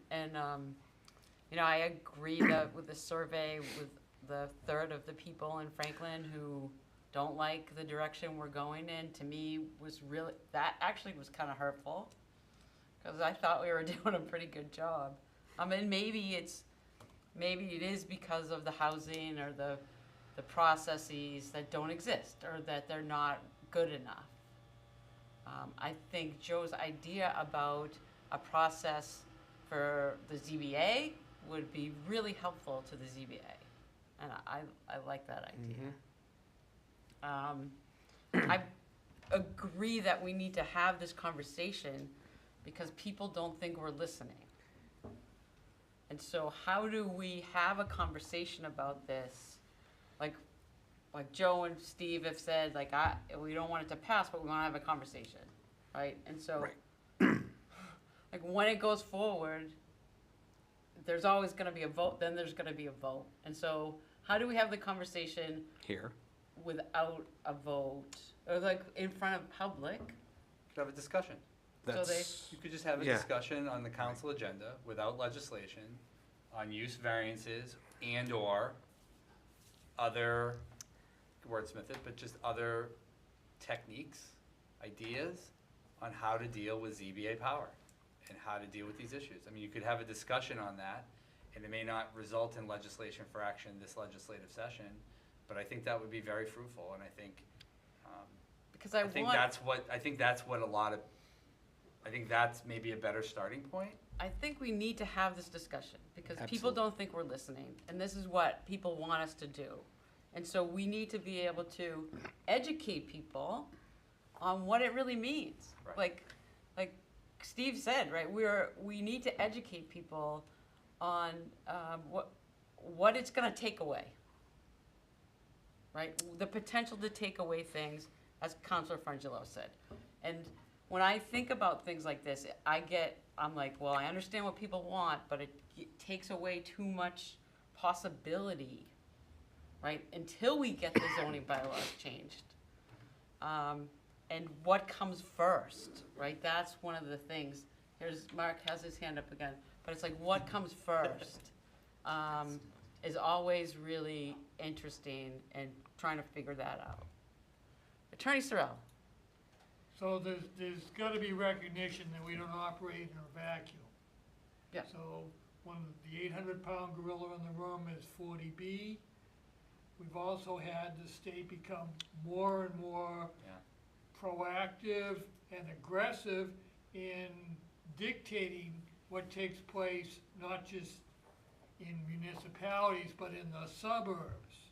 you know, I agree that with the survey, with the third of the people in Franklin who don't like the direction we're going in, to me was really, that actually was kind of hurtful. Because I thought we were doing a pretty good job. I mean, maybe it is because of the housing or the processes that don't exist or that they're not good enough. I think Joe's idea about a process for the ZBA would be really helpful to the ZBA, and I like that idea. I agree that we need to have this conversation because people don't think we're listening. And so how do we have a conversation about this? Like Joe and Steve have said, like, we don't want it to pass, but we want to have a conversation, right? And so, like, when it goes forward, there's always going to be a vote, then there's going to be a vote. And so how do we have the conversation Here. without a vote? Or like in front of public? Could have a discussion. So they, You could just have a Yeah. discussion on the council agenda without legislation on use variances and/or other, wordsmith it, but just other techniques, ideas on how to deal with ZBA power and how to deal with these issues. I mean, you could have a discussion on that, and it may not result in legislation for action this legislative session, but I think that would be very fruitful, and I think, because I think that's maybe a better starting point. I think we need to have this discussion because people Absolutely. don't think we're listening, and this is what people want us to do. And so we need to be able to educate people on what it really means. Right. Like Steve said, right? We need to educate people on what it's going to take away. Right? The potential to take away things, as Councilor Frangillo said. And when I think about things like this, I'm like, well, I understand what people want, but it takes away too much possibility, right? Until we get the zoning bylaws changed. And what comes first, right? That's one of the things. Mark has his hand up again, but it's like, what comes first is always really interesting and trying to figure that out. Attorney Sorrell. So there's got to be recognition that we don't operate in a vacuum. Yeah. So when the 800-pound gorilla in the room is 40B, we've also had the state become more and more proactive and aggressive in dictating what takes place, not just in municipalities, but in the suburbs.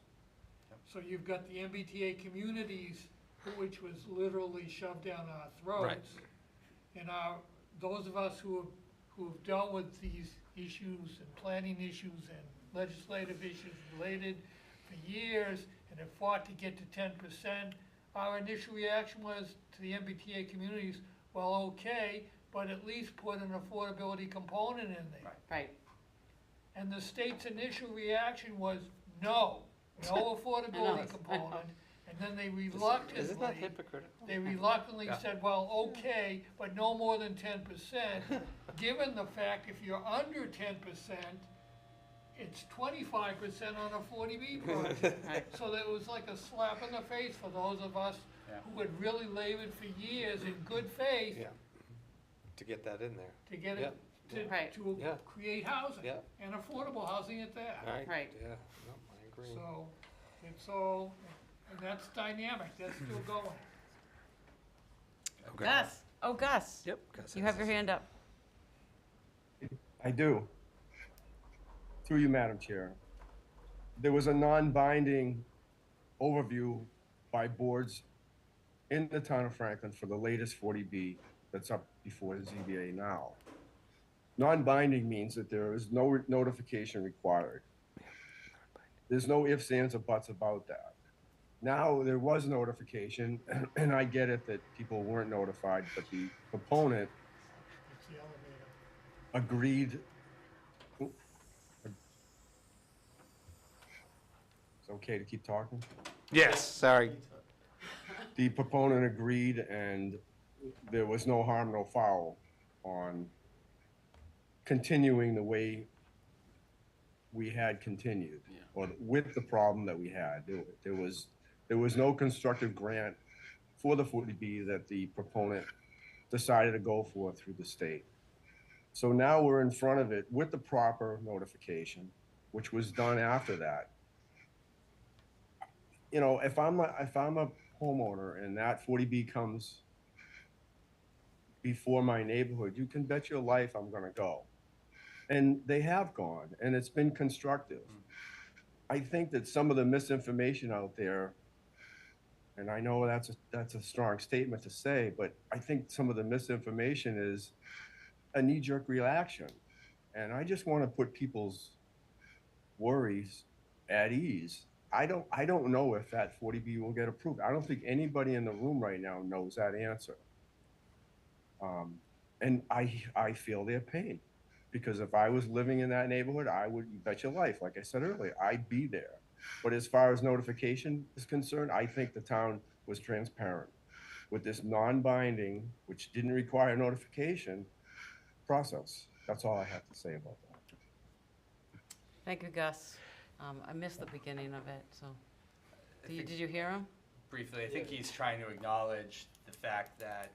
So you've got the MBTA communities, which was literally shoved down our throats. And those of us who have dealt with these issues and planning issues and legislative issues related for years and have fought to get to 10%, our initial reaction was to the MBTA communities well, okay, but at least put an affordability component in there. Right. And the state's initial reaction was, no affordability it's- component. And then they Isn't that reluctantly, hypocritical? Yeah. said, well, okay, but no more than 10%. Given the fact if you're under 10%, it's 25% on a 40B project. So that was like a slap in the face for those of us Yeah. who had really labored for years in good faith Yeah. To get that in there. to get it, Right. to Yeah. create housing, Yeah. and affordable housing at that. Right. Yeah, no, I agree. So, it's all, and that's dynamic, that's still going. Okay. Gus, oh, Gus, Yep. Gus you has have your his- hand up. I do. Through you, Madam Chair. There was a non-binding overview by boards in the town of Franklin for the latest 40B that's up before the ZBA now. Non-binding means that there is no notification required. There's no ifs, ands, or buts about that. Now, there was notification, and I get it that people weren't notified, but the proponent It's the elevator. agreed. It's okay to keep talking? Yes, sorry. The proponent agreed, and there was no harm, no foul on continuing the way we had continued, or with the problem that we had. There was no constructive grant for the 40B that the proponent decided to go for through the state. So now we're in front of it with the proper notification, which was done after that. You know, if I'm a homeowner and that 40B comes before my neighborhood, you can bet your life I'm gonna go. And they have gone, and it's been constructive. I think that some of the misinformation out there, and I know that's a strong statement to say, but I think some of the misinformation is a knee-jerk reaction. And I just want to put people's worries at ease. I don't know if that 40B will get approved. I don't think anybody in the room right now knows that answer. And I feel their pain, because if I was living in that neighborhood, I would, you bet your life, like I said earlier, I'd be there. But as far as notification is concerned, I think the town was transparent with this non-binding, which didn't require notification process. That's all I have to say about that. Thank you, Gus. I missed the beginning of it, so. Did you hear him? Briefly, I think he's trying to acknowledge the fact that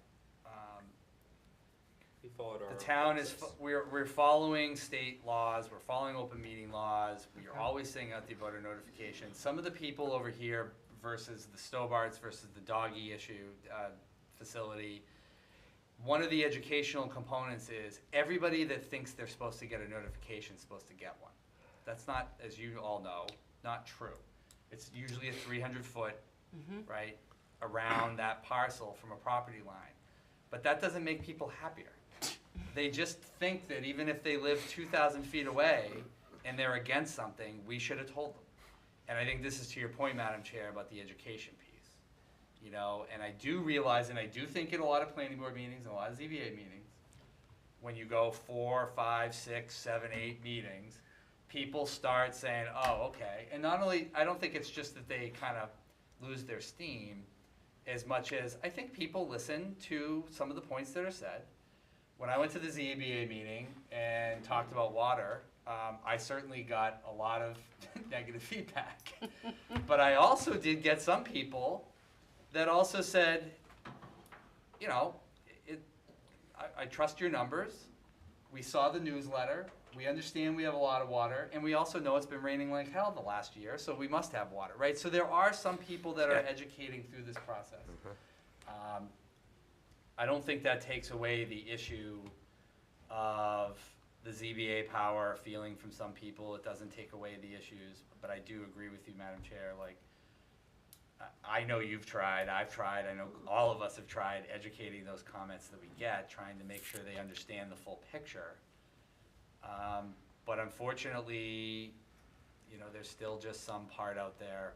We followed our. the town is, process. we're following state laws, we're following open meeting laws, we are always sending out the voter notification. Some of the people over here versus the Stobarts versus the doggy issue facility, one of the educational components is everybody that thinks they're supposed to get a notification is supposed to get one. That's not, as you all know, not true. It's usually a 300-foot, right, around that parcel from a property line. But that doesn't make people happier. They just think that even if they live 2,000 feet away and they're against something, we should have told them. And I think this is to your point, Madam Chair, about the education piece. You know, and I do realize, and I do think in a lot of planning board meetings and a lot of ZBA meetings, when you go 4, 5, 6, 7, 8 meetings, people start saying, oh, okay. And not only, I don't think it's just that they kind of lose their steam, as much as I think people listen to some of the points that are said. When I went to the ZBA meeting and talked about water, I certainly got a lot of negative feedback. But I also did get some people that also said, you know, I trust your numbers. We saw the newsletter. We understand we have a lot of water, and we also know it's been raining like hell the last year, so we must have water, right? So there are some people that are educating through this process. I don't think that takes away the issue of the ZBA power feeling from some people. It doesn't take away the issues, but I do agree with you, Madam Chair. Like, I know you've tried, I've tried, I know all of us have tried educating those comments that we get, trying to make sure they understand the full picture. But unfortunately, you know, there's still just some part out there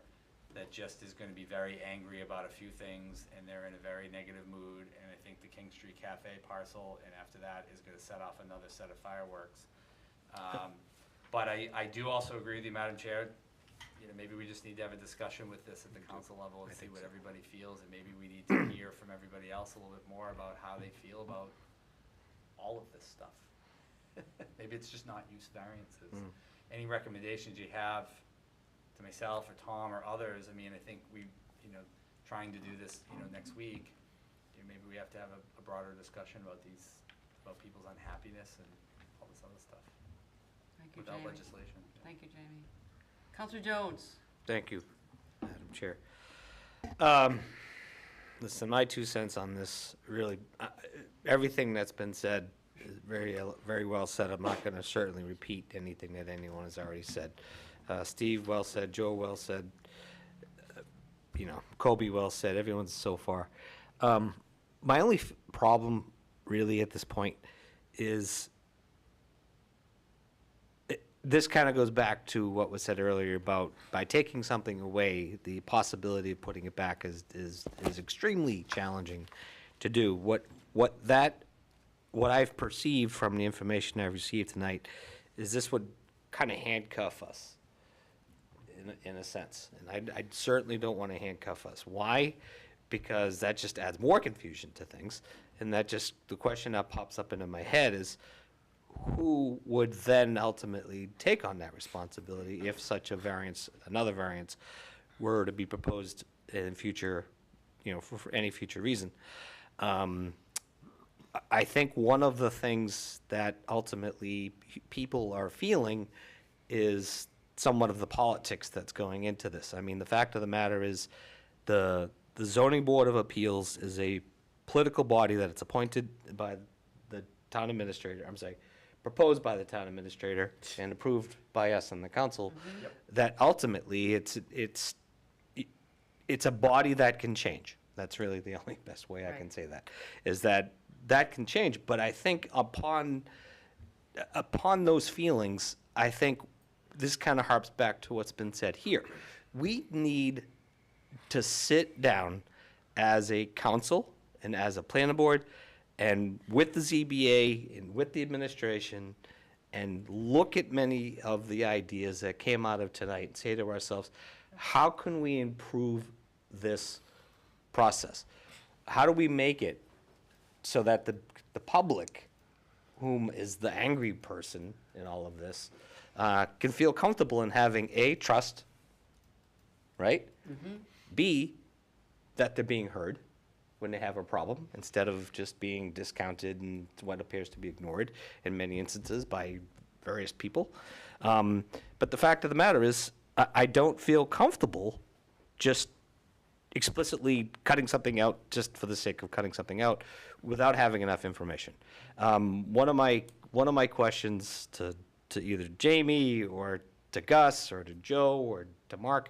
that just is gonna be very angry about a few things, and they're in a very negative mood, and I think the King Street Cafe parcel, and after that is gonna set off another set of fireworks. But I do also agree with you, Madam Chair, you know, maybe we just need to have a discussion with this at the council level and see what everybody feels, and maybe we need to hear from everybody else a little bit more about how they feel about all of this stuff. Maybe it's just not use variances. Any recommendations you have to myself or Tom or others, I mean, I think we, you know, trying to do this, you know, next week, you know, maybe we have to have a broader discussion about about people's unhappiness and all this other stuff Thank you, without Jamie. legislation. Thank you, Jamie. Counselor Jones? Thank you, Madam Chair. Listen, my 2 cents on this, really, everything that's been said is very well said. I'm not gonna certainly repeat anything that anyone has already said. Steve, well said. Joe, well said. You know, Kobe, well said. Everyone's so far. My only problem, really, at this point is this kind of goes back to what was said earlier about by taking something away, the possibility of putting it back is extremely challenging to do. What I've perceived from the information I've received tonight is this would kind of handcuff us in a sense. And I certainly don't want to handcuff us. Why? Because that just adds more confusion to things. And that just, the question that pops up into my head is, who would then ultimately take on that responsibility if such a variance, another variance, were to be proposed in future, you know, for any future reason? I think one of the things that ultimately people are feeling is somewhat of the politics that's going into this. I mean, the fact of the matter is the Zoning Board of Appeals is a political body that it's appointed by the town administrator, proposed by the town administrator and approved by us and the council, that ultimately it's a body that can change. That's really the only best way I can say that, is that can change. But I think upon those feelings, I think this kind of harps back to what's been said here. We need to sit down as a council and as a planning board and with the ZBA and with the administration and look at many of the ideas that came out of tonight and say to ourselves, how can we improve this process? How do we make it so that the public, whom is the angry person in all of this, can feel comfortable in having A, trust, right? B, that they're being heard when they have a problem, instead of just being discounted and what appears to be ignored in many instances by various people. But the fact of the matter is, I don't feel comfortable just explicitly cutting something out just for the sake of cutting something out without having enough information. One of my questions to either Jamie or to Gus or to Joe or to Mark,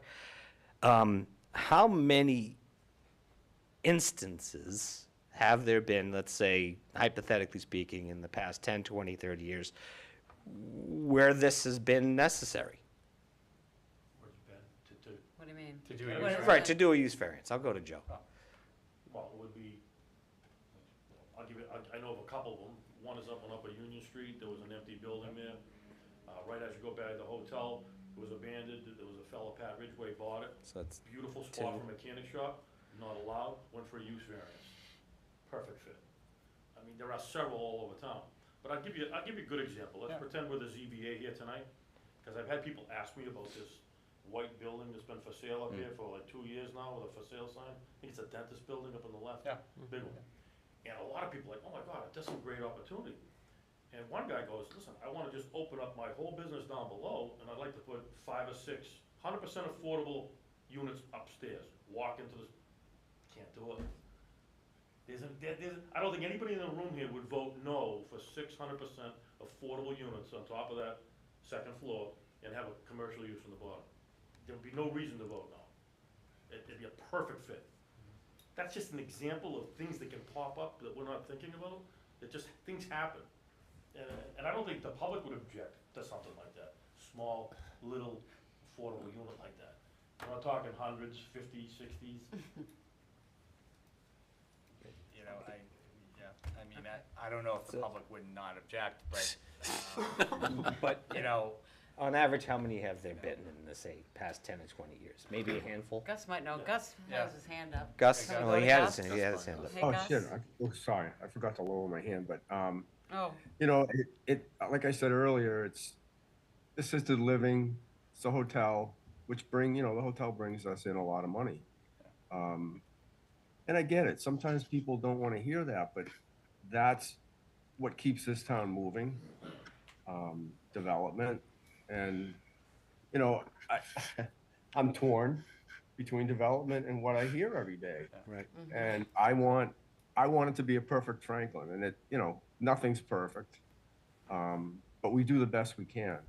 how many instances have there been, let's say, hypothetically speaking, in the past 10, 20, 30 years, where this has been necessary? Where's Ben to What do you mean? To do What is Right, it? to do a use variance. I'll go to Joe. Well, it would be, I'll give it, I know of a couple of them. One is up on Upper Union Street, there was an empty building there. Right as you go by the hotel, it was abandoned, there was a fellow, Pat Ridgway, bought it. So that's Beautiful spot two. for a mechanic shop, not allowed, went for a use variance. Perfect fit. I mean, there are several all over town. But I'll give you a good example. Let's pretend we're the ZBA here tonight, because I've had people ask me about this white building that's been for sale up here for like 2 years now with a for sale sign. I think it's a dentist building up on the left. Yeah. Big one. And a lot of people are like, oh my God, that's a great opportunity. And one guy goes, listen, I wanna just open up my whole business down below, and I'd like to put 5 or 6, 100% affordable units upstairs. Walk into this, can't do it. I don't think anybody in the room here would vote no for 600% affordable units on top of that second floor and have a commercial use on the bottom. There'd be no reason to vote no. It'd be a perfect fit. That's just an example of things that can pop up that we're not thinking about. It just, things happen. And I don't think the public would object to something like that. Small, little, affordable unit like that. We're not talking hundreds, 50s, 60s. You know, I mean, I don't know if the public would not object, but, But, you know, on average, how many have there been in the, say, past 10 or 20 years? Maybe a handful? Gus might know. Gus has his hand up. Gus, Can we well, go he to had Gus? his hand up. Hey, Oh, Gus? shit, sorry, I forgot to lower my hand, but, Oh, you know, like I said earlier, it's assisted living, it's a hotel, which the hotel brings us in a lot of money. And I get it, sometimes people don't want to hear that, but that's what keeps this town moving, development. And, you know, I'm torn between development and what I hear every day. Right. And I want it to be a perfect Franklin, and nothing's perfect. But we do the best we can.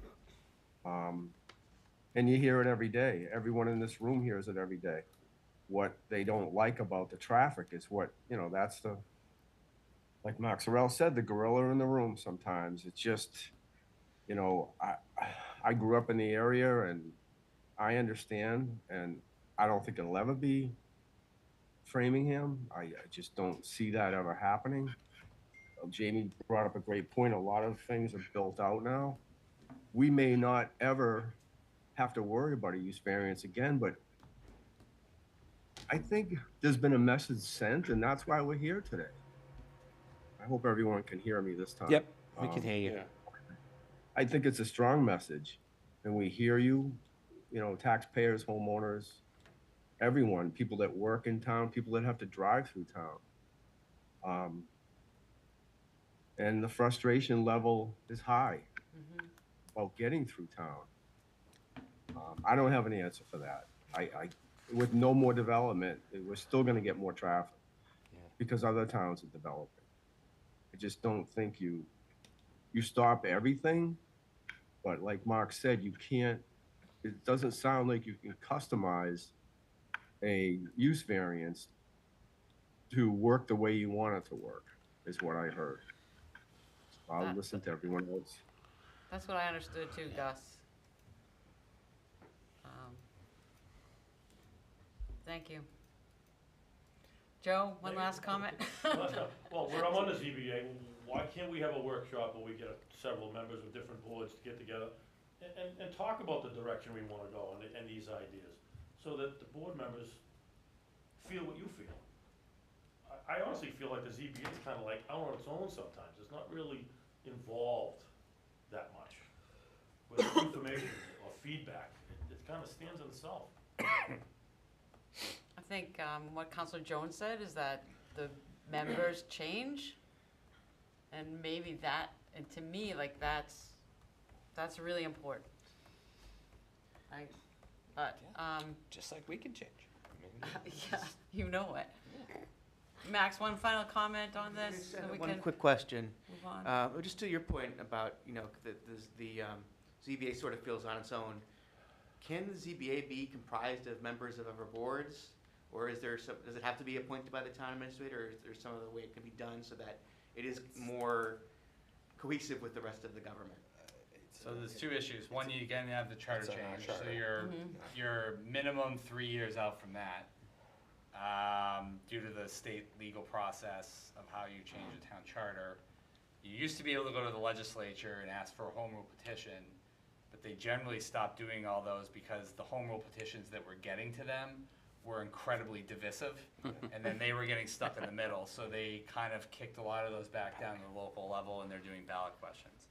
And you hear it every day. Everyone in this room hears it every day. What they don't like about the traffic is that's like Mark Sorrell said, the gorilla in the room sometimes. It's just, I grew up in the area and I understand, and I don't think it'll ever be Framingham. I just don't see that ever happening. Jamie brought up a great point. A lot of things are built out now. We may not ever have to worry about a use variance again, but I think there's been a message sent, and that's why we're here today. I hope everyone can hear me this time. Yep, we can hear you. Yeah. I think it's a strong message, and we hear you, taxpayers, homeowners, everyone, people that work in town, people that have to drive through town. And the frustration level is high about getting through town. I don't have an answer for that. With no more development, we're still going to get more traffic because other towns are developing. I just don't think you stop everything, but like Mark said, you can't. It doesn't sound like you can customize a use variance to work the way you want it to work, is what I heard. I'll listen to everyone else. that's what I understood too, Gus. Thank you. Joe, one last comment? Well, I'm on the ZBA, why can't we have a workshop where we get several members of different boards to get together and talk about the direction we wanna go and these ideas, so that the board members feel what you feel. I honestly feel like the ZBA is kinda like out on its own sometimes, it's not really involved that much with information or feedback, it kinda stands on itself. I think what Councilor Jones said is that the members change, and maybe that, and to me, like that's really important. Right? But Just like we can change. yeah, you know it. Max, one final comment on this, so we One can quick question. move on. Just to your point about, the ZBA sort of feels on its own. Can the ZBA be comprised of members of other boards? Or does it have to be appointed by the town administrator, or is there some other way it can be done so that it is more cohesive with the rest of the government? So there's two issues. One, you again have the charter It's on our change, charter. so you're minimum 3 years out from that, due to the state legal process of how you change a town charter. You used to be able to go to the legislature and ask for a home rule petition, but they generally stopped doing all those because the home rule petitions that were getting to them were incredibly divisive, and then they were getting stuck in the middle, so they kind of kicked a lot of those back down to the local level, and they're doing ballot questions.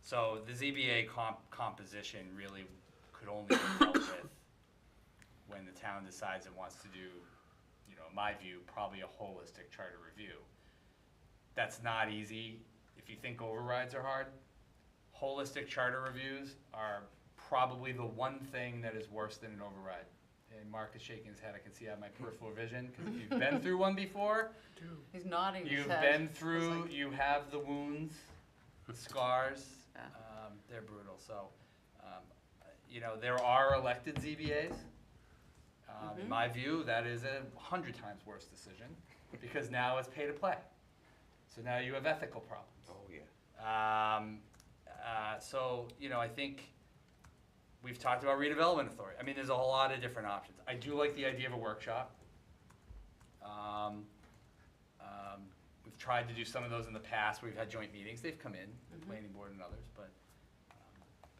So the ZBA composition really could only be dealt with when the town decides it wants to do, in my view, probably a holistic charter review. That's not easy. If you think overrides are hard, holistic charter reviews are probably the one thing that is worse than an override. And Mark is shaking his head, I can see out of my peripheral vision, because if you've been through one before, He's nodding his you've head. been through, you have the wounds, the scars, Yeah. they're brutal, so, there are elected ZBAs. In my view, that is 100 times worse decision, because now it's pay to play. So now you have ethical problems. Oh, yeah. So, I think we've talked about redevelopment authority. I mean, there's a whole lot of different options. I do like the idea of a workshop. We've tried to do some of those in the past. We've had joint meetings. They've come in, the planning board and others, but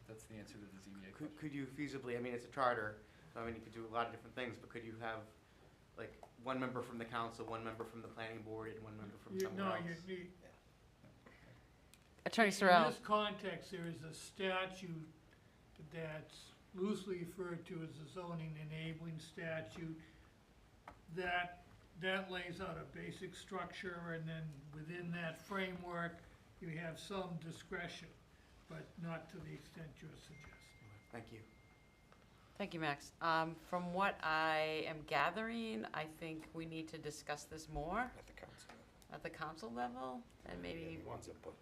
that's the answer to the ZBA question. Could you feasibly, I mean, it's a charter, I mean, you could do a lot of different things, but could you have, like, one member from the council, one member from the planning board, and one member from somewhere else? Attorney In Sorrell. this context, there is a statute that's loosely referred to as the zoning enabling statute that lays out a basic structure, and then within that framework, you have some discretion, but not to the extent you're suggesting. Thank you. Thank you, Max. From what I am gathering, I think we need to discuss this more At the council. at the council level, and maybe, Wants it, but.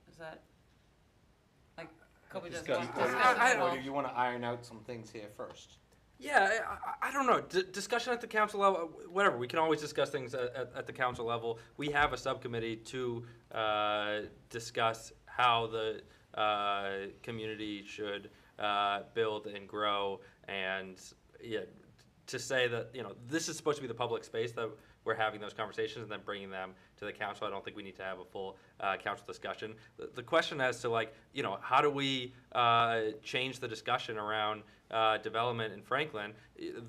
is that, like, Kobe doesn't Discuss. want to discuss it Or well? do you wanna iron out some things here first? Yeah, I don't know. Discussion at the council level, whatever. We can always discuss things at the council level. We have a subcommittee to discuss how the community should build and grow, and yeah, to say that, you know, this is supposed to be the public space that we're having those conversations and then bringing them to the council. I don't think we need to have a full council discussion. The question as to, like, you know, how do we change the discussion around development in Franklin?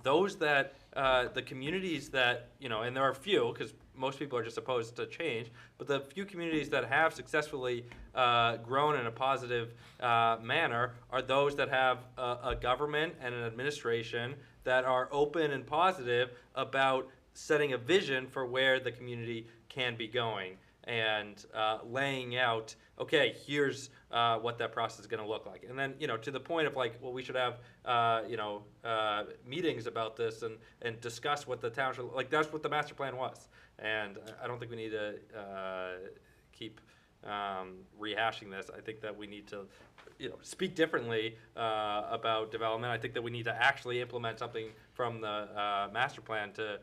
Those that, the communities that, you know, and there are few, because most people are just opposed to change, but the few communities that have successfully grown in a positive manner are those that have a government and an administration that are open and positive about setting a vision for where the community can be going, and laying out, okay, here's what that process is going to look like. And then, you know, to the point of, like, well, we should have, you know, meetings about this and discuss what the town should, like, that's what the master plan was. And I don't think we need to keep rehashing this. I think that we need to, you know, speak differently about development. I think that we need to actually implement something from the master plan. To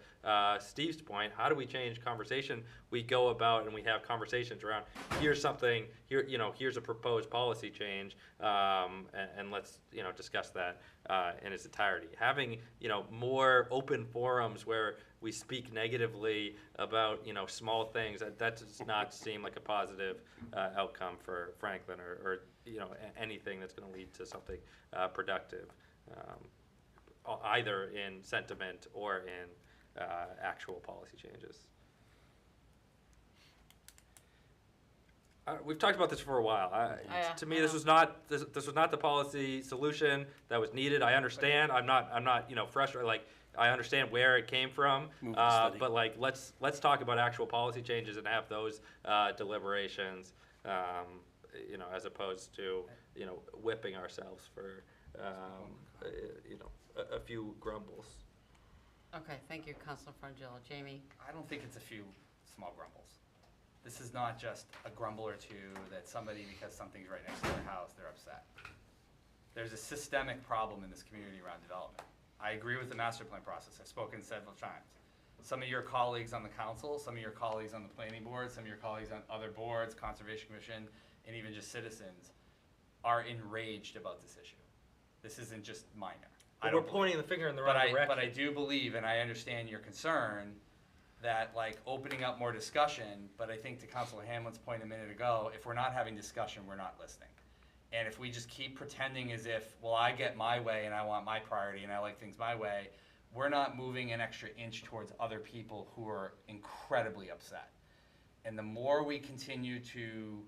Steve's point, how do we change conversation? We go about and we have conversations around, here's something, here, you know, here's a proposed policy change, and let's, you know, discuss that in its entirety. Having, you know, more open forums where we speak negatively about, you know, small things, that does not seem like a positive outcome for Franklin, or you know, anything that's going to lead to something productive, either in sentiment or in actual policy changes. We've talked about this for a while. To me, this was not this was not the policy solution that was needed. I understand. I'm not you know, frustrated. Like, I understand where it came from, but, like, let's talk about actual policy changes and have those deliberations, you know, as opposed to, you know, whipping ourselves for you know, a few grumbles. Okay, thank you, Councilor Frangillo. Jamie? I don't think it's a few small grumbles. This is not just a grumble or two that somebody, because something's right next to their house, they're upset. There's a systemic problem in this community around development. I agree with the master plan process. I've spoken several times. Some of your colleagues on the council, some of your colleagues on the planning board, some of your colleagues on other boards, Conservation Commission, and even just citizens, are enraged about this issue. This isn't just minor. But we're pointing the finger in the right direction. But I do believe, and I understand your concern, that, like, opening up more discussion, but I think to Councilor Hamlin's point a minute ago, if we're not having discussion, we're not listening. And if we just keep pretending as if, well, I get my way and I want my priority and I like things my way, we're not moving an extra inch towards other people who are incredibly upset. And the more we continue to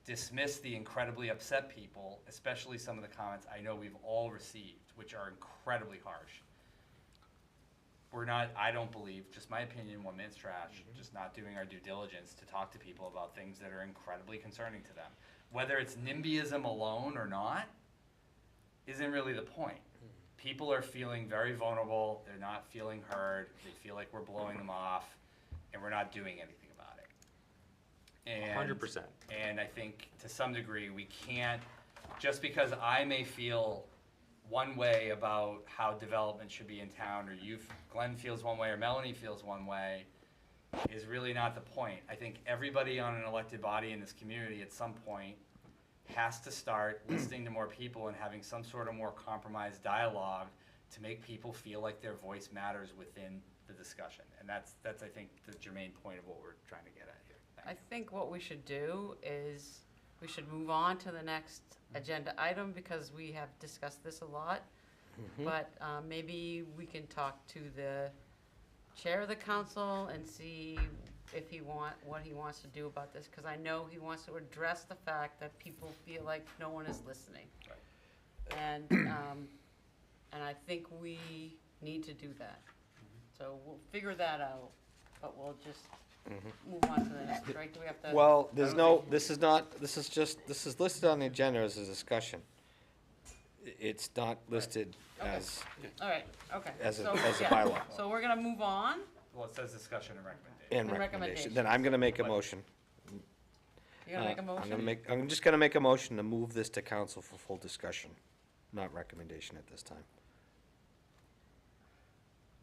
dismiss the incredibly upset people, especially some of the comments I know we've all received, which are incredibly harsh, we're not, I don't believe, just my opinion, one minute's trash, just not doing our due diligence to talk to people about things that are incredibly concerning to them. Whether it's NIMBYism alone or not, isn't really the point. People are feeling very vulnerable, they're not feeling heard, they feel like we're blowing them off, and we're not doing anything about it. And 100%. And I think to some degree we can't, just because I may feel one way about how development should be in town, or Glenn feels one way, or Melanie feels one way, is really not the point. I think everybody on an elected body in this community at some point has to start listening to more people and having some sort of more compromised dialogue to make people feel like their voice matters within the discussion. And that's I think, the germane point of what we're trying to get at here. I think what we should do is, we should move on to the next agenda item, because we have discussed this a lot. But maybe we can talk to the chair of the council and see if what he wants to do about this, because I know he wants to address the fact that people feel like no one is listening. And I think we need to do that. So we'll figure that out, but we'll just move on to the next, right? Do we have to? Well, there's no, this is listed on the agenda as a discussion. It's not listed as, All right, okay. as a So, as a bylaw. So we're gonna move on. Well, it says discussion and recommendation. And And recommendation. Then I'm gonna make a motion. You're gonna make a motion? I'm just gonna make a motion to move this to council for full discussion, not recommendation at this time.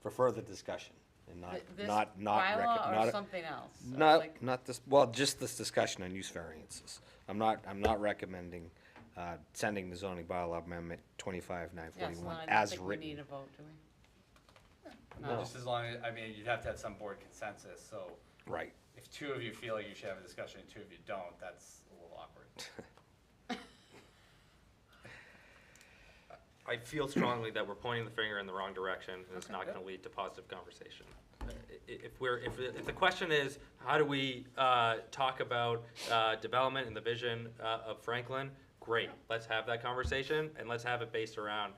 For further discussion, and This not bylaw or not, something else? Or not, like- not this, well, just this discussion on use variances. I'm not recommending, sending the zoning bylaw amendment 25-941 Yes, well, I don't as think we written. need a vote, do we? No. Just as long as, I mean, you'd have to have some board consensus, so Right. if two of you feel like you should have a discussion and two of you don't, that's a little awkward. I feel strongly that we're pointing the finger in the wrong direction, and it's not gonna lead to positive conversation. If the question is, how do we, talk about, development and the vision, of Franklin, great, let's have that conversation, and let's have it based around,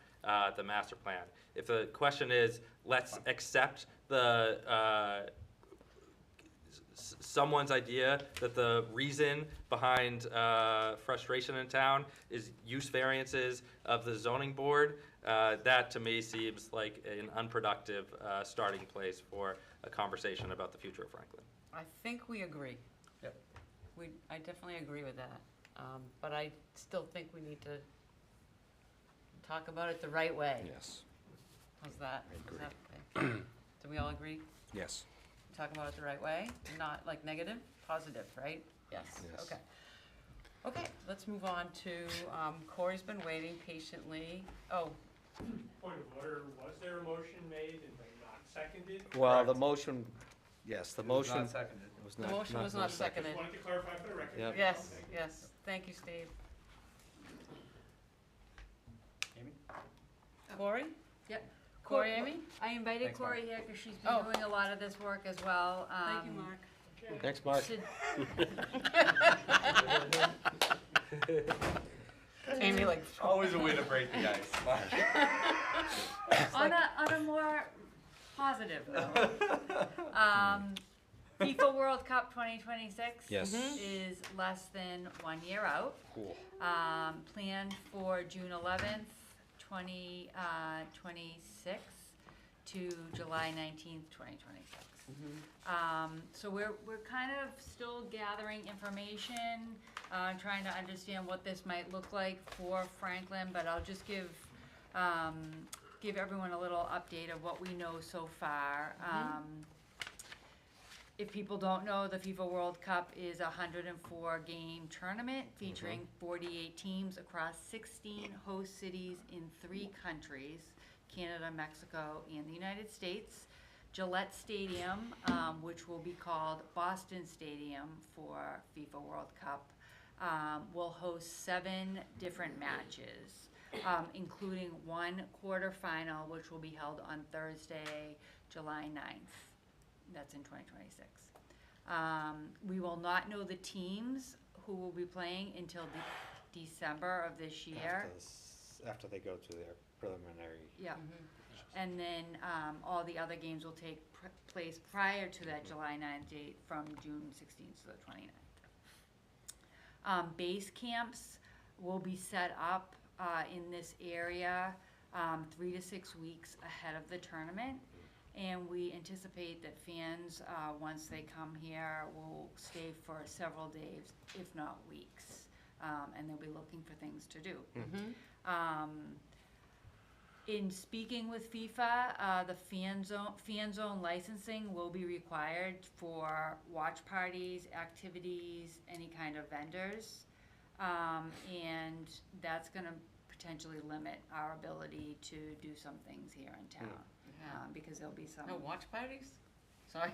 the master plan. If the question is, let's accept the, someone's idea that the reason behind frustration in town is use variances of the zoning board, that to me seems like an unproductive starting place for a conversation about the future of Franklin. I think we agree. Yep. I definitely agree with that. But I still think we need to talk about it the right way. Yes, How's that? I Is agree. that okay? Do we all agree? yes. Talk about it the right way, not like negative, positive, right? Yes, Yes. okay. Okay, let's move on to, Corey's been waiting patiently. Oh, Point of order, was there a motion made and then not seconded? Well, the motion, yes, the It was motion not seconded. was the not. motion was not seconded. Just wanted to clarify for the record. Yep. Yes, yes, thank you, Steve. Amy? Corey? Yep. Corey, Amy? I invited Thanks, Mark. Corey here because she's been Oh. doing a lot of this work as well. Thank you, Mark. Thanks, Mark. Amy, like, Always a way to break the ice. On a more positive note, FIFA World Cup 2026 Yes. is less than 1 year out. Cool. Planned for June 11th, 2026 to July 19th, 2026. So we're kind of still gathering information, trying to understand what this might look like for Franklin, but I'll just give everyone a little update of what we know so far. If people don't know, the FIFA World Cup is a 104-game tournament featuring 48 teams across 16 host cities in 3 countries, Canada, Mexico, and the United States. Gillette Stadium, which will be called Boston Stadium for FIFA World Cup, will host 7 different matches, including 1 quarterfinal, which will be held on Thursday, July 9th. That's in 2026. We will not know the teams who will be playing until December of this year. After they go through their preliminary. Yeah. And then all the other games will take place prior to that July 9th date from June 16th to the 29th. Base camps will be set up in this area 3 to 6 weeks ahead of the tournament. And we anticipate that fans, once they come here, will stay for several days, if not weeks. And they'll be looking for things to do. In speaking with FIFA, the fan zone licensing will be required for watch parties, activities, any kind of vendors. And that's gonna potentially limit our ability to do some things here in town. Because there'll be some. No watch parties? Sorry.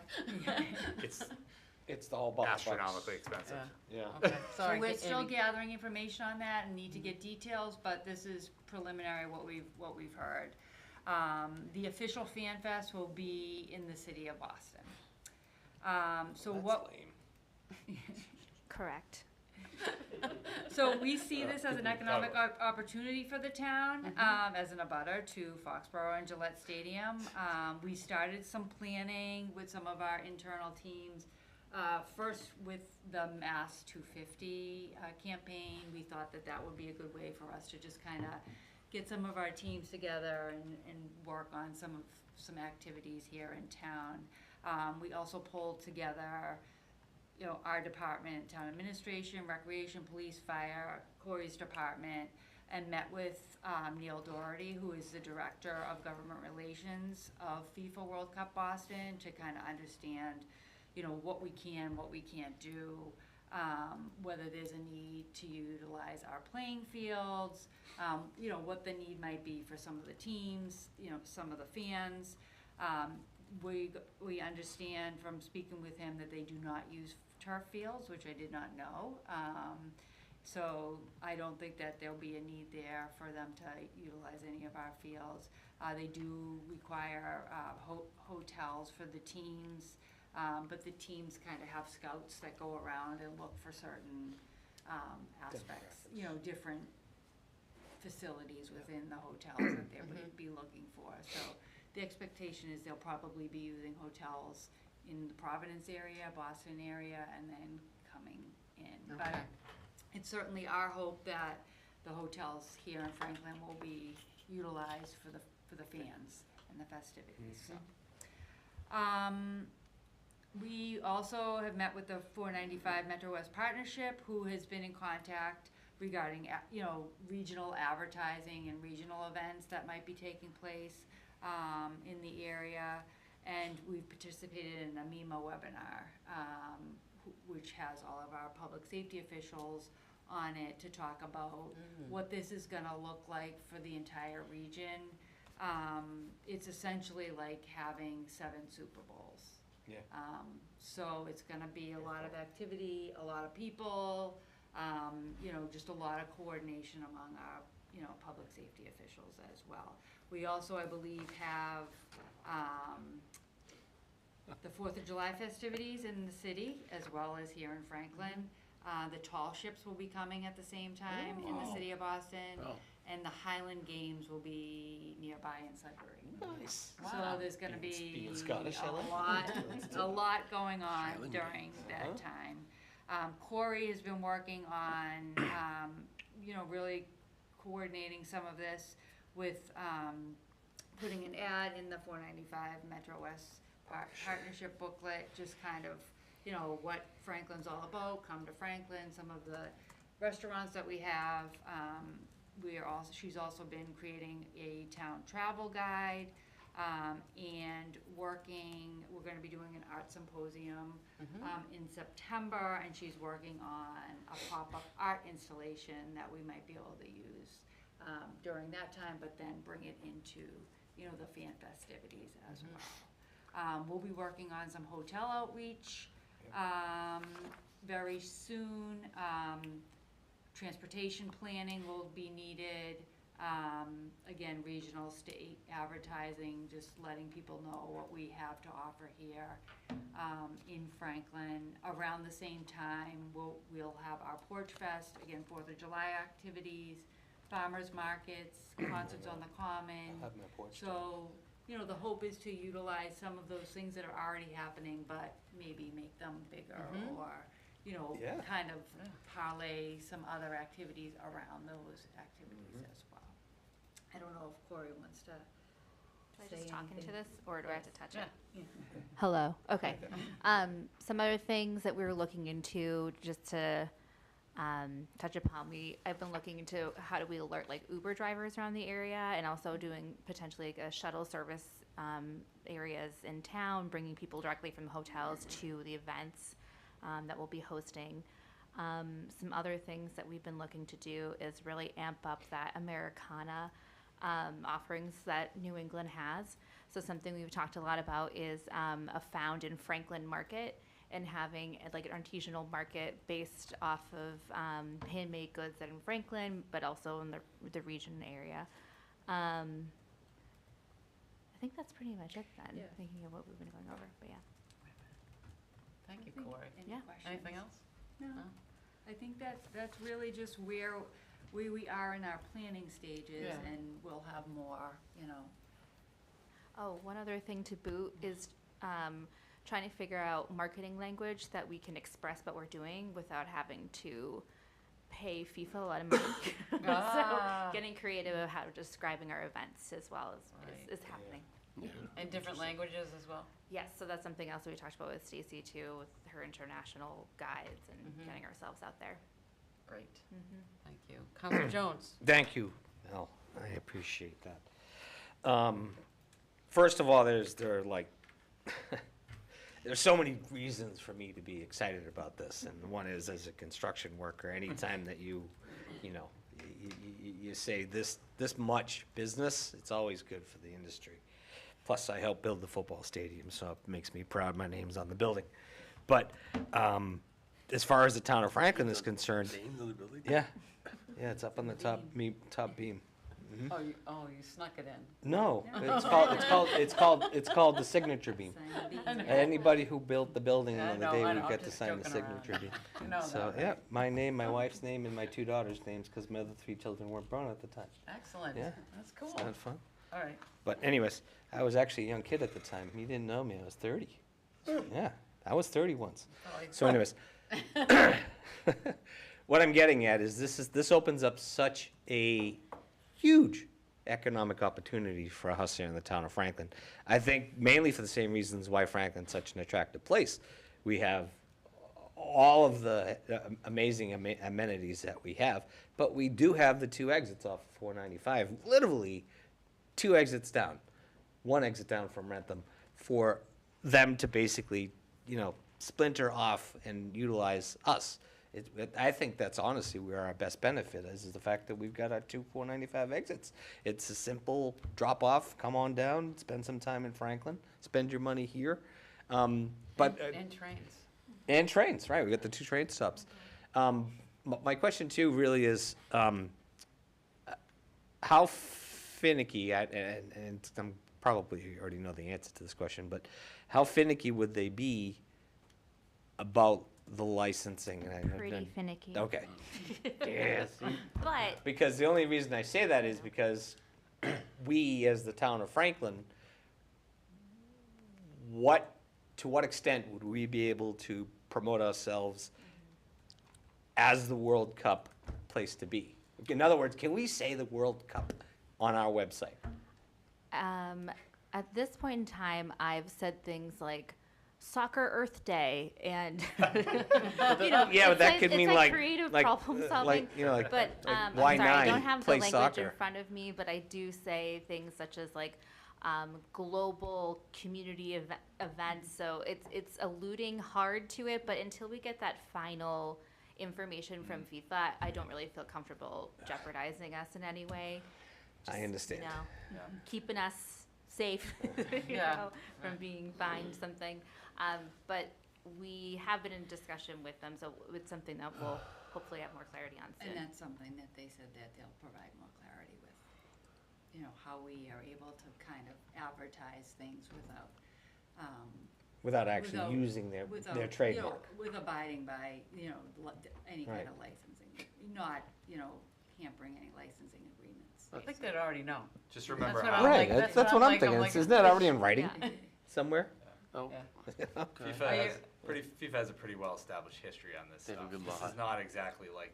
It's the whole ball of wax. Astronomically expensive. Yeah. Okay, So sorry. we're Amy. still gathering information on that and need to get details, but this is preliminary what we've heard. The official Fan Fest will be in the city of Boston. So what? Correct. So we see this as an economic opportunity for the town, as an abutter to Foxborough and Gillette Stadium. We started some planning with some of our internal teams. First with the Mass 250 campaign, we thought that that would be a good way for us to just kind of get some of our teams together and work on some activities here in town. We also pulled together, you know, our department, town administration, recreation, police, fire, Corey's department, and met with Neil Doherty, who is the director of government relations of FIFA World Cup Boston, to kind of understand, you know, what we can, what we can't do, whether there's a need to utilize our playing fields, you know, what the need might be for some of the teams, you know, some of the fans. We understand from speaking with him that they do not use turf fields, which I did not know. So I don't think that there'll be a need there for them to utilize any of our fields. They do require hotels for the teams, but the teams kind of have scouts that go around and look for certain aspects, you know, different facilities within the hotels that they would be looking for. So the expectation is they'll probably be using hotels in the Providence area, Boston area, and then coming in. But it's certainly our hope that the hotels here in Franklin will be utilized for the fans and the festivities. So, we also have met with the 495 Metro West Partnership, who has been in contact regarding, you know, regional advertising and regional events that might be taking place in the area. And we've participated in a MEMA webinar, which has all of our public safety officials on it to talk about what this is gonna look like for the entire region. It's essentially like having 7 Super Bowls. Yeah. So it's gonna be a lot of activity, a lot of people, you know, just a lot of coordination among our, you know, public safety officials as well. We also, I believe, have the 4th of July festivities in the city, as well as here in Franklin. The tall ships will be coming at the same time in the city of Boston. And the Highland Games will be nearby in Sudbury. Nice. So there's gonna be Being Scottish, I like a lot going on during that time. Corey has been working on, you know, really coordinating some of this with, putting an ad in the 495 Metro West Partnership booklet, just kind of, you know, what Franklin's all about, come to Franklin, some of the restaurants that we have. She's also been creating a town travel guide, and we're gonna be doing an art symposium, in September, and she's working on a pop-up art installation that we might be able to use, during that time, but then bring it into, you know, the fan festivities as well. We'll be working on some hotel outreach, very soon. Transportation planning will be needed. Again, regional, state advertising, just letting people know what we have to offer here in Franklin. Around the same time, we'll have our Porch Fest, again, 4th of July activities, farmers markets, concerts on the Common. I'll have my porch So, you know, the hope is to utilize some of those things that are already happening, but maybe make them bigger, or, you know, Yeah. kind of parlay some other activities around those activities as well. I don't know if Corey wants to Do I say just talk into anything. this, or do I have to touch it? Yeah. Hello. Okay. Some other things that we were looking into, just to touch upon. I've been looking into how do we alert like Uber drivers around the area, and also doing potentially like a shuttle service areas in town, bringing people directly from hotels to the events that we'll be hosting. Some other things that we've been looking to do is really amp up that Americana offerings that New England has. So something we've talked a lot about is a Found in Franklin market, and having like an artisanal market based off of handmade goods that are in Franklin, but also in the region area. I think that's pretty much it then, Yeah. thinking of what we've been going over, but yeah. Thank you, Corey. Yeah. Anything else? No, I think that's really just where we are in our planning stages, Yeah. and we'll have more, you know. Oh, one other thing to boot is trying to figure out marketing language that we can express what we're doing without having to pay FIFA a lot of money. Ah. So getting creative of how describing our events as well Right. is happening. In different languages as well? Yes, so that's something else we talked about with Stacy too, with her international guides and Mhm. getting ourselves out there. Great, Mhm. thank you. Counselor Jones? Thank you, Mel. I appreciate that. First of all, there's so many reasons for me to be excited about this, and one is as a construction worker, anytime that you say this much business, it's always good for the industry. Plus, I helped build the football stadium, so it makes me proud. My name's on the building. But as far as the town of Franklin is concerned, Names on the building? yeah, it's up on the top beam. Mhm. Oh, you snuck it in. No, it's called the signature beam. Anybody who built the building I on the know, day I would know, get I'm to just sign the joking around. signature beam. You know So, that, yeah, right? my name, my wife's name, and my 2 daughters' names, because my other 3 children weren't born at the time. Excellent, Yeah. that's cool. Isn't that fun? All right. But anyways, I was actually a young kid at the time. You didn't know me, I was 30. Yeah, I was 30 once. So anyways, what I'm getting at is this opens up such a huge economic opportunity for us here in the town of Franklin. I think mainly for the same reasons why Franklin's such an attractive place. We have all of the amazing amenities that we have, but we do have the 2 exits off of 495, literally 2 exits down, 1 exit down from Rentham, for them to basically, splinter off and utilize us. I think that's honestly where our best benefit is the fact that we've got our 2 495 exits. It's a simple drop off, come on down, spend some time in Franklin, spend your money here. And trains. And trains, right, we got the 2 train stops. My question too really is, how finicky, and I'm probably already know the answer to this question, but how finicky would they be about the licensing? Pretty finicky. Okay. Yes. But Because the only reason I say that is because we, as the town of Franklin, to what extent would we be able to promote ourselves as the World Cup place to be? In other words, can we say the World Cup on our website? at this point in time, I've said things like Soccer Earth Day and Yeah, but that could it's mean like like creative like, problem like, solving. like I'm why sorry, I 9 don't have play the language soccer. in front of me, but I do say things such as like global community events. So it's alluding hard to it, but until we get that final information from FIFA, I don't really feel comfortable jeopardizing us in any way. I understand. Keeping us safe you Yeah. know, from being fined something. But we have been in discussion with them, so it's something that we'll hopefully have more clarity on soon. And that's something that they said that they'll provide more clarity with, how we are able to kind of advertise things without, Without actually using their trademark. with abiding by, any kind Right. of licensing, not, hampering any licensing agreements. I think they'd already know. Just remember That's what how. I'm Right, like- that's what I'm like- thinking. like, Isn't that already in writing Yeah. somewhere? Oh, Yeah. FIFA Are has you- FIFA has a pretty well-established history on this They have a stuff. good This law. is not exactly like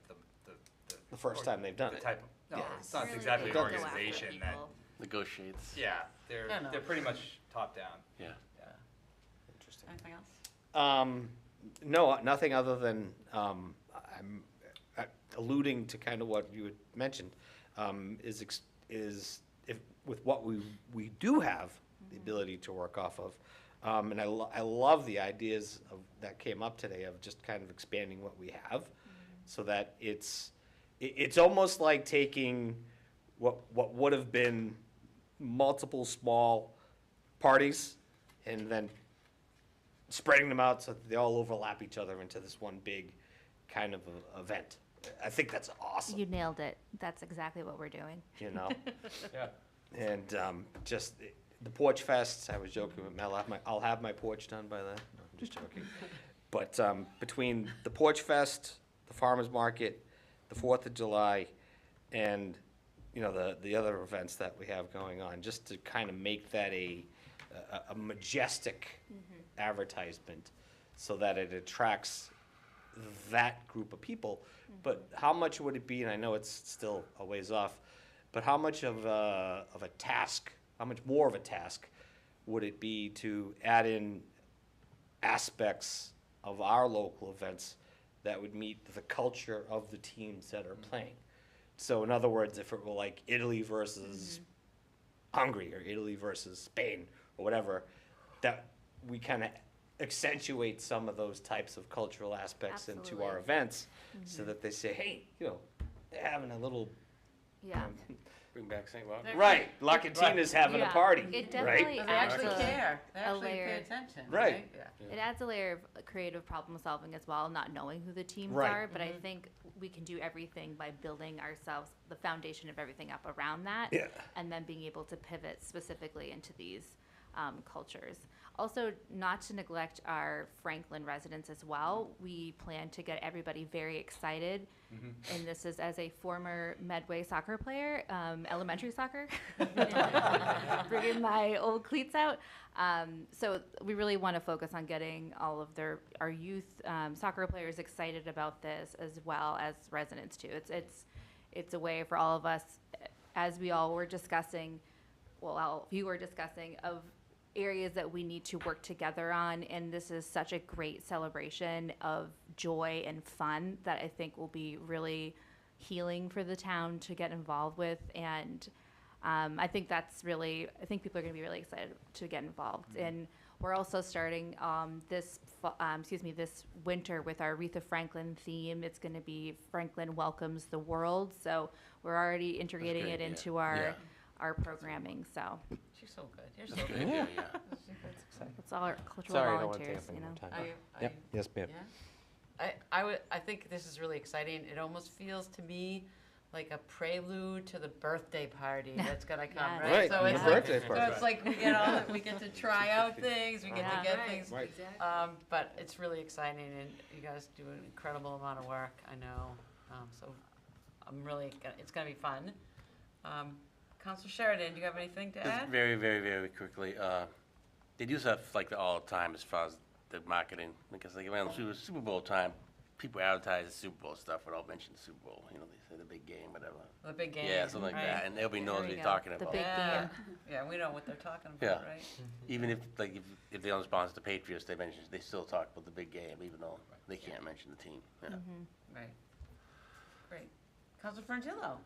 The first time they've done the it. type of, no, Yeah. it's not Really, exactly they an go after organization that, people. negotiates. yeah, they're, Yeah, no. they're pretty much top down. Yeah. Yeah. Interesting. Anything else? No, nothing other than I'm alluding to kind of what you had mentioned, is if with what we do have the ability to work off of, and I love the ideas that came up today of just kind of expanding what we have. so that it's almost like taking what would have been multiple small parties and then spreading them out so that they all overlap each other into this one big kind of event. I think that's awesome. You nailed it. That's exactly what we're doing. You know? Yeah. And just the Porch Fest, I was joking with Mel, I'll have my porch done by then. No, I'm just joking. But between the Porch Fest, the Farmers Market, the 4th of July, and, you know, the other events that we have going on, just to kind of make that a majestic advertisement so that it attracts that group of people. But how much would it be, and I know it's still a ways off, but how much of a task, how much more of a task would it be to add in aspects of our local events that would meet the culture of the teams that are playing? So in other words, if it were like Italy versus Hungary, or Italy versus Spain, or whatever, that we kind of accentuate some of those types of cultural aspects into our Absolutely. events, so that they say, hey, you know, they're having a little, Yeah. Bring back St. Bob. right, La Cantina's having a Yeah. party, It right? definitely They adds actually a- care, they a actually pay layer. attention, Right. right? Yeah. It adds a layer of creative problem solving as well, not knowing who the teams Right. are, but I think we can do everything by building ourselves, the foundation of everything up around that. Yeah. And then being able to pivot specifically into these cultures. Also, not to neglect our Franklin residents as well, we plan to get everybody very excited. And this is as a former Medway soccer player, elementary soccer, bringing my old cleats out. So we really want to focus on getting all of our youth soccer players excited about this, as well as residents too. It's a way for all of us, as we all were discussing, you were discussing, of areas that we need to work together on, and this is such a great celebration of joy and fun that I think will be really healing for the town to get involved with. And I think people are going to be really excited to get involved. And we're also starting this winter with our Aretha Franklin theme. It's going to be Franklin Welcomes the World. So we're already integrating great, it yeah. into Yeah. our programming. So She's so good, you're so That's good. good, yeah, yeah. it's all our cultural Sorry, I don't want to take volunteers, up any you know. more time. Are you- are Yep, you- yes, ma'am. Yeah? I think this is really exciting. It almost feels to me like a prelude to the birthday party that's gonna come, Yes. right? Right, So the it's birthday like, party. So it's like we get to try out things, we get to get things. Right. But it's really exciting, and you guys do an incredible amount of work, I know. So it's gonna be fun. Counselor Sheridan, do you have anything to Just add? very, very, very quickly, they do stuff like all the time as far as the marketing, because like around Super Bowl time, people advertise the Super Bowl stuff without mentioning the Super Bowl, you know, they say the big game, whatever. The big game. Yeah, something like right? that, and everybody knows There what we you're go. talking The about. big Yeah, game. yeah, we know what they're talking Yeah. about, right? Even if they don't sponsor the Patriots, they still talk about the big game, even though they can't mention the team, yeah. Right. Great. Counselor Frangillo?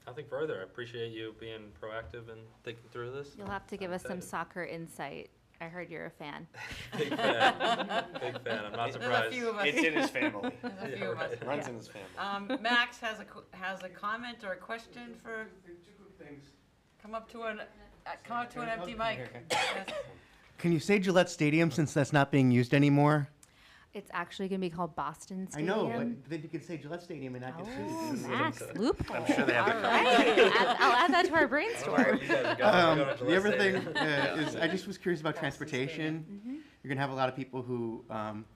Nothing further. I appreciate you being proactive and thinking through this. You'll have to give us some Excited. soccer insight. I heard you're a fan. Big fan. Big fan. I'm not There's a surprised. few of us. It's in his family. There's a Yeah, few of us. right. Runs in his family. Max has a comment or a question for, come up to an empty mic. Yes. Can you say Gillette Stadium since that's not being used anymore? It's actually going to be called Boston I Stadium. know, but then you could say Gillette Stadium and not get Oh, sued. Max, loophole. I'm sure they have All it. right. I'll add that to our brainstorm. You guys are going to The Gillette other thing Stadium. is, I just was curious about transportation. You're gonna have a lot of people who, aren't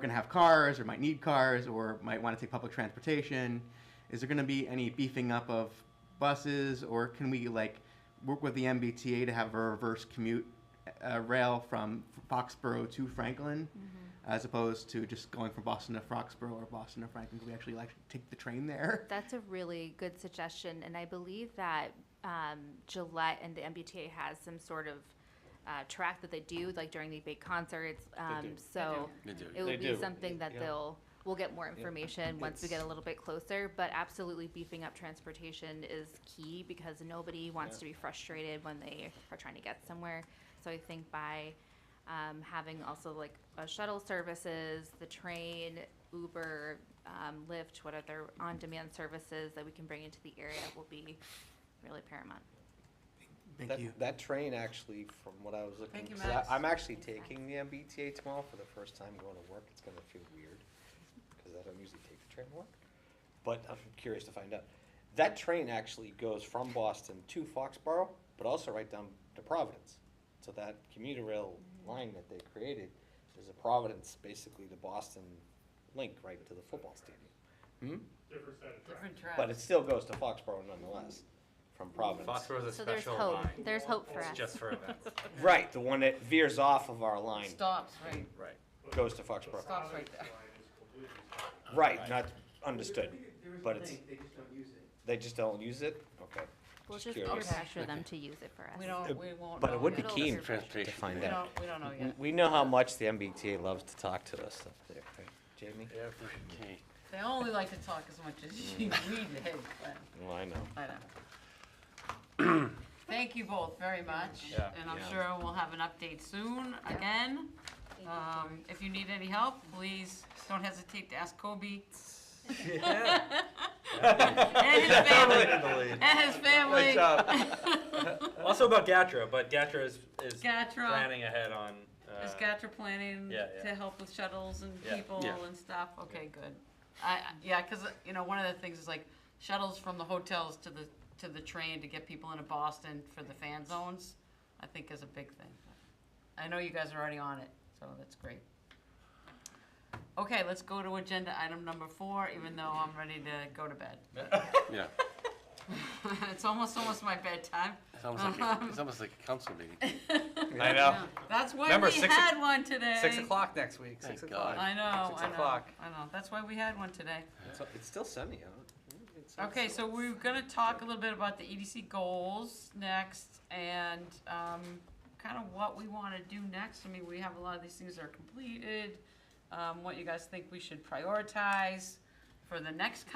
gonna have cars or might need cars or might want to take public transportation. Is there gonna be any beefing up of buses, or can we work with the MBTA to have a reverse commute rail from Foxborough to Franklin, as opposed to just going from Boston to Foxborough or Boston to Franklin? Can we actually take the train there? That's a really good suggestion, and I believe that Gillette and the MBTA has some sort of track that they do, like during the big concerts. So They do. it will They be do. something that we'll get more information once we get a little bit closer. But absolutely, beefing up transportation is key because nobody wants to be frustrated when they are trying to get somewhere. So I think by having also shuttle services, the train, Uber, Lyft, what other on-demand services that we can bring into the area will be really paramount. Thank you. That train actually, from what I was looking, Thank you, 'cause Max. I'm actually taking the MBTA tomorrow for the first time going to work. It's gonna feel weird, because I don't usually take the train to work. But I'm curious to find out. That train actually goes from Boston to Foxborough, but also right down to Providence. So that commuter rail line that they created is a Providence, basically the Boston link right to the football stadium. Different set of Different tracks. But it still goes to Foxborough nonetheless, from Providence. Foxborough's a So there's special hope. line. There's hope for It's us. just for events. Right, the one that veers off of our line Stops, right, Right. goes to Foxborough. stops right there. Right, not understood, but it's, They just don't use it. they just don't use it? Okay. We'll Just just curious. pressure them to use it for us. We won't But it know would be yet. keen to Transportation. find We out. don't know yet. We know how much the MBTA loves to talk to us up there, right, Jamie? Okay. They only like to talk as much as you read it, but Well, I know. I know. Thank you both very much, Yeah. and I'm Yeah. sure we'll have an update soon, again. If you need any help, please don't hesitate to ask Kobe and his family, and his family. Good job. Also about GATRA, but GATRA is GATRA. planning ahead on. Is GATRA planning yeah, yeah. to help with shuttles and Yeah. people Yeah. and stuff? Okay, good. Yeah, because, one of the things is like shuttles from the hotels to the train to get people into Boston for the fan zones, I think is a big thing. I know you guys are already on it, so that's great. Okay, let's go to agenda item number 4, even though I'm ready to go to bed. Yeah. It's almost my bedtime. It's almost like a council meeting. I know. That's why Remember, we 6 had one today. 6 o'clock next week, Thank 6 God. o'clock. I know, 6 I know, o'clock. I know. That's why we had one today. It's still sunny out. Okay, so we're gonna talk a little bit about the EDC goals next, and kind of what we want to do next. I mean, we have a lot of these things that are completed. What you guys think we should prioritize for the next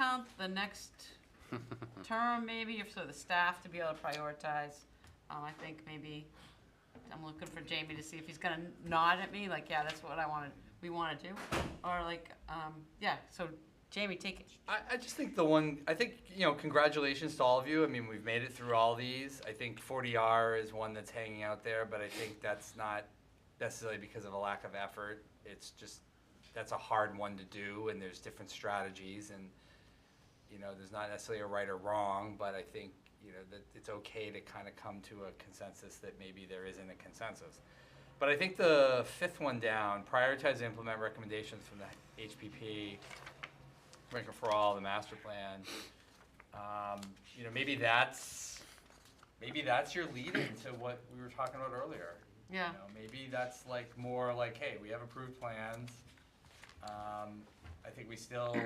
term, maybe, or for the staff to be able to prioritize. I think maybe I'm looking for Jamie to see if he's gonna nod at me, like, yeah, that's what we want to do, or like, yeah. So Jamie, take it. I just think congratulations to all of you. I mean, we've made it through all these. I think 40R is one that's hanging out there, but I think that's not necessarily because of a lack of effort. It's just, that's a hard one to do, and there's different strategies, and, there's not necessarily a right or wrong, but I think, that it's okay to kind of come to a consensus that maybe there isn't a consensus. But I think the 5th one down, prioritize and implement recommendations from the HPP, Rankin for All, the master plan. Maybe that's your lead into what we were talking about earlier. Yeah. Maybe that's more like, hey, we have approved plans. I think we still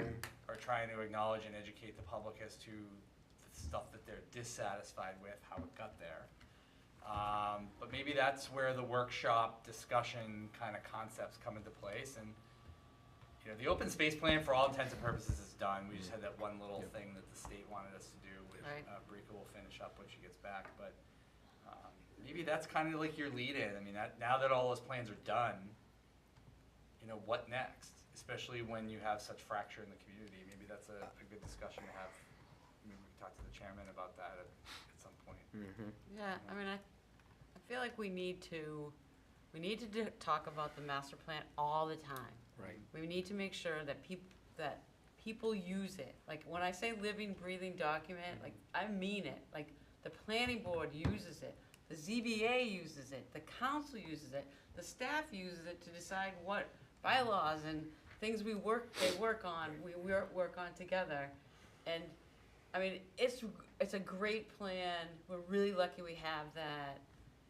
are trying to acknowledge and educate the public as to the stuff that they're dissatisfied with, how it got there. But maybe that's where the workshop discussion kind of concepts come into place. And the open space plan, for all intents and purposes, is done. We just had that one little thing that the state wanted us to do, which Right. Brika will finish up when she gets back. But maybe that's kind of like your lead-in. I mean, now that all those plans are done, what next? Especially when you have such fracture in the community. Maybe that's a good discussion to have. I mean, we can talk to the chairman about that at some point. Yeah, I mean, I feel like we need to talk about the master plan all the time. Right. We need to make sure that people use it. Like, when I say living, breathing document, like, I mean it. Like, the planning board uses it, the ZBA uses it, the council uses it, the staff uses it to decide what bylaws and things they work on, we work on together. And, I mean, it's a great plan. We're really lucky we have that.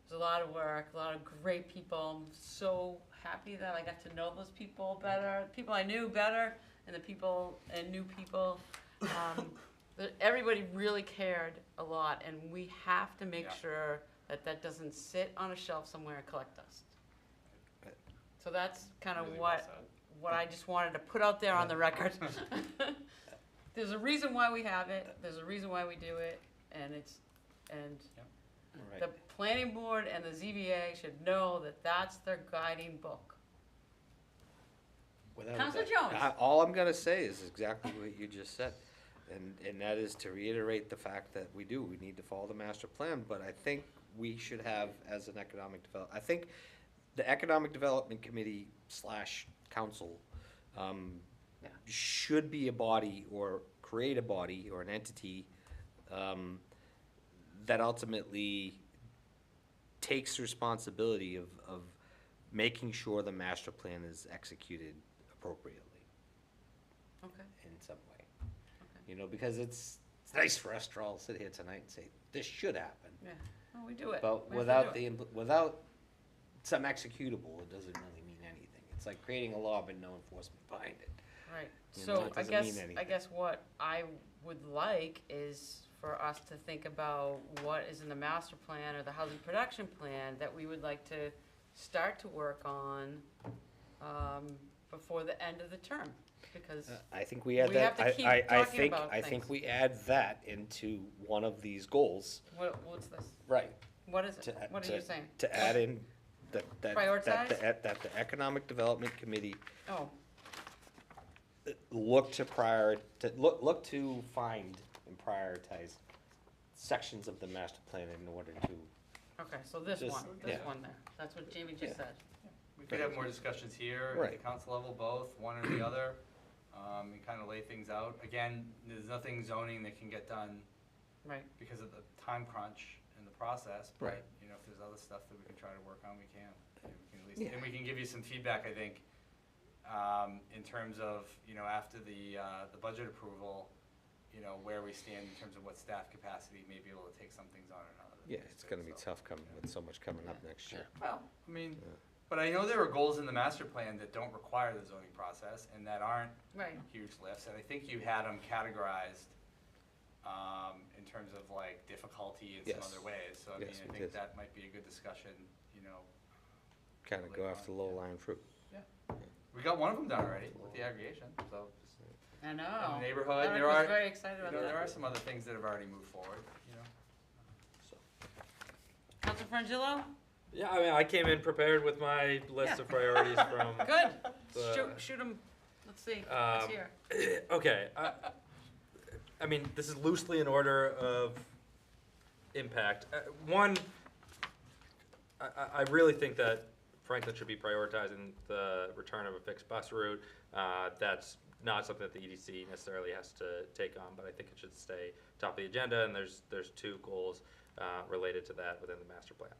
There's a lot of work, a lot of great people. I'm so happy that I got to know those people better, people I knew better, and new people. Everybody really cared a lot, and we have to make sure that doesn't sit on a shelf somewhere and collect dust. So that's kind of Really well what I just wanted to put out there on the record. There's a reason why we have it. There's a reason why we do it, and Right. the planning board and the ZBA should know that that's their guiding book. Without a Counselor doubt. Jones. All I'm gonna say is exactly what you just said. And that is to reiterate the fact that we need to follow the master plan, but I think we should have, as an economic I think the Economic Development Committee / council, should be a body or create a body or an entity, that ultimately takes responsibility of making sure the master plan is executed appropriately Okay. in some way. You know, because it's nice for us to all sit here tonight and say, this should happen. Yeah, well, we do it. But We have to without do it. without some executable, it doesn't really mean anything. It's like creating a law but no enforcement behind it. Right, You know, so it I doesn't mean guess, I anything. guess what I would like is for us to think about what is in the master plan or the housing production plan that we would like to start to work on, before the end of the term, because, I think we add We that, have to keep I talking think, about I think things. we add that into one of these goals. what's this? Right. What is it? To, What are you saying? To add in that Prioritize? that the Economic Development Committee Oh, look to look to find and prioritize sections of the master plan in order to. okay, so this Just- one yeah. there, that's what Jamie just Yeah. said. We could have more discussions here, at Right. the council level, both, one or the other, and kind of lay things out. Again, there's nothing zoning that can get done Right, because of the time crunch in the process, but, Right. you know, if there's other stuff that we can try to work on, we can. And we can at least, Yeah. and we can give you some feedback, I think, in terms of, you know, after the budget approval, you know, where we stand in terms of what staff capacity may be able to take some things on and others. Yeah, it's gonna be tough with so much coming up next year. Well, I mean, Yeah. but I know there are goals in the master plan that don't require the zoning process and that aren't right, huge lifts, and I think you had them categorized, in terms of like difficulty in some Yes. other ways, so I mean, Yes, I we think did. that might be a good discussion, you know. Kinda go after low-lying fruit. We got one of them done already with the aggregation, so just I know. in the neighborhood, Eric there was are, very excited you about know, there are that. some other things that have already moved forward, you know. Counselor Frangillo? Yeah, I mean, I came in prepared with my list Yeah. of priorities from. Good, the- shoot 'em, let's see, let's Um, hear. Okay, I mean, this is loosely in order of impact. One, I really think that Franklin should be prioritizing the return of a fixed bus route. That's not something that the EDC necessarily has to take on, but I think it should stay top of the agenda, and there's two goals related to that within the master plan.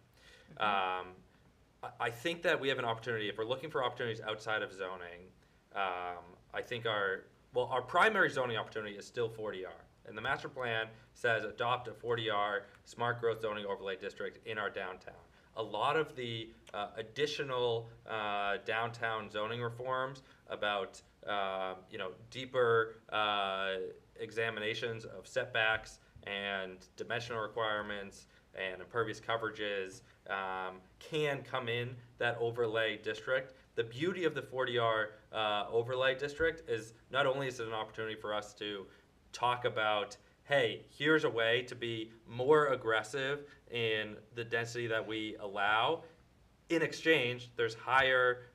I think that we have an opportunity, if we're looking for opportunities outside of zoning, I think our primary zoning opportunity is still 40R. And the master plan says adopt a 40R smart growth zoning overlay district in our downtown. A lot of the additional downtown zoning reforms about, deeper examinations of setbacks and dimensional requirements and impervious coverages can come in that overlay district. The beauty of the 40R overlay district is not only is it an opportunity for us to talk about, hey, here's a way to be more aggressive in the density that we allow. In exchange, there's higher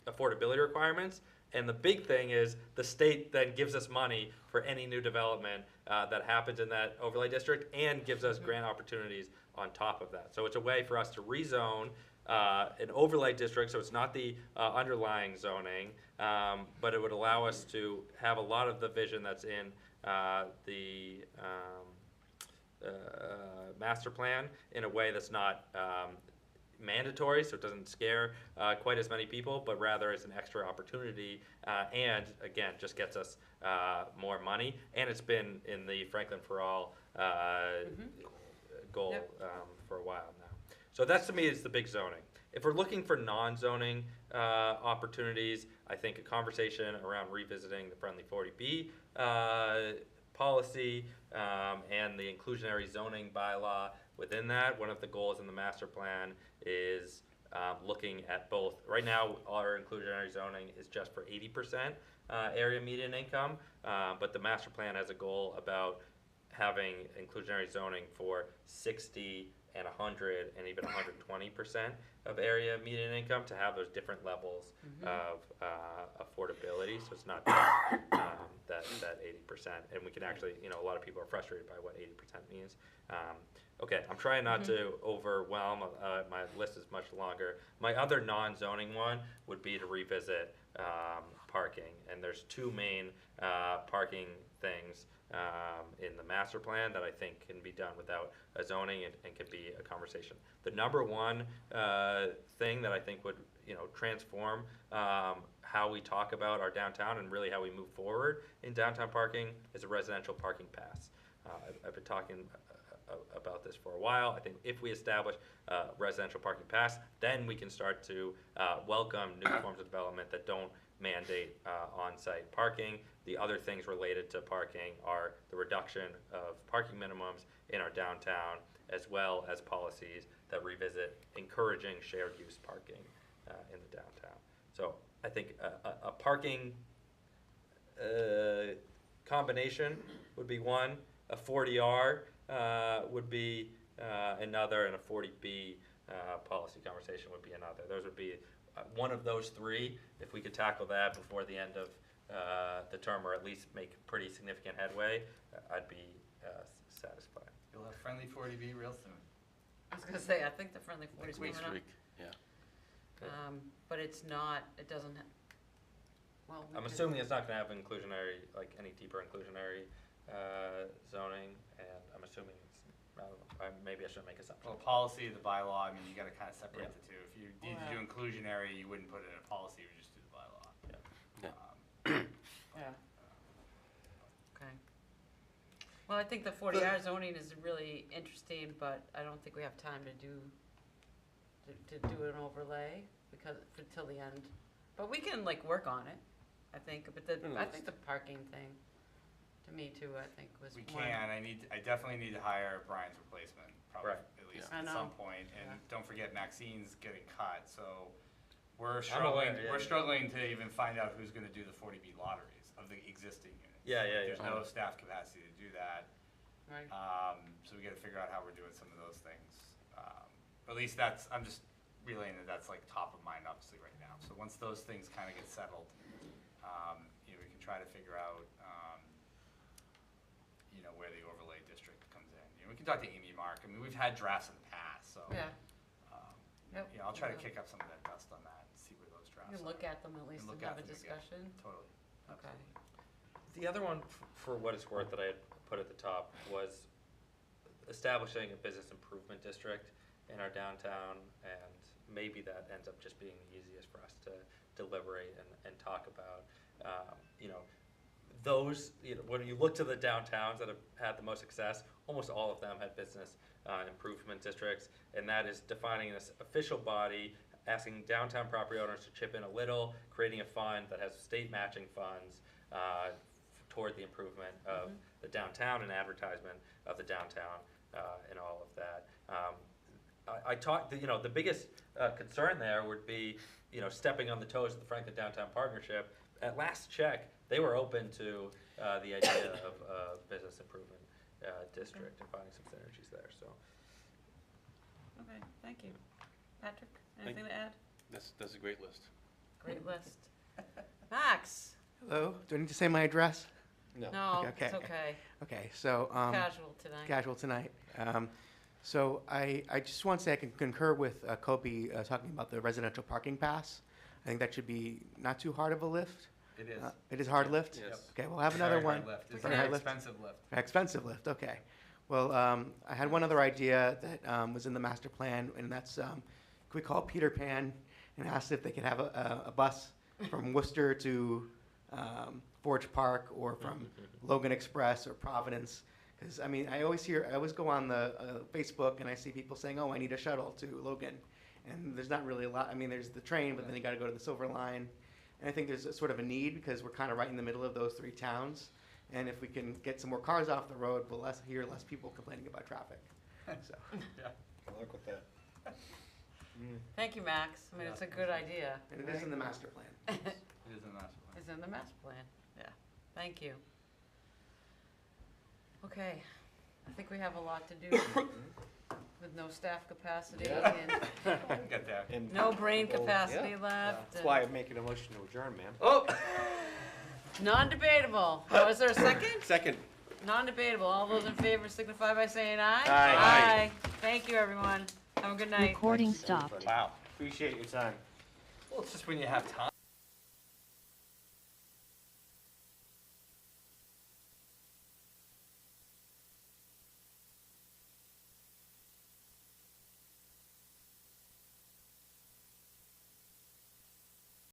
affordability requirements. And the big thing is the state then gives us money for any new development that happens in that overlay district and gives us grant opportunities on top of that. So it's a way for us to rezone an overlay district, so it's not the underlying zoning, but it would allow us to have a lot of the vision that's in the master plan in a way that's not mandatory, so it doesn't scare quite as many people, but rather as an extra opportunity, and again, just gets us more money. And it's been in the Franklin for All goal for a while now. So that's, to me, is the big zoning. If we're looking for non-zoning opportunities, I think a conversation around revisiting the Friendly 40B policy and the inclusionary zoning bylaw within that. One of the goals in the master plan is looking at both. Right now, our inclusionary zoning is just for 80% area median income, but the master plan has a goal about having inclusionary zoning for 60 and 100 and even 120% of area median income to have those different levels of affordability. So it's not just that 80%. And we can actually, a lot of people are frustrated by what 80% means. Okay, I'm trying not to overwhelm. My list is much longer. My other non-zoning one would be to revisit parking. And there's two main parking things in the master plan that I think can be done without a zoning and can be a conversation. The number one thing that I think would transform how we talk about our downtown and really how we move forward in downtown parking is a residential parking pass. I've been talking about this for a while. I think if we establish a residential parking pass, then we can start to welcome new forms of development that don't mandate on-site parking. The other things related to parking are the reduction of parking minimums in our downtown, as well as policies that revisit encouraging shared use parking in the downtown. So I think a parking combination would be one, a 40R would be another, and a 40B policy conversation would be another. Those would be one of those three. If we could tackle that before the end of the term, or at least make pretty significant headway, I'd be satisfied. You'll have friendly 40B real soon. I was gonna say, I think the friendly 40 is Next coming week, up. yeah. But it's not, it doesn't, well. we I'm can- assuming it's not gonna have inclusionary, like any deeper inclusionary zoning, and I'm assuming it's, I don't know, maybe I shouldn't make assumptions. Well, policy, the bylaw, I mean, you gotta kind of separate Yeah. the two. If you need to do inclusionary, you wouldn't put it in a policy, you would just do the bylaw. Yeah. Yeah. Okay. Well, I think the 40R zoning is really interesting, but I don't think we have time to do an overlay because, until the end. But we can work on it, I think, but I think the parking thing, to me too, I think was We more. can, I definitely need to hire Brian's replacement, probably Right. at least I at know. some point. And Yeah. don't forget Maxine's getting cut, so we're aware, struggling, yeah. we're struggling to even find out who's gonna do the 40B lotteries of the existing units. Yeah. There's no staff capacity to do that. Right. So we gotta figure out how we're doing some of those things. At least I'm just relaying that's top of mind obviously right now. So once those things kinda get settled, we can try to figure out, where the overlay district comes in. We can talk to Amy, Mark, I mean, we've had drafts in the past, so. Yeah. Yep. I'll try to kick up some of that dust on that and see where those drafts You are. can look at them at least And and look have at a them again. discussion. Totally. Okay. The other one, for what it's worth, that I had put at the top was establishing a business improvement district in our downtown, and maybe that ends up just being the easiest for us to deliberate and talk about. Those, when you look to the downtowns that have had the most success, almost all of them had business improvement districts, and that is defining this official body, asking downtown property owners to chip in a little, creating a fund that has state matching funds toward the improvement of the downtown and advertisement of the downtown and all of that. I talked, the biggest concern there would be, stepping on the toes of the Franklin Downtown Partnership. At last check, they were open to the idea of a business improvement district and finding some synergies there, so. Okay, thank you. Patrick, anything to add? That's a great list. Great list. Max? Hello, do I need to say my address? No, Okay. it's okay. Okay, so. Casual tonight. Casual tonight. So I just want to say I can concur with Kobe talking about the residential parking pass. I think that should be not too hard of a lift. It is. It is hard lift? Yes. Okay, we'll have another one. It's Very an hard lift. expensive lift. Expensive lift, okay. Well, I had one other idea that was in the master plan, and that's, could we call Peter Pan and ask if they could have a bus from Worcester to Forge Park, or from Logan Express or Providence? Because, I always go on the Facebook and I see people saying, oh, I need a shuttle to Logan. And there's not really a lot, there's the train, but then you gotta go to the Silver Line. And I think there's a sort of a need, because we're kind of right in the middle of those three towns. And if we can get some more cars off the road, we'll hear less people complaining about traffic. So, Good luck with that. Thank you, Max. It's a good idea. and it is in the master plan. It is in the master plan. It's in the master plan, yeah. Thank you. Okay, I think we have a lot to do. with no staff capacity Yeah. and Get there. And no brain people- capacity yeah. left. That's why I'm making a motion to adjourn, ma'am. Oh! Non-debatable. Oh, is there a second? Second. Non-debatable. All those in favor signify by saying aye. Aye. Aye. Thank you, everyone. Have a good night. Recording stopped. Wow. Appreciate your time. Well, it's just when you have time.